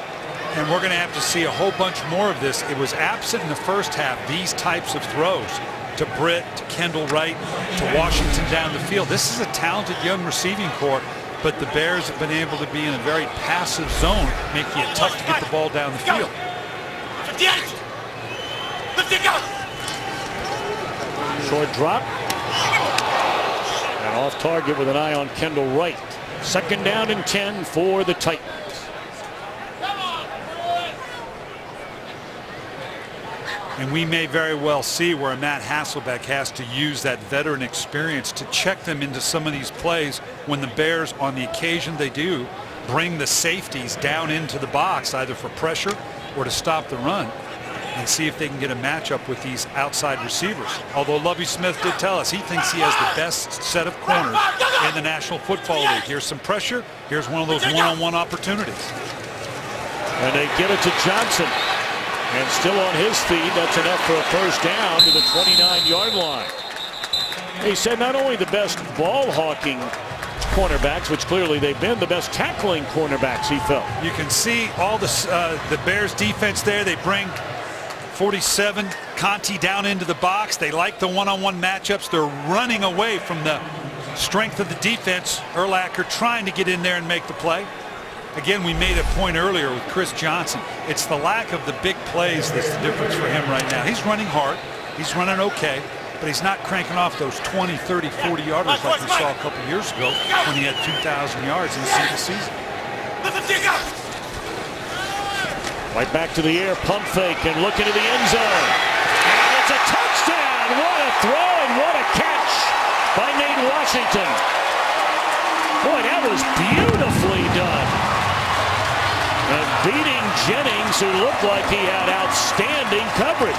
And we're going to have to see a whole bunch more of this. It was absent in the first half, these types of throws to Britt, to Kendall Wright, to Washington down the field. This is a talented young receiving corps, but the Bears have been able to be in a very passive zone, making it tough to get the ball down the field. Short drop. And off target with an eye on Kendall Wright. Second down and 10 for the Titans. And we may very well see where Matt Hasselbeck has to use that veteran experience to check them into some of these plays when the Bears, on the occasion they do, bring the safeties down into the box, either for pressure or to stop the run, and see if they can get a matchup with these outside receivers. Although Lovie Smith did tell us he thinks he has the best set of corners in the National Football League. Here's some pressure. Here's one of those one-on-one opportunities. And they give it to Johnson. And still on his feet, that's enough for a first down to the 29-yard line. He said not only the best ball hawking cornerbacks, which clearly they've been, the best tackling cornerbacks, he felt. You can see all the Bears defense there. They bring 47 Conti down into the box. They like the one-on-one matchups. They're running away from the strength of the defense. Urlacher trying to get in there and make the play. Again, we made a point earlier with Chris Johnson. It's the lack of the big plays that's the difference for him right now. He's running hard. He's running okay. But he's not cranking off those 20, 30, 40-yarders like we saw a couple years ago when he had 2,000 yards in a single season. Right back to the air, pump fake, and look into the end zone. And it's a touchdown! What a throw and what a catch by Nate Washington. Boy, that was beautifully done. And beating Jennings, who looked like he had outstanding coverage.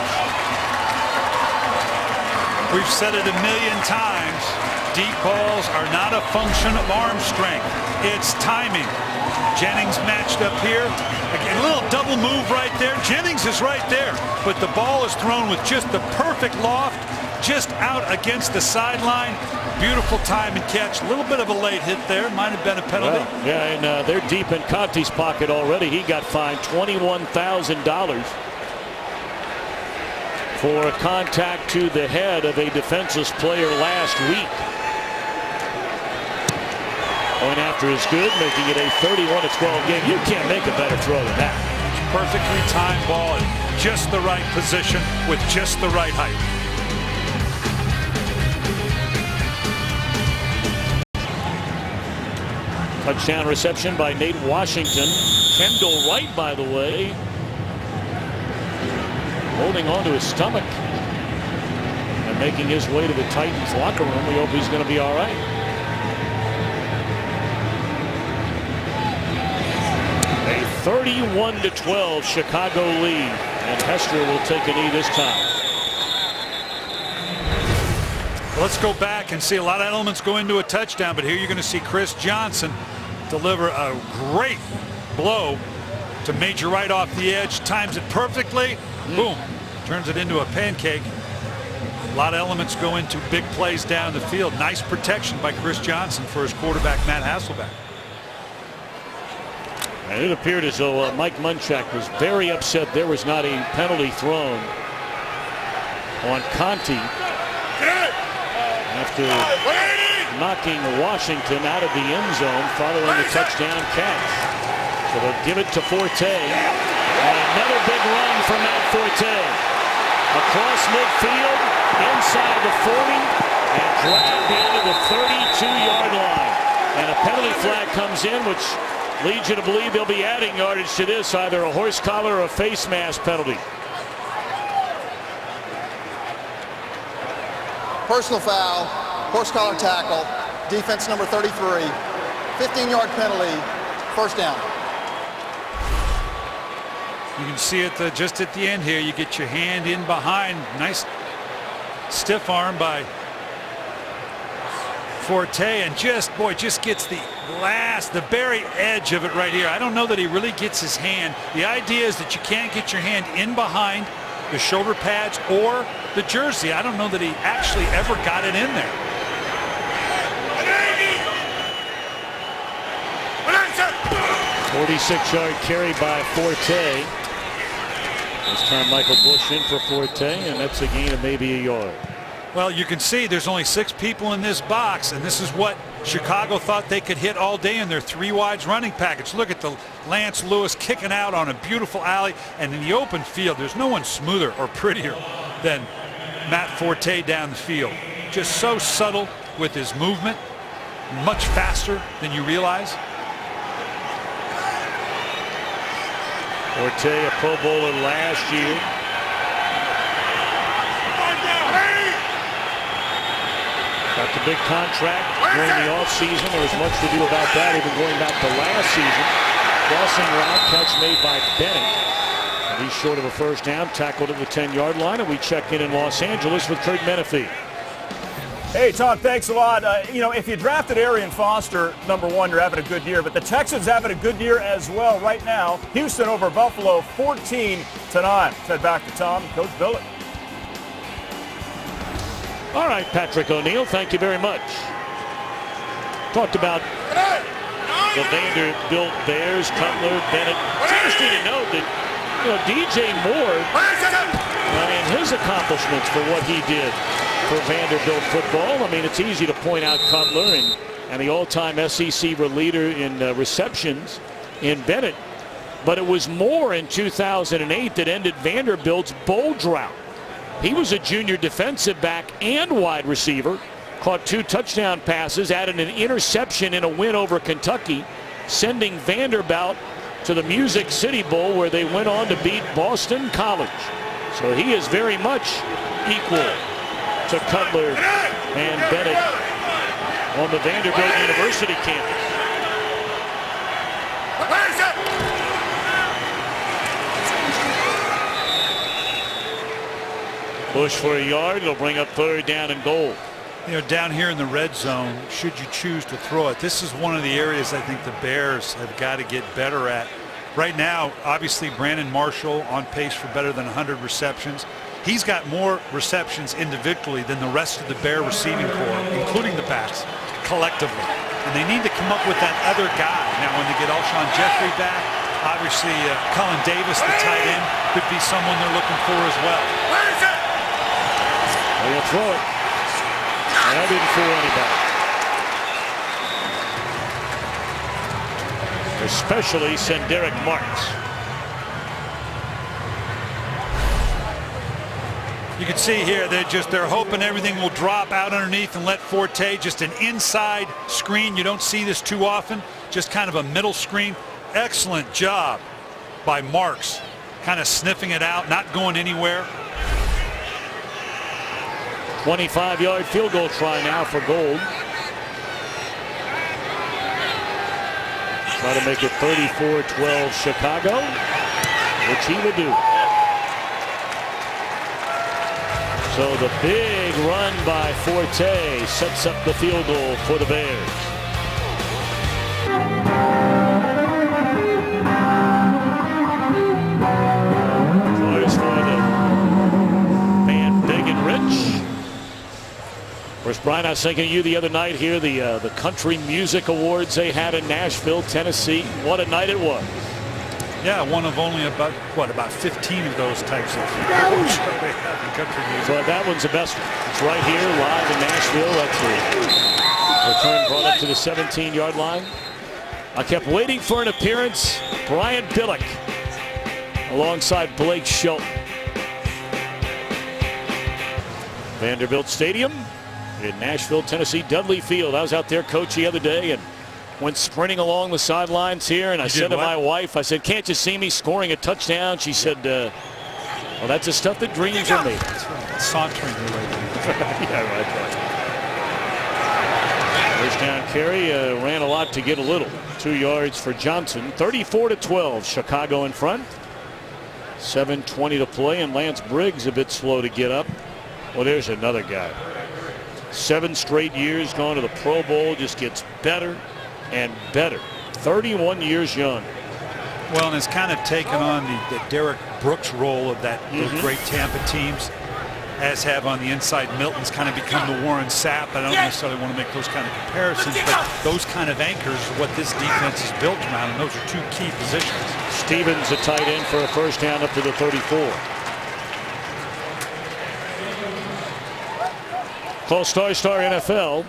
We've said it a million times. Deep balls are not a function of arm strength. It's timing. Jennings matched up here. Again, a little double move right there. Jennings is right there, but the ball is thrown with just the perfect loft, just out against the sideline. Beautiful time and catch. A little bit of a late hit there. Might have been a penalty. Well, yeah, and they're deep in Conti's pocket already. He got fined $21,000 for a contact to the head of a defenseless player last week. Point after is good, making it a 31-12 game. You can't make a better throw than that. Perfectly timed ball in just the right position with just the right height. Touchdown reception by Nate Washington. Kendall Wright, by the way, holding on to his stomach and making his way to the Titans locker room. We hope he's going to be all right. A 31-12 Chicago lead, and Hester will take a knee this time. Let's go back and see a lot of elements go into a touchdown, but here you're going to see Chris Johnson deliver a great blow to Major Wright off the edge, times it perfectly, boom, turns it into a pancake. A lot of elements go into big plays down the field. Nice protection by Chris Johnson for his quarterback, Matt Hasselbeck. And it appeared as though Mike Munchak was very upset there was not a penalty thrown on Conti after knocking Washington out of the end zone following the touchdown catch. So they'll give it to Forte. And another big run from Matt Forte. Across midfield, inside the 40, and dragged into the 32-yard line. And a penalty flag comes in, which leads you to believe they'll be adding yardage to this, either a horse collar or a face mask penalty. Personal foul, horse collar tackle, defense number 33, 15-yard penalty, first down. You can see it just at the end here. You get your hand in behind. Nice stiff arm by Forte, and just gets the very edge of it right here. I don't know that he really gets his hand. The idea is that you can't get your hand in behind the shoulder pads or the jersey. I don't know that he actually ever got it in there. 46-yard carry by Forte. This time Michael Bush in for Forte, and that's a gain of maybe a yard. Well, you can see there's only 6 people in this box, and this is what Chicago thought they could hit all day in their 3 wides running package. Look at the Lance Lewis kicking out on a beautiful alley, and in the open field, there's no one smoother or prettier than Matt Forte down the field. Just so subtle with his movement, much faster than you realize. Forte, a Pro Bowler last year. Got the big contract during the offseason. There was much to do about that, even going back to last season. Crossing route, catch made by Bennett. And he's short of a first down, tackled at the 10-yard line, and we check in Los Angeles with Kurt Menefee. Hey, Tom, thanks a lot. You know, if you drafted Arian Foster, number one, you're having a good year. But the Texans having a good year as well right now. Houston over Buffalo, 14-9. Let's head back to Tom, Coach Billett. All right, Patrick O'Neill, thank you very much. Talked about the Vanderbilt Bears, Cutler, Bennett. It's interesting to note that, you know, DJ Moore, his accomplishments for what he did for Vanderbilt football. I mean, it's easy to point out Cutler and the all-time SEC leader in receptions in Bennett, but it was Moore in 2008 that ended Vanderbilt's bowl drought. He was a junior defensive back and wide receiver, caught 2 touchdown passes, added an interception in a win over Kentucky, sending Vanderbilt to the Music City Bowl, where they went on to beat Boston College. So he is very much equal to Cutler and Bennett on the Vanderbilt University campus. Bush for a yard. It'll bring up 3rd down and goal. You know, down here in the red zone, should you choose to throw it, this is one of the areas I think the Bears have got to get better at. Right now, obviously, Brandon Marshall on pace for better than 100 receptions. He's got more receptions individually than the rest of the Bear receiving corps, including the backs, collectively. And they need to come up with that other guy. Now, when they get Alshon Jeffrey back, obviously Colin Davis, the tight end, could be someone they're looking for as well. They'll throw it. That didn't fool anybody. Especially Senderick Marks. You can see here they're hoping everything will drop out underneath and let Forte, just an inside screen. You don't see this too often, just kind of a middle screen. Excellent job by Marks, kind of sniffing it out, not going anywhere. 25-yard field goal try now for Gold. Try to make it 34-12 Chicago, which he will do. So the big run by Forte sets up the field goal for the Bears. Flores for the man Big and Rich. Of course, Brian, I was thinking of you the other night here, the Country Music Awards they had in Nashville, Tennessee. What a night it was. Yeah, one of only about 15 of those types of awards they have in country music. So that one's the best one. It's right here, live in Nashville. That's the return brought up to the 17-yard line. I kept waiting for an appearance. Brian Billick alongside Blake Shelton. Vanderbilt Stadium in Nashville, Tennessee. Dudley Field. I was out there, coach, the other day, and went sprinting along the sidelines here, and I said to my wife, I said, "Can't you see me scoring a touchdown?" She said, "Well, that's the stuff that dreams are made." That's right. Sauntering your way. Yeah, right. First down carry, ran a lot to get a little. 2 yards for Johnson. 34-12, Chicago in front. 7:20 to play, and Lance Briggs a bit slow to get up. Well, there's another guy. 7 straight years going to the Pro Bowl, just gets better and better. 31 years young. Well, and it's kind of taken on the Derek Brooks role of that great Tampa teams, as have on the inside. Milton's kind of become the Warren Sapp. I don't necessarily want to make those kind of comparisons, but those kind of anchors are what this defense is built around, and those are 2 key positions. Stevens, a tight end, for a first down up to the 34. Call Star NFL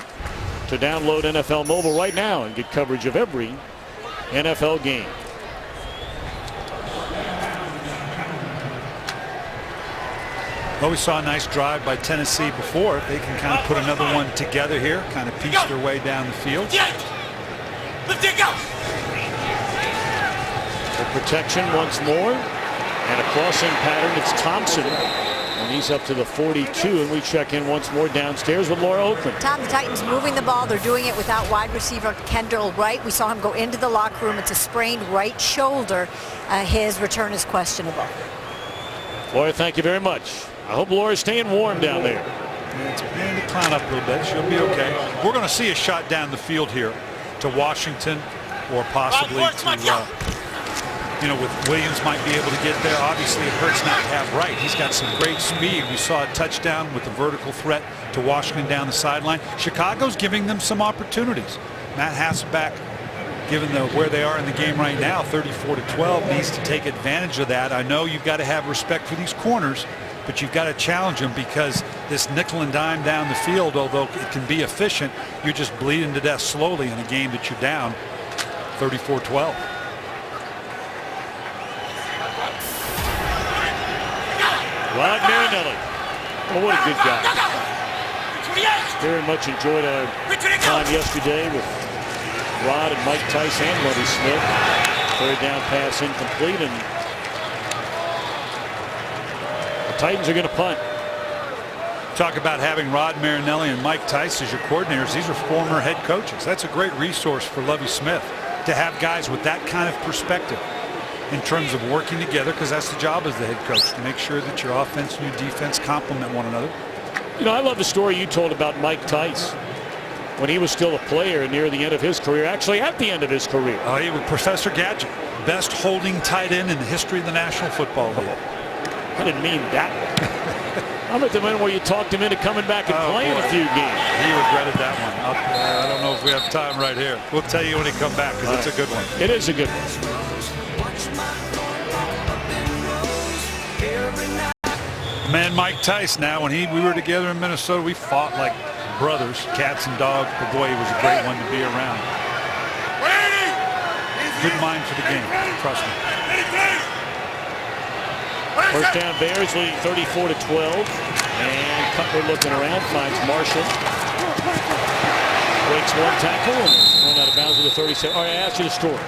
to download NFL Mobile right now and get coverage of every NFL game. Well, we saw a nice drive by Tennessee before. If they can kind of put another one together here, kind of piece their way down the field. The protection once more, and a crossing pattern. It's Thompson, and He's up to the 42, and we check in once more downstairs with Laura Oakland. Tom, the Titans moving the ball. They're doing it without wide receiver Kendall Wright. We saw him go into the locker room. It's a sprained right shoulder. His return is questionable. Laura, thank you very much. I hope Laura's staying warm down there. Yeah, it's beginning to climb up a little bit. She'll be okay. We're going to see a shot down the field here to Washington, or possibly to, with Williams might be able to get there. Obviously, it hurts not to have Wright. He's got some great speed. We saw a touchdown with the vertical threat to Washington down the sideline. Chicago's giving them some opportunities. Matt Hasselbeck, given where they are in the game right now, 34-12, needs to take advantage of that. I know you've got to have respect for these corners, but you've got to challenge them, because this nickel and dime down the field, although it can be efficient, you're just bleeding to death slowly in a game that you're down 34-12. Rod Marinelli. Oh, what a good guy. Very much enjoyed our time yesterday with Rod and Mike Tice and Lovie Smith. Third down pass incomplete, and the Titans are going to punt. Talk about having Rod Marinelli and Mike Tice as your coordinators. These are former head coaches. That's a great resource for Lovie Smith to have guys with that kind of perspective in terms of working together, because that's the job as the head coach, to make sure that your offense and your defense complement one another. I love the story you told about Mike Tice when he was still a player near the end of his career, actually at the end of his career. Oh, he was Professor Gadget, best holding tight end in the history of the National Football League. I didn't mean that. I'm at the moment where you talked him into coming back and playing a few games. He regretted that one. I don't know if we have time right here. We'll tell you when he comes back, because it's a good one. It is a good one. Man, Mike Tice, now, when we were together in Minnesota, we fought like brothers, cats and dogs, but boy, he was a great one to be around. Good mind for the game, trust me. First down, Bears leading 34-12, and Cutler looking around, finds Marshall. Breaks one tackle and run out of bounds with the 37. All right, I asked you the story.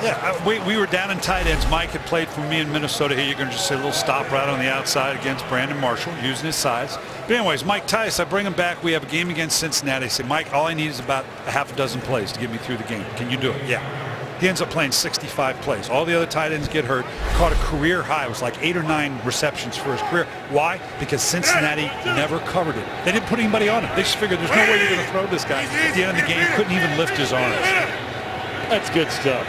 Yeah, we were down in tight ends. Mike had played for me in Minnesota. Here, you're going to just say a little stop right on the outside against Brandon Marshall, using his size. But anyways, Mike Tice, I bring him back. We have a game against Cincinnati. I say, Mike, all I need is about a half a dozen plays to get me through the game. Can you do it? Yeah. He ends up playing 65 plays. All the other tight ends get hurt. Caught a career high. It was like 8 or 9 receptions for his career. Why? Because Cincinnati never covered it. They didn't put anybody on him. They just figured there's no way you're going to throw this guy. At the end of the game, couldn't even lift his arms. That's good stuff.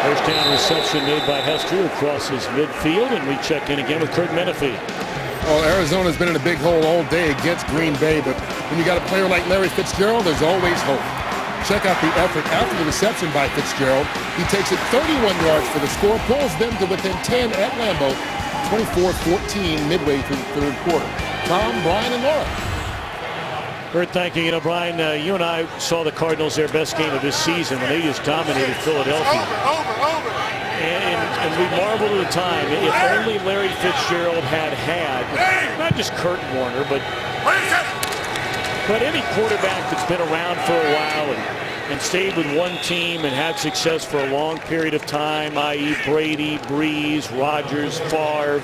First down reception made by Hester across his midfield, and we check in again with Kurt Menefee. Well, Arizona's been in a big hole all day against Green Bay, but when you got a player like Larry Fitzgerald, there's always hope. Check out the effort after the reception by Fitzgerald. He takes it 31 yards for the score, pulls them to within 10 at Lambeau, 24-14 midway through the third quarter. Tom, Brian, and Laura. Kurt, thank you. Brian, you and I saw the Cardinals their best game of this season when they just dominated Philadelphia. And we marveled at the time, if only Larry Fitzgerald had not just Kurt Warner, but any quarterback that's been around for a while and stayed with one team and had success for a long period of time, i.e. Brady, Breeze, Rodgers, Favre.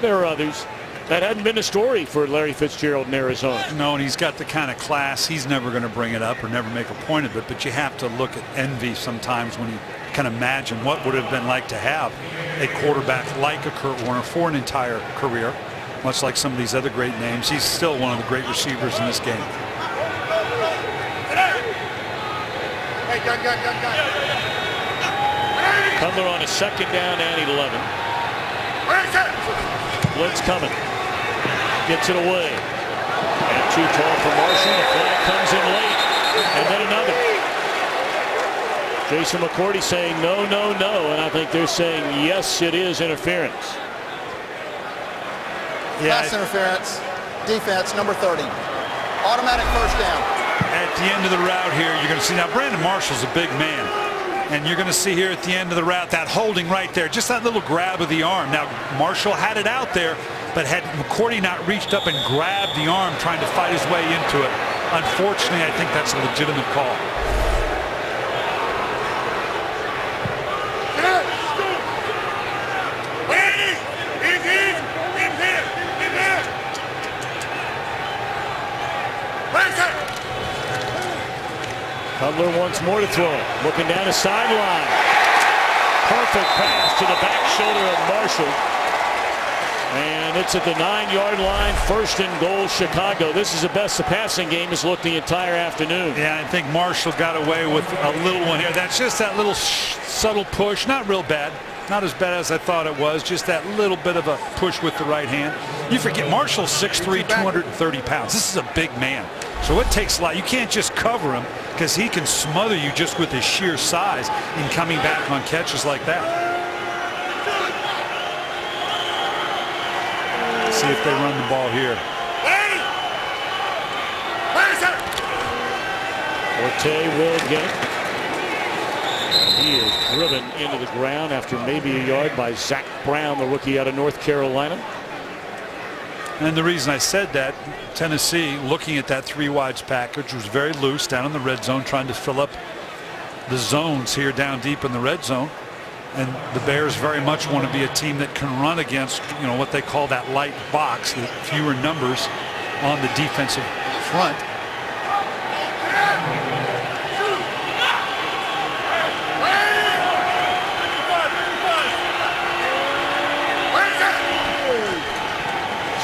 There are others. That hadn't been a story for Larry Fitzgerald in Arizona. No, and he's got the kind of class. He's never going to bring it up or never make a point of it, but you have to look at envy sometimes when you can imagine what would have been like to have a quarterback like a Kurt Warner for an entire career, much like some of these other great names. He's still one of the great receivers in this game. Cutler on a second down and 11. Blitz coming. Gets it away. And too tall for Marshall. The flag comes in late. And then another. Jason McCourty saying no, no, no. And I think they're saying yes, it is interference. Yeah, pass interference. Defense, number 30. Automatic first down. At the end of the route here, you're going to see now Brandon Marshall's a big man. And you're going to see here at the end of the route that holding right there, just that little grab of the arm. Now, Marshall had it out there, but had McCourty not reached up and grabbed the arm trying to fight his way into it, unfortunately, I think that's a legitimate call. Cutler wants more to throw. Looking down the sideline. Perfect pass to the back shoulder of Marshall. And it's at the 9-yard line. First and goal, Chicago. This is the best the passing game has looked the entire afternoon. Yeah, I think Marshall got away with a little one here. That's just that little subtle push. Not real bad. Not as bad as I thought it was. Just that little bit of a push with the right hand. You forget Marshall's 6'3", 230 pounds. This is a big man. So it takes a lot. You can't just cover him because he can smother you just with his sheer size in coming back on catches like that. See if they run the ball here. Forte will get it. He is driven into the ground after maybe a yard by Zach Brown, the rookie out of North Carolina. And the reason I said that, Tennessee, looking at that 3 wides package, was very loose down in the red zone, trying to fill up the zones here down deep in the red zone. And the Bears very much want to be a team that can run against, what they call that light box, the fewer numbers on the defensive front.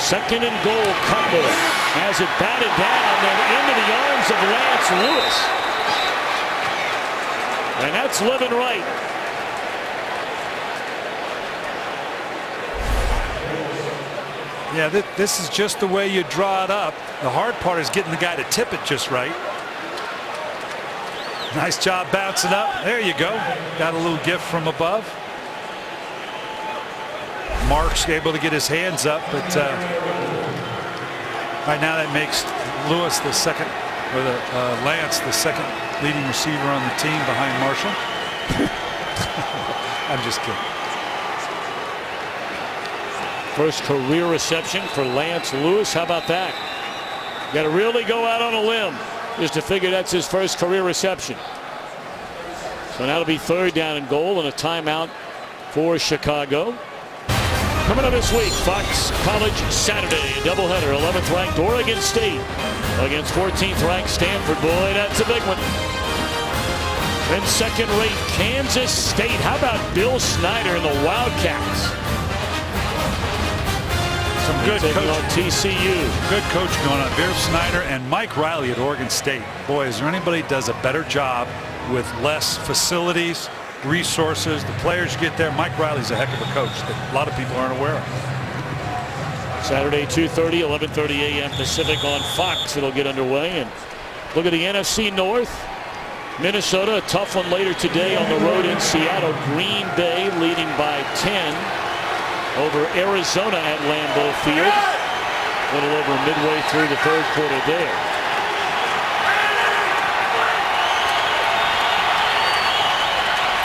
Second and goal, Cutler has it batted down and into the arms of Lance Lewis. And that's living right. Yeah, this is just the way you draw it up. The hard part is getting the guy to tip it just right. Nice job bouncing up. There you go. Got a little gift from above. Mark's able to get his hands up, but right now that makes Lewis the second, or Lance the second leading receiver on the team behind Marshall. I'm just kidding. First career reception for Lance Lewis. How about that? Got to really go out on a limb just to figure that's his first career reception. So now it'll be third down and goal and a timeout for Chicago. Coming up this week, Fox College Saturday, a doubleheader. 11th ranked Oregon State against 14th ranked Stanford. Boy, that's a big one. Then second rate Kansas State. How about Bill Snyder and the Wildcats? Some good coaching on TCU. Good coaching going on. Bill Snyder and Mike Riley at Oregon State. Boy, is there anybody that does a better job with less facilities, resources, the players get there? Mike Riley's a heck of a coach that a lot of people aren't aware of. Saturday, 2:30, 11:30 a.m. Pacific on Fox. It'll get underway. And look at the NFC North. Minnesota, a tough one later today on the road in Seattle. Green Bay leading by 10 over Arizona at Lambeau Field. A little over midway through the third quarter there.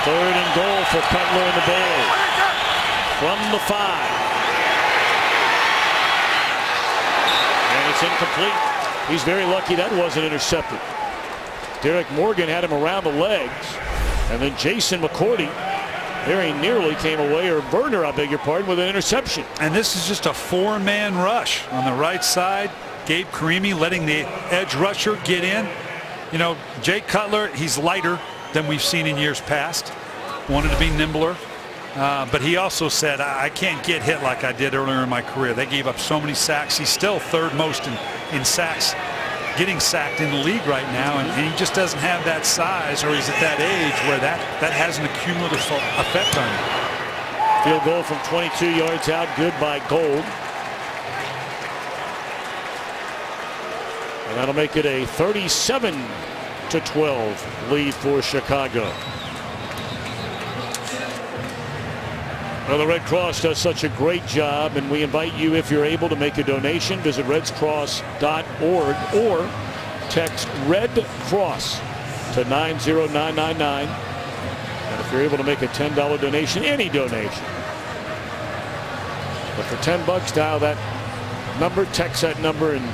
Third and goal for Cutler and the Bears. From the 5. And it's incomplete. He's very lucky that wasn't intercepted. Derek Morgan had him around the legs. And then Jason McCourty very nearly came away, or Werner, I beg your pardon, with an interception. And this is just a 4-man rush on the right side. Gabe Karimi letting the edge rusher get in. Jake Cutler, he's lighter than we've seen in years past. Wanted to be nimbler. But he also said, I can't get hit like I did earlier in my career. They gave up so many sacks. He's still third most in sacks, getting sacked in the league right now, and he just doesn't have that size, or he's at that age where that has an accumulative effect on him. Field goal from 22 yards out, good by Gold. And that'll make it a 37-12 lead for Chicago. Well, the Red Cross does such a great job, and we invite you, if you're able, to make a donation. Visit redscross.org or text Red Cross to 90999. And if you're able to make a $10 donation, any donation, but for $10, dial that number, text that number, and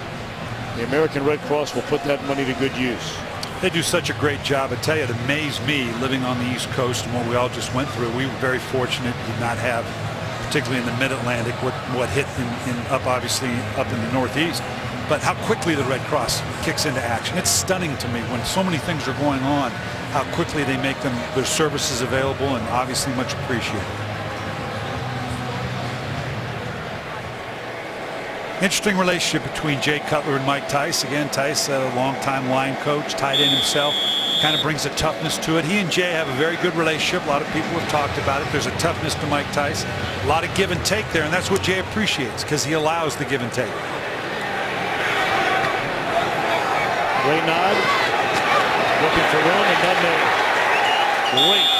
the American Red Cross will put that money to good use. They do such a great job. I tell you, it amazed me living on the East Coast and what we all just went through. We were very fortunate to not have, particularly in the Mid-Atlantic, what hit up obviously up in the Northeast. but how quickly the Red Cross kicks into action. It's stunning to me when so many things are going on, how quickly they make their services available, and obviously much appreciated. Interesting relationship between Jay Cutler and Mike Tice. Again, Tice, a longtime line coach, tight end himself, kind of brings a toughness to it. He and Jay have a very good relationship. A lot of people have talked about it. There's a toughness to Mike Tice. A lot of give and take there, and that's what Jay appreciates because he allows the give and take. Reynard looking for room and none there. Great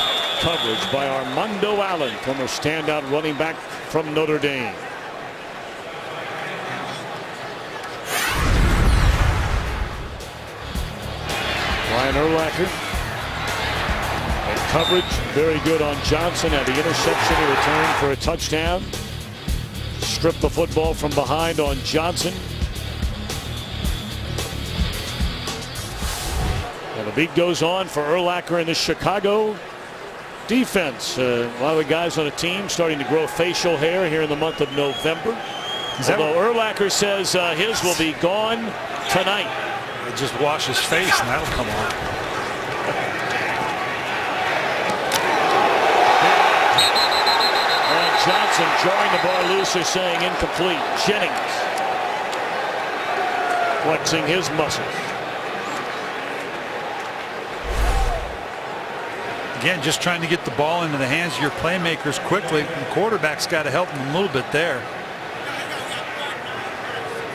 coverage by Armando Allen, former standout running back from Notre Dame. Ryan Urlacher. And coverage very good on Johnson. At the interception, he returned for a touchdown. Stripped the football from behind on Johnson. And the beat goes on for Urlacher in the Chicago defense. A lot of the guys on the team starting to grow facial hair here in the month of November. Although Urlacher says his will be gone tonight. Just wash his face and that'll come on. And Johnson drawing the ball loose, or saying incomplete. Jennings flexing his muscles. Again, just trying to get the ball into the hands of your playmakers quickly. The quarterback's got to help him a little bit there.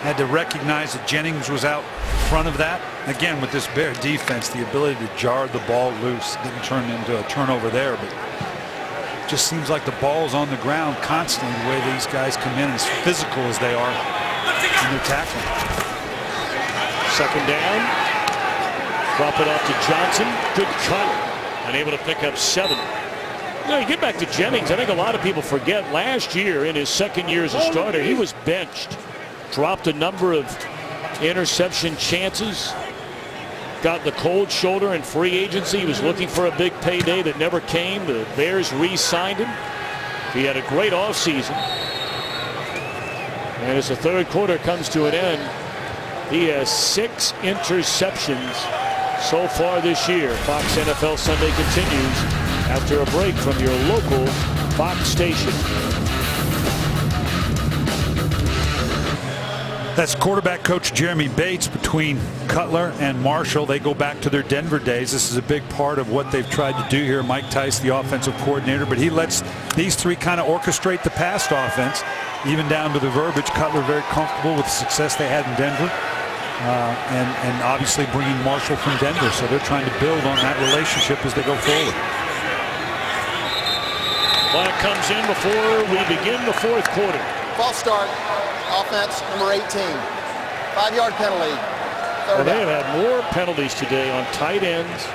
Had to recognize that Jennings was out front of that. Again, with this Bear defense, the ability to jar the ball loose didn't turn into a turnover there, but it just seems like the ball's on the ground constantly the way these guys come in, as physical as they are in their tackling. Second down. Drop it off to Johnson. Good cut. And able to pick up 7. You know, you get back to Jennings, I think a lot of people forget last year in his second year as a starter, he was benched. Dropped a number of interception chances. Got the cold shoulder in free agency. He was looking for a big payday that never came. The Bears re-signed him. He had a great offseason. And as the third quarter comes to an end, he has 6 interceptions so far this year. Fox NFL Sunday continues after a break from your local Fox station. That's quarterback coach Jeremy Bates. Between Cutler and Marshall, they go back to their Denver days. This is a big part of what they've tried to do here. Mike Tice, the offensive coordinator, but he lets these three kind of orchestrate the passed offense, even down to the verbiage. Cutler very comfortable with the success they had in Denver, and obviously bringing Marshall from Denver. So they're trying to build on that relationship as they go forward. Flag comes in before we begin the fourth quarter. False start. Offense, number 18. 5-yard penalty. Well, they have had more penalties today on tight ends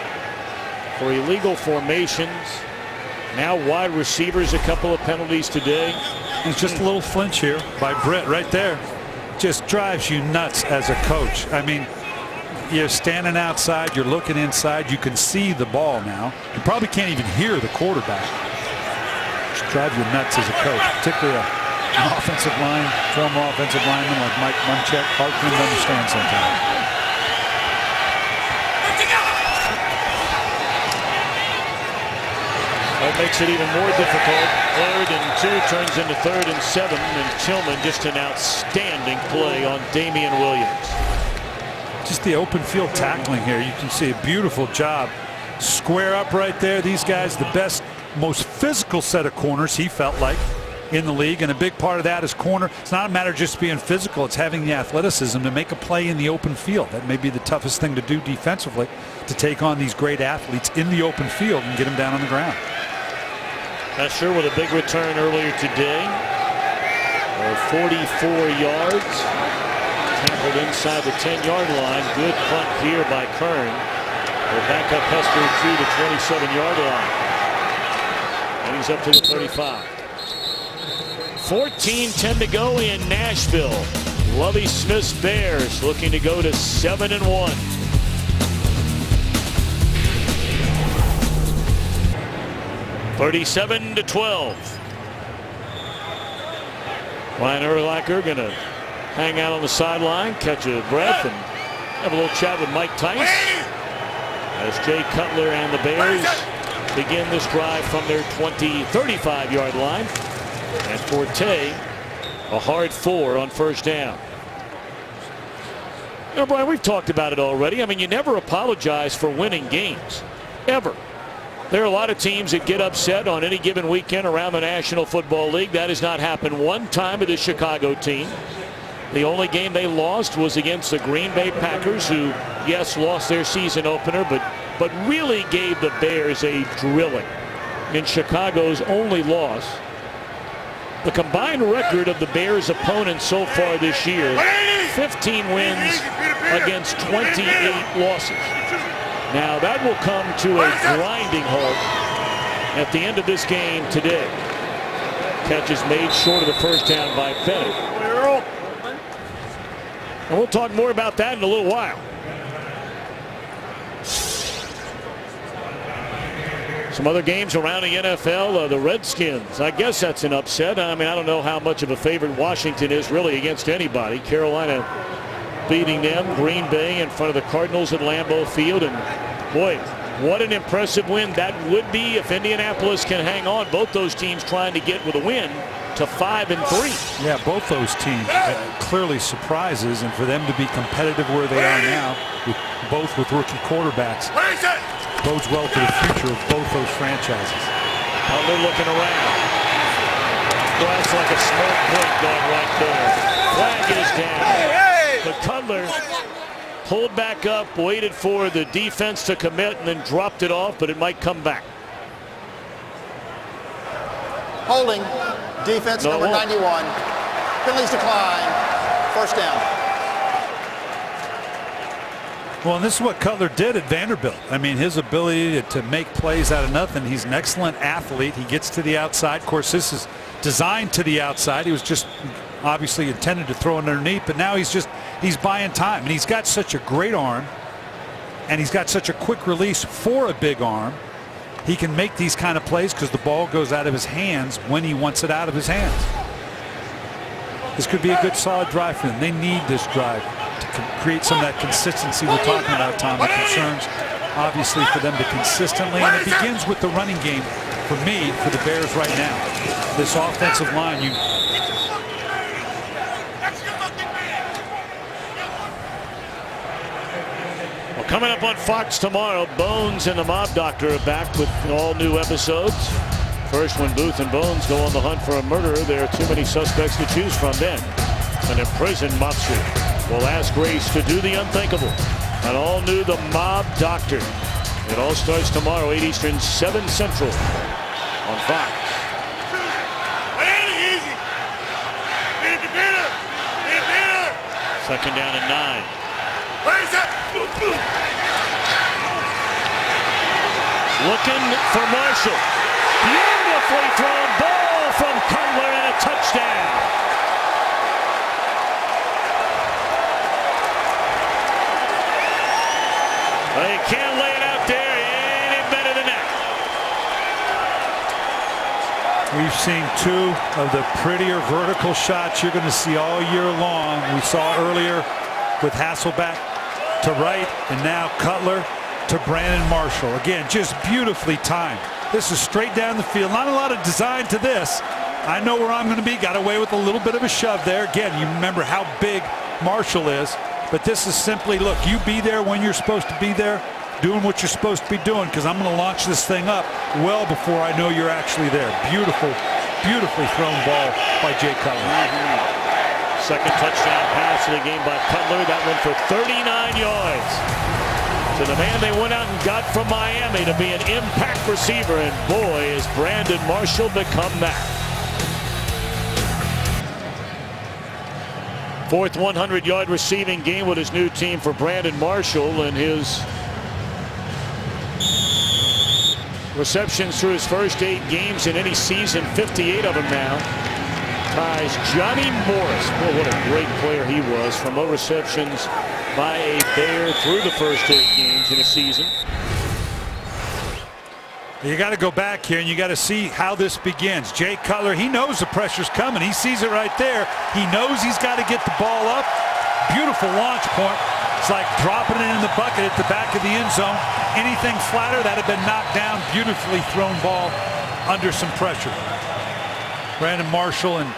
for illegal formations. Now wide receivers, a couple of penalties today. It's just a little flinch here by Britt right there. Just drives you nuts as a coach. I mean, you're standing outside, you're looking inside, you can see the ball now. You probably can't even hear the quarterback. Just drive you nuts as a coach, particularly an offensive line, former offensive lineman like Mike Munchak. Hard for him to understand sometimes. That makes it even more difficult. 3rd and 2 turns into 3rd and 7, and Tillman just an outstanding play on Damian Williams. Just the open field tackling here. You can see a beautiful job. Square up right there. These guys, the best, most physical set of corners, he felt like, in the league, and a big part of that is corner. It's not a matter of just being physical, it's having the athleticism to make a play in the open field. That may be the toughest thing to do defensively, to take on these great athletes in the open field and get them down on the ground. Usher with a big return earlier today. 44 yards. Tackled inside the 10-yard line. Good punt here by Kern. We'll back up Hester to the 27-yard line. And he's up to the 35. 14-10 to go in Nashville. Lovie Smith's Bears looking to go to 7-1. $37-12. Ryan Urlacher going to hang out on the sideline, catch a breath, and have a little chat with Mike Tice as Jay Cutler and the Bears begin this drive from their 35-yard line. And Forte, a hard 4 on first down. You know, Brian, we've talked about it already. I mean, you never apologize for winning games, ever. There are a lot of teams that get upset on any given weekend around the National Football League. That has not happened one time with the Chicago team. The only game they lost was against the Green Bay Packers, who, yes, lost their season opener, but really gave the Bears a drilling in Chicago's only loss. The combined record of the Bears' opponents so far this year, 15 wins against 28 losses. Now that will come to a grinding halt at the end of this game today. Catch is made short of the first down by Bennett. And we'll talk more about that in a little while. Some other games around the NFL, the Redskins. I guess that's an upset. I mean, I don't know how much of a favorite Washington is really against anybody. Carolina beating them. Green Bay in front of the Cardinals at Lambeau Field. And boy, what an impressive win that would be if Indianapolis can hang on. Both those teams trying to get with a win to 5-3. Yeah, both those teams clearly surprises, and for them to be competitive where they are now, both with rookie quarterbacks, bodes well for the future of both those franchises. Cutler looking around. Well, that's like a smart point guard right there. Flag is down. But Cutler pulled back up, waited for the defense to commit, and then dropped it off, but it might come back. Holding, defense number 91. Penalties decline. First down. Well, and this is what Cutler did at Vanderbilt. I mean, his ability to make plays out of nothing. He's an excellent athlete. He gets to the outside. Of course, this is designed to the outside. He was just obviously intended to throw it underneath, but now he's buying time. And he's got such a great arm, and he's got such a quick release for a big arm. He can make these kind of plays because the ball goes out of his hands when he wants it out of his hands. This could be a good solid drive for them. They need this drive to create some of that consistency we're talking about, Tom. The concerns, obviously, for them to consistently, and it begins with the running game for me, for the Bears right now. This offensive line, Well, coming up on Fox tomorrow, Bones and the Mob Doctor are back with all new episodes. First, when Booth and Bones go on the hunt for a murderer, there are too many suspects to choose from. Then, an imprisoned mobster will ask Grace to do the unthinkable. An all-new The Mob Doctor. It all starts tomorrow, 8 Eastern, 7 Central on Fox. Second down and 9. Looking for Marshall. Beautifully thrown ball from Cutler and a touchdown. They can't lay it out there any better than that. we've seen 2 of the prettier vertical shots you're going to see all year long. We saw earlier with Hasselbeck to right, and now Cutler to Brandon Marshall. Again, just beautifully timed. This is straight down the field. Not a lot of design to this. I know where I'm going to be. Got away with a little bit of a shove there. Again, you remember how big Marshall is. But this is simply, look, you be there when you're supposed to be there, doing what you're supposed to be doing, because I'm going to launch this thing up well before I know you're actually there. Beautiful, beautifully thrown ball by Jay Cutler. Second touchdown pass of the game by Cutler. That one for 39 yards. To the man they went out and got from Miami to be an impact receiver. And boy, has Brandon Marshall become that. Fourth 100-yard receiving game with his new team for Brandon Marshall, and his receptions through his first 8 games in any season, 58 of them now, ties Johnny Morris. Boy, what a great player he was, for more receptions by a Bear through the first 8 games in a season. You got to go back here and you got to see how this begins. Jay Cutler, he knows the pressure's coming. He sees it right there. He knows he's got to get the ball up. Beautiful launch point. It's like dropping it in the bucket at the back of the end zone. Anything flatter, that had been knocked down. Beautifully thrown ball under some pressure. Brandon Marshall and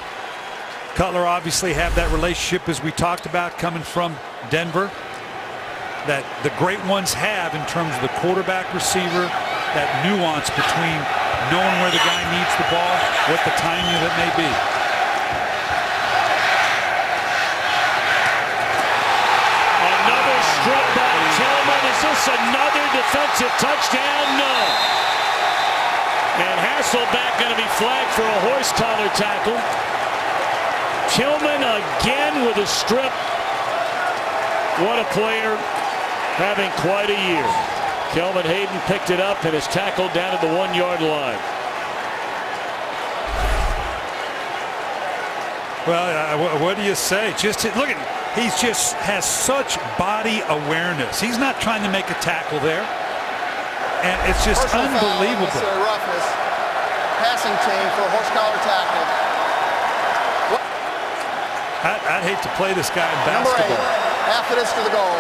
Cutler obviously have that relationship, as we talked about, coming from Denver, that the great ones have in terms of the quarterback receiver, that nuance between knowing where the guy needs the ball, what the timing of it may be. Another strip by Tillman. Is this another defensive touchdown? No. And Hasselbeck going to be flagged for a horse collar tackle. Tillman again with a strip. What a player, having quite a year. Kelvin Hayden picked it up and is tackled down at the 1-yard line. Well, what do you say? Just look at, he just has such body awareness. He's not trying to make a tackle there, and it's just unbelievable. Foul, roughness, passing team for a horse collar tackle. I'd hate to play this guy in basketball. Number 8, after this to the goal.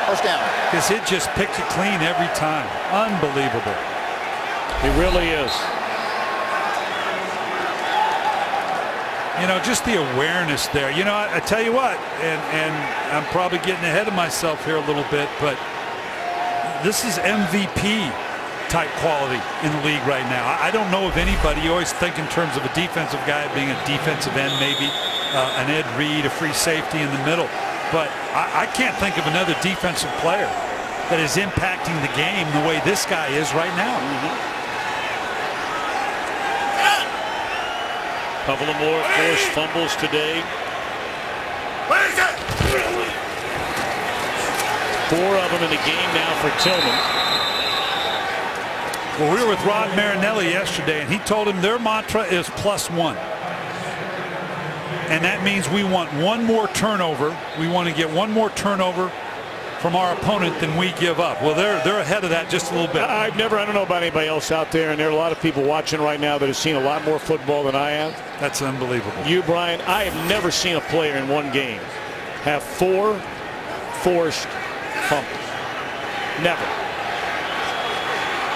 First down. Because it just picked it clean every time. Unbelievable. He really is. You know, just the awareness there. You know, I tell you what, and I'm probably getting ahead of myself here a little bit, but this is MVP type quality in the league right now. I don't know of anybody. You always think in terms of a defensive guy being a defensive end, maybe an Ed Reed, a free safety in the middle. But I can't think of another defensive player that is impacting the game the way this guy is right now. Couple of more forced fumbles today. 4 of them in the game now for Tillman. Well, we were with Rod Marinelli yesterday, and he told him their mantra is +1. And that means we want one more turnover. We want to get one more turnover from our opponent than we give up. Well, they're ahead of that just a little bit. I don't know about anybody else out there, and there are a lot of people watching right now that have seen a lot more football than I have. That's unbelievable. You, Brian, I have never seen a player in one game have 4 forced fumbles. Never.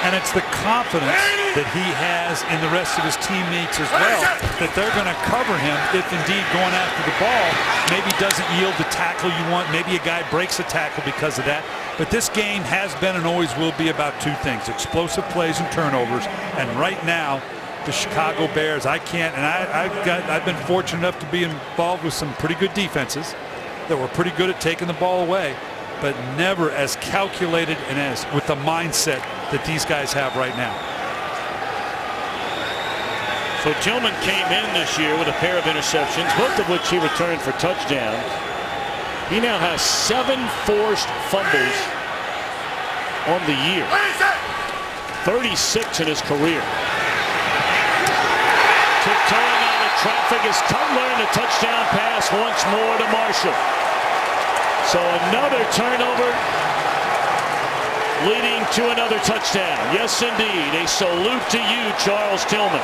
And it's the confidence that he has in the rest of his teammates as well, that they're going to cover him if indeed going after the ball maybe doesn't yield the tackle you want. Maybe a guy breaks a tackle because of that. But this game has been and always will be about 2 things: explosive plays and turnovers. And right now, the Chicago Bears, I've been fortunate enough to be involved with some pretty good defenses that were pretty good at taking the ball away, but never as calculated and as with the mindset that these guys have right now. So Tillman came in this year with a pair of interceptions, both of which he returned for touchdowns. He now has 7 forced fumbles on the year. 36 in his career. Tiptoeing out of traffic is Cutler, and a touchdown pass once more to Marshall. So another turnover leading to another touchdown. Yes, indeed. A salute to you, Charles Tillman.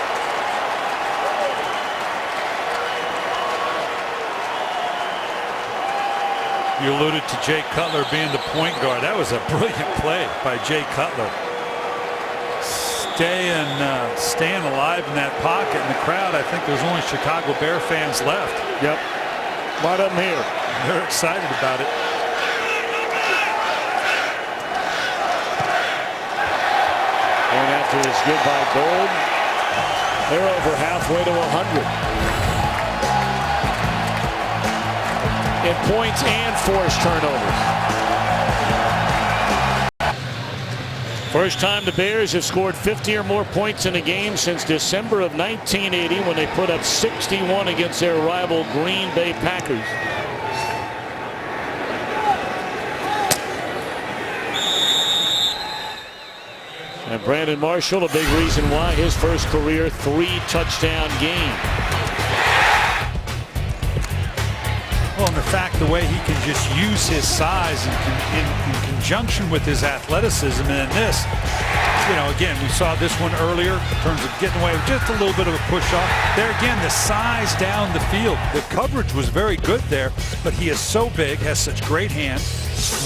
You alluded to Jay Cutler being the point guard. That was a brilliant play by Jay Cutler. Staying alive in that pocket in the crowd. I think there's only Chicago Bear fans left. Yep. A lot of them here. They're excited about it. And after his goodbye goal, they're over halfway to 100. In points and forced turnovers. First time the Bears have scored 50 or more points in a game since December of 1980, when they put up 61 against their rival Green Bay Packers. And Brandon Marshall, a big reason why, his first career 3-touchdown game. Well, and the fact the way he can just use his size in conjunction with his athleticism, and this, you know, again, we saw this one earlier in terms of getting away with just a little bit of a push off. There again, the size down the field. The coverage was very good there, but he is so big, has such great hands,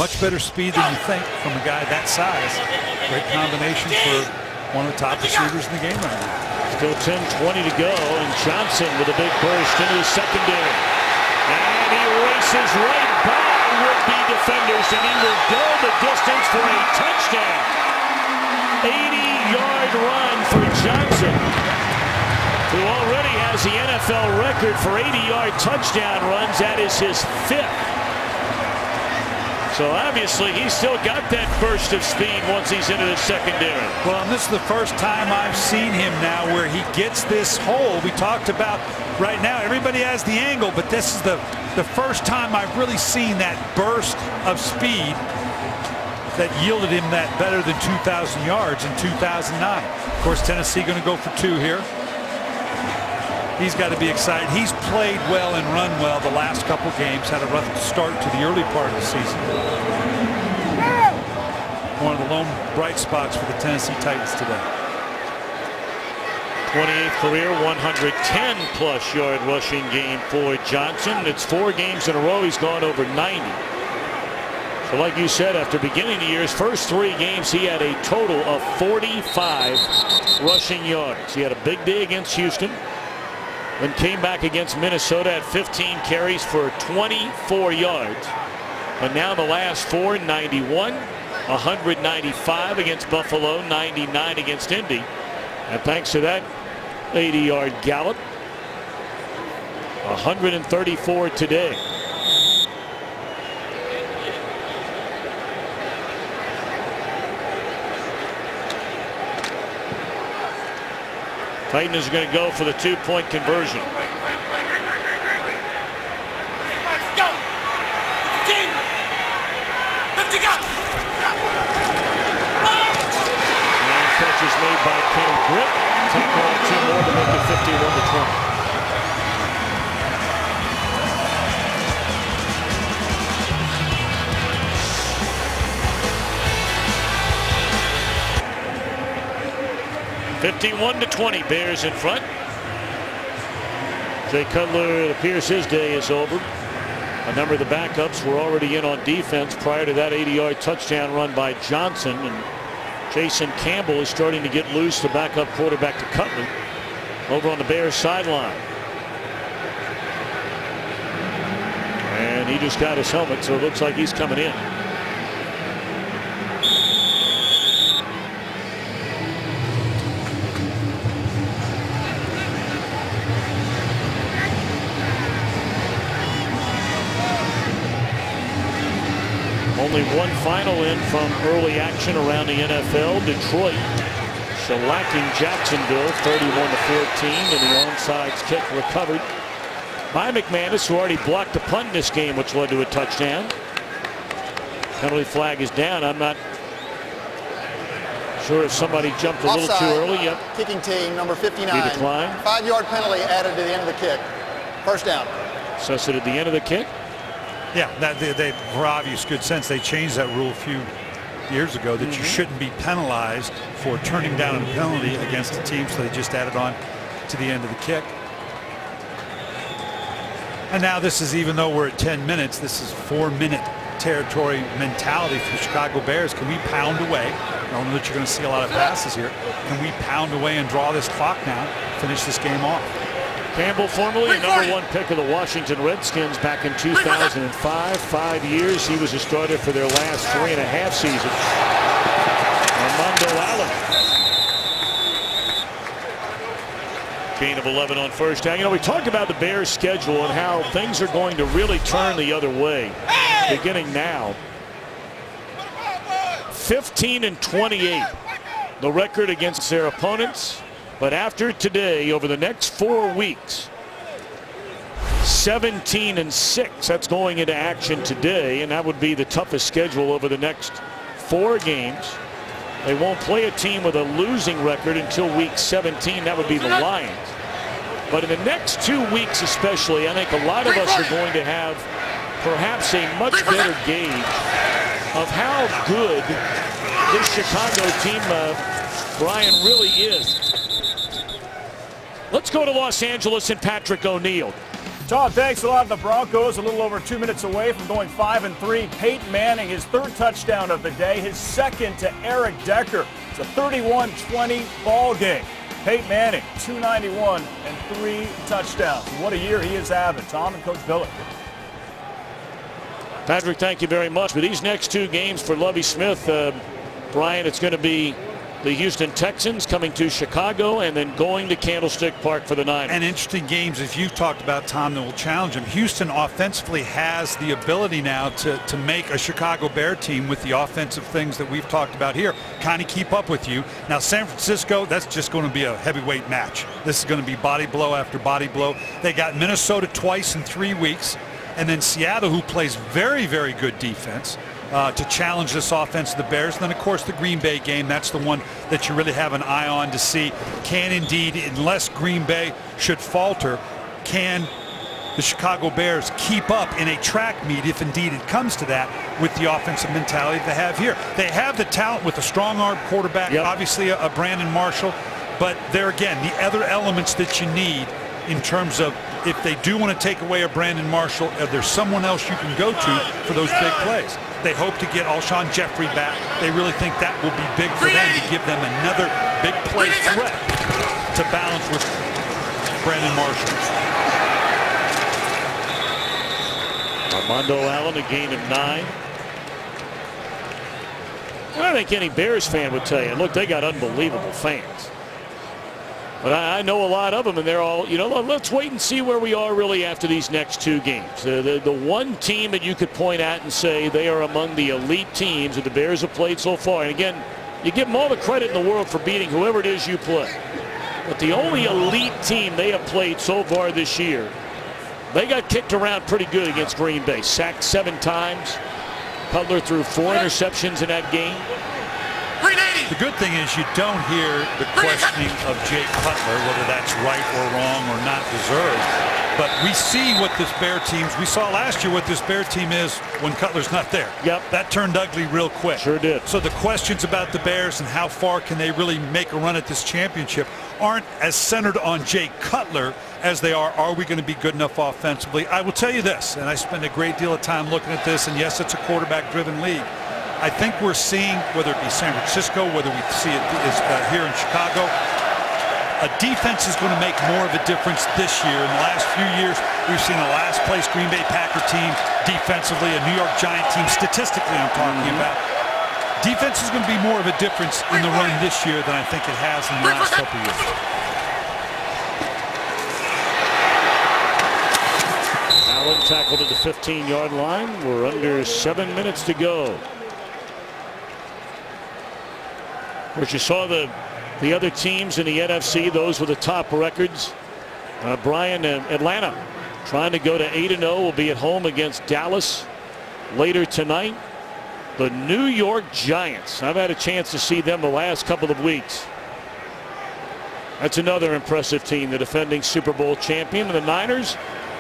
much better speed than you think from a guy that size. Great combination for one of the top receivers in the game right now. Still 10-20 to go, and Johnson with a big burst into the secondary. And he races right by would-be defenders, and he will go the distance for a touchdown. 80-yard run for Johnson, who already has the NFL record for 80-yard touchdown runs. That is his 5th. So obviously he's still got that burst of speed once he's into the secondary. Well, and this is the first time I've seen him now where he gets this hole. We talked about right now, everybody has the angle, but this is the first time I've really seen that burst of speed that yielded him that better than 2,000 yards in 2009. Of course, Tennessee going to go for 2 here. He's got to be excited. He's played well and run well the last couple games. Had a rough start to the early part of the season. One of the lone bright spots for the Tennessee Titans today. 28th career 110-plus yard rushing game for Johnson. It's 4 games in a row he's gone over 90. So like you said, after beginning the year's first 3 games, he had a total of 45 rushing yards. He had a big day against Houston, then came back against Minnesota at 15 carries for 24 yards. And now the last 4, 91, 195 against Buffalo, 99 against Indy. And thanks to that 80-yard gallop, 134 today. Titans are going to go for the 2-point conversion. And catches made by Ken Britt. Take on 2 more to make it 51-20. (51-20), Bears in front. Jay Cutler, it appears his day is over. A number of the backups were already in on defense prior to that 80-yard touchdown run by Johnson. And Jason Campbell is starting to get loose, the backup quarterback to Cutler, over on the Bears sideline. And he just got his helmet, so it looks like he's coming in. Only one final in from early action around the NFL. Detroit shellacking Jacksonville 31-14, and the onside kick recovered by McManus, who already blocked the punt in this game, which led to a touchdown. Penalty flag is down. I'm not sure if somebody jumped a little too early. Yep. Kicking team number 59. He declined. 5-yard penalty added to the end of the kick. First down. Assessed at the end of the kick. Yeah, they for obvious good sense, they changed that rule a few years ago that you shouldn't be penalized for turning down a penalty against a team, so they just added on to the end of the kick. And now this is, even though we're at 10 minutes, this is 4-minute territory mentality for the Chicago Bears. Can we pound away? I don't know that you're going to see a lot of passes here. Can we pound away and draw this clock now, finish this game off? Campbell, formerly a #1 pick of the Washington Redskins back in 2005. 5 years. He was a starter for their last 3.5 seasons. Armando Allen. Gain of 11 on first down. You know, we talked about the Bears' schedule and how things are going to really turn the other way beginning now. 15-28, the record against their opponents. But after today, over the next 4 weeks, 17-6. That's going into action today, and that would be the toughest schedule over the next 4 games. They won't play a team with a losing record until week 17. That would be the Lions. But in the next 2 weeks especially, I think a lot of us are going to have perhaps a much better gauge of how good this Chicago team, Brian, really is. Let's go to Los Angeles and Patrick O'Neill. Todd, thanks a lot. The Broncos a little over 2 minutes away from going 5-3. Peyton Manning, his third touchdown of the day, his second to Eric Decker. It's a 31-20 ball game. Peyton Manning, 291 and 3 touchdowns. What a year he is having. Tom and Coach Billett. Patrick, thank you very much. For these next 2 games for Lovie Smith, Brian, it's going to be the Houston Texans coming to Chicago and then going to Candlestick Park for the Niners. And interesting games, as you've talked about, Tom, that will challenge him. Houston offensively has the ability now to make a Chicago Bear team with the offensive things that we've talked about here kind of keep up with you. Now, San Francisco, that's just going to be a heavyweight match. This is going to be body blow after body blow. They got Minnesota twice in 3 weeks, and then Seattle, who plays very, very good defense, to challenge this offense of the Bears. And then, of course, the Green Bay game. That's the one that you really have an eye on to see. Can indeed, unless Green Bay should falter, can the Chicago Bears keep up in a track meet, if indeed it comes to that, with the offensive mentality they have here? They have the talent with a strong arm quarterback, obviously a Brandon Marshall. But there again, the other elements that you need in terms of if they do want to take away a Brandon Marshall, there's someone else you can go to for those big plays. They hope to get Alshon Jeffrey back. They really think that will be big for them to give them another big play threat to balance with Brandon Marshall. Armando Allen, a gain of 9. I think any Bears fan would tell you, look, they got unbelievable fans. But I know a lot of them, and they're all, let's wait and see where we are really after these next 2 games. The one team that you could point at and say they are among the elite teams that the Bears have played so far. And again, you give them all the credit in the world for beating whoever it is you play. But the only elite team they have played so far this year, they got kicked around pretty good against Green Bay. Sacked 7 times. Cutler threw 4 interceptions in that game. The good thing is you don't hear the questioning of Jay Cutler, whether that's right or wrong or not deserved. But we see what this Bear team, we saw last year what this Bear team is when Cutler's not there. Yep. That turned ugly real quick. Sure did. So the questions about the Bears and how far can they really make a run at this championship aren't as centered on Jay Cutler as they are we going to be good enough offensively? I will tell you this, and I spend a great deal of time looking at this, and yes, it's a quarterback-driven league. I think we're seeing, whether it be San Francisco, whether we see it here in Chicago, a defense is going to make more of a difference this year. In the last few years, we've seen a last-place Green Bay Packer team defensively, a New York Giant team statistically I'm talking about. Defense is going to be more of a difference in the run this year than I think it has in the last couple of years. Allen tackled at the 15-yard line. We're under 7 minutes to go. Of course, you saw the other teams in the NFC, those with the top records. Brian, Atlanta trying to go to 8-0, will be at home against Dallas later tonight. The New York Giants, I've had a chance to see them the last couple of weeks. That's another impressive team, the defending Super Bowl champion. And the Niners,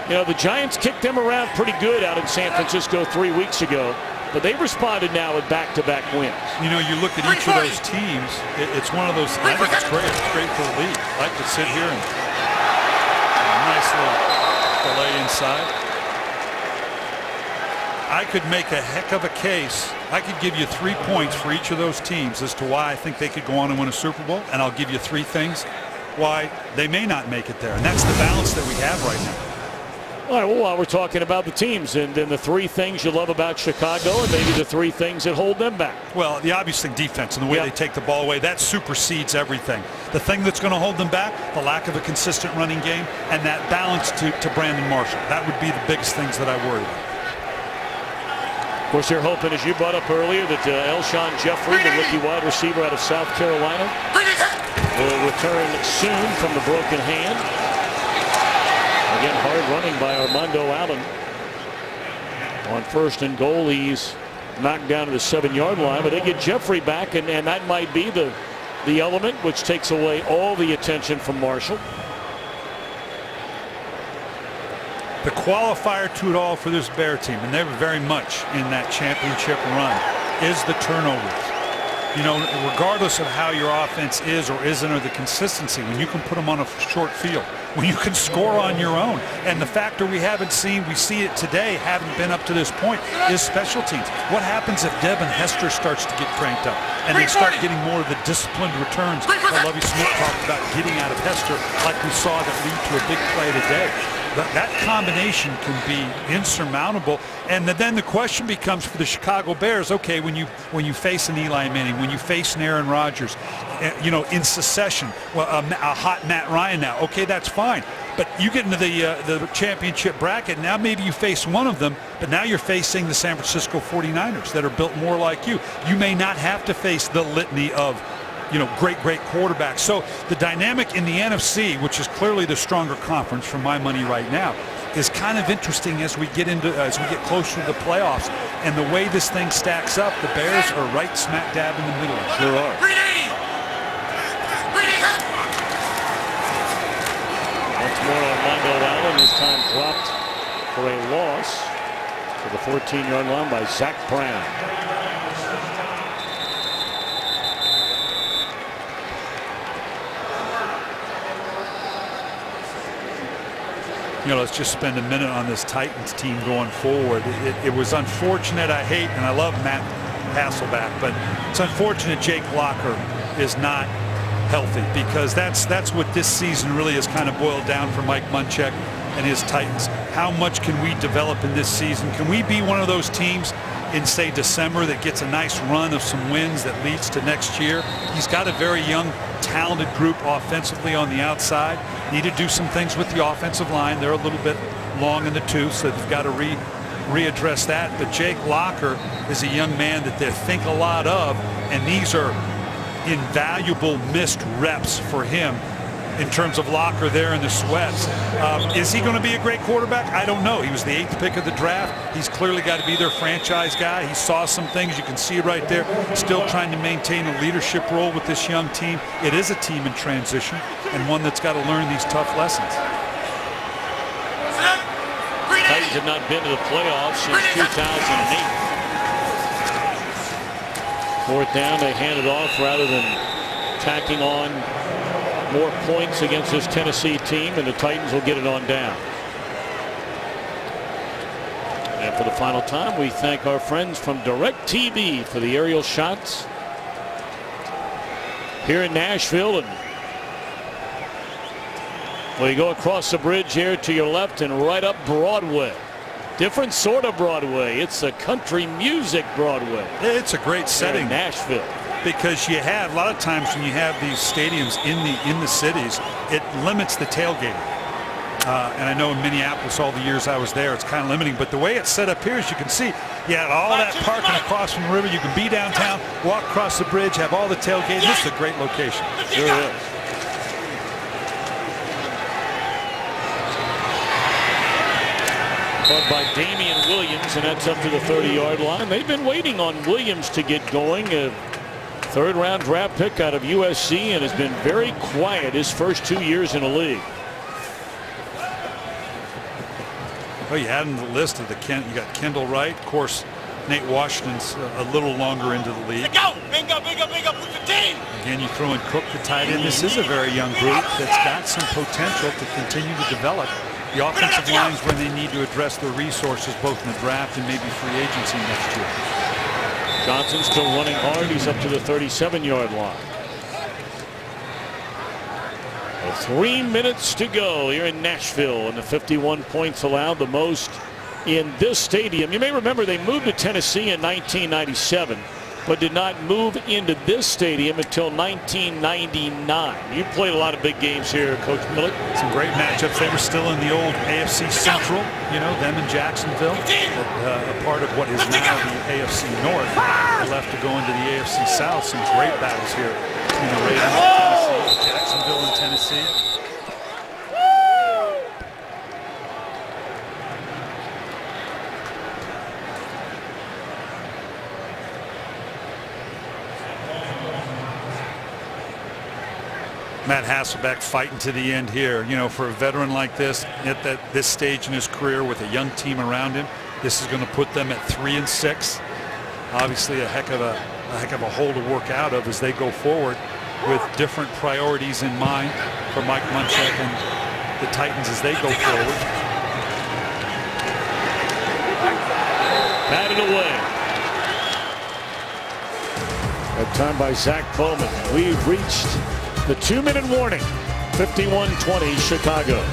the Giants kicked them around pretty good out in San Francisco 3 weeks ago. But they've responded now with back-to-back wins. You look at each of those teams, it's one of those, I think it's great. It's great for the league. I could sit here and a nice little delay inside. I could make a heck of a case. I could give you 3 points for each of those teams as to why I think they could go on and win a Super Bowl, and I'll give you 3 things why they may not make it there. And that's the balance that we have right now. All right, well, while we're talking about the teams and then the 3 things you love about Chicago and maybe the 3 things that hold them back. Well, the obvious thing, defense, and the way they take the ball away, that supersedes everything. The thing that's going to hold them back, the lack of a consistent running game, and that balance to Brandon Marshall. That would be the biggest things that I worry about. Of course, you're hoping, as you brought up earlier, that Alshon Jeffrey, the rookie wide receiver out of South Carolina, will return soon from the broken hand. Again, hard running by Armando Allen. On 1st and goal, he's knocked down to the 7-yard line, but they get Jeffrey back, and that might be the element which takes away all the attention from Marshall. The qualifier to it all for this Bear team, and they were very much in that championship run, is the turnovers. You know, regardless of how your offense is or isn't, or the consistency, when you can put them on a short field, when you can score on your own. And the factor we haven't seen, we see it today, haven't been up to this point, is special teams. What happens if Devin Hester starts to get cranked up and they start getting more of the disciplined returns that Lovie Smith talked about getting out of Hester, like we saw that lead to a big play today? That combination can be insurmountable. And then the question becomes for the Chicago Bears, okay, when you face an Eli Manning, when you face an Aaron Rodgers, you know, in succession, well, a hot Matt Ryan now, okay, that's fine. But you get into the championship bracket, now maybe you face one of them, but now you're facing the San Francisco 49ers that are built more like you. You may not have to face the litany of, you know, great quarterbacks. So the dynamic in the NFC, which is clearly the stronger conference for my money right now, is kind of interesting as we get closer to the playoffs. And the way this thing stacks up, the Bears are right smack dab in the middle. Sure are. Once more on Mondo Allen, this time dropped for a loss to the 14-yard line by Zach Brown. You know, let's just spend a minute on this Titans team going forward. It was unfortunate. I hate and I love Matt Hasselbeck, but it's unfortunate Jake Locker is not healthy, because that's what this season really has kind of boiled down for Mike Munchak and his Titans. How much can we develop in this season? Can we be one of those teams in, say, December that gets a nice run of some wins that leads to next year? He's got a very young, talented group offensively on the outside. Need to do some things with the offensive line. They're a little bit long in the tooth, so they've got to readdress that. But Jake Locker is a young man that they think a lot of, and these are invaluable missed reps for him in terms of Locker there in the sweats. Is he going to be a great quarterback? I don't know. He was the 8th pick of the draft. He's clearly got to be their franchise guy. He saw some things. You can see right there. Still trying to maintain a leadership role with this young team. It is a team in transition, and one that's got to learn these tough lessons. Titans have not been to the playoffs since 2008. 4th down, they hand it off rather than tacking on more points against this Tennessee team, and the Titans will get it on down. And for the final time, we thank our friends from DirecTV for the aerial shots here in Nashville. And well, you go across the bridge here to your left and right up Broadway. Different sort of Broadway. It's a country music Broadway. It's a great setting, in Nashville, because you have a lot of times when you have these stadiums in the cities, it limits the tailgating. And I know in Minneapolis, all the years I was there, it's kind of limiting. But the way it's set up here, as you can see, you have all that parking across from the river. You can be downtown, walk across the bridge, have all the tailgating. This is a great location. Sure is. Caught by Damian Williams, and that's up to the 30-yard line. They've been waiting on Williams to get going. A 3rd-round draft pick out of USC, and has been very quiet his first 2 years in the league. Well, you had in the list of you got Kendall Wright, of course. Nate Washington's a little longer into the league. Again, you throw in Cook, the tight end. This is a very young group that's got some potential to continue to develop. The offensive lines when they need to address their resources, both in the draft and maybe free agency next year. Johnson still running hard. He's up to the 37-yard line. 3 minutes to go here in Nashville, and the 51 points allowed, the most in this stadium. You may remember they moved to Tennessee in 1997, but did not move into this stadium until 1999. You played a lot of big games here, Coach Millett. Some great matchups. They were still in the old AFC Central, you know, them in Jacksonville, a part of what is now the AFC North. They left to go into the AFC South. Some great battles here between the Raiders and Tennessee, Jacksonville and Tennessee. Matt Hasselbeck fighting to the end here. You know, for a veteran like this, at this stage in his career with a young team around him, this is going to put them at 3-6. obviously a heck of a hole to work out of as they go forward with different priorities in mind for Mike Munchak and the Titans as they go forward. Batted away. That time by Zach Bowman. We've reached the 2-minute warning. 51-20 Chicago.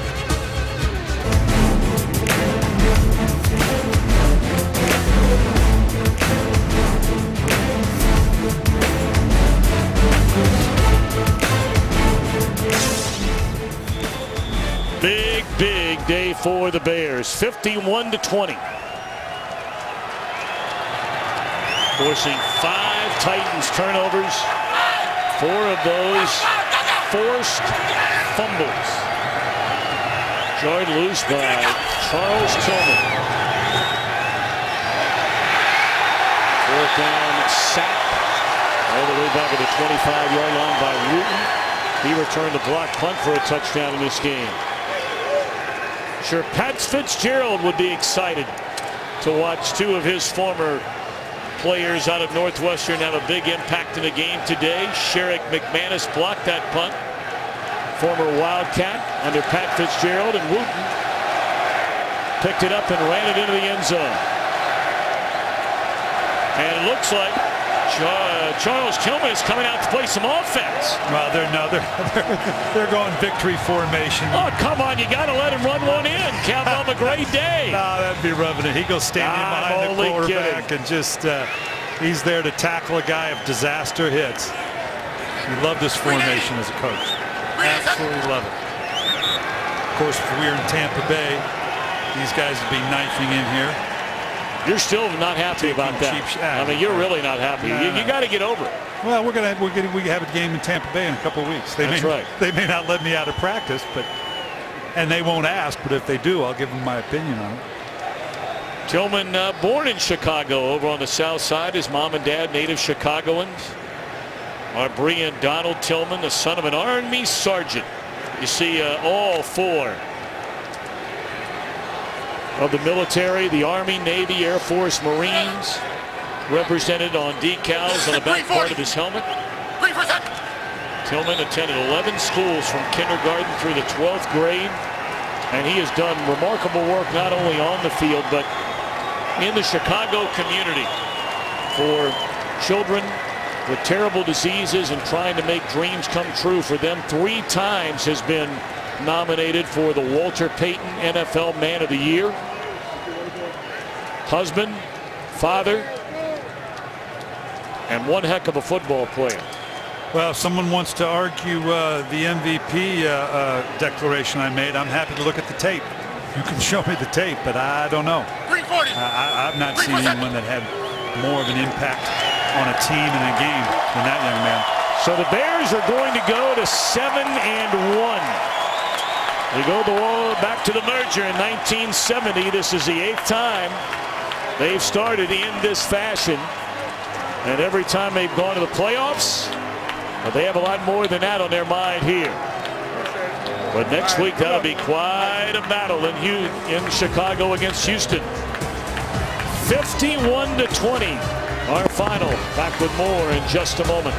Big day for the Bears. 51-20. Forcing 5 Titans turnovers. 4 of those forced fumbles. Jarred loose by Charles Tillman. 4th down sack. All the way back at the 25-yard line by Wooten. He returned the block punt for a touchdown in this game. Sure, Pat Fitzgerald would be excited to watch 2 of his former players out of Northwestern have a big impact in the game today. Sherrick McManus blocked that punt. Former Wildcat under Pat Fitzgerald, and Wooten picked it up and ran it into the end zone. And it looks like Charles Tillman is coming out to play some offense. Well, they're going victory formation. Oh, come on, you got to let him run one in. Count on a great day. No, that'd be rubbing it. He goes standing behind the quarterback and just he's there to tackle a guy if disaster hits. He loved this formation as a coach. Absolutely love it. Of course, if we were in Tampa Bay, these guys would be knifing in here. You're still not happy about that. I mean, you're really not happy. You got to get over it. Well, we have a game in Tampa Bay in a couple of weeks. That's right. They may not let me out of practice, and they won't ask. But if they do, I'll give them my opinion on it. Tillman, born in Chicago, over on the south side. His mom and dad, native Chicagoans. Arbrea and Donald Tillman, the son of an Army sergeant. You see all 4 of the military, the Army, Navy, Air Force, Marines, represented on decals on the back part of his helmet. Tillman attended 11 schools from kindergarten through the 12th grade, and he has done remarkable work not only on the field but in the Chicago community for children with terrible diseases and trying to make dreams come true for them. 3 times has been nominated for the Walter Payton NFL Man of the Year. Husband, father, and one heck of a football player. Well, if someone wants to argue the MVP declaration I made, I'm happy to look at the tape. You can show me the tape, but I don't know. I've not seen anyone that had more of an impact on a team and a game than that young man. So the Bears are going to go to 7-1. They go back to the merger in 1970. This is the 8th time they've started in this fashion. And every time they've gone to the playoffs, they have a lot more than that on their mind here. But next week, that'll be quite a battle in Chicago against Houston. 51-20, our final. Back with more in just a moment.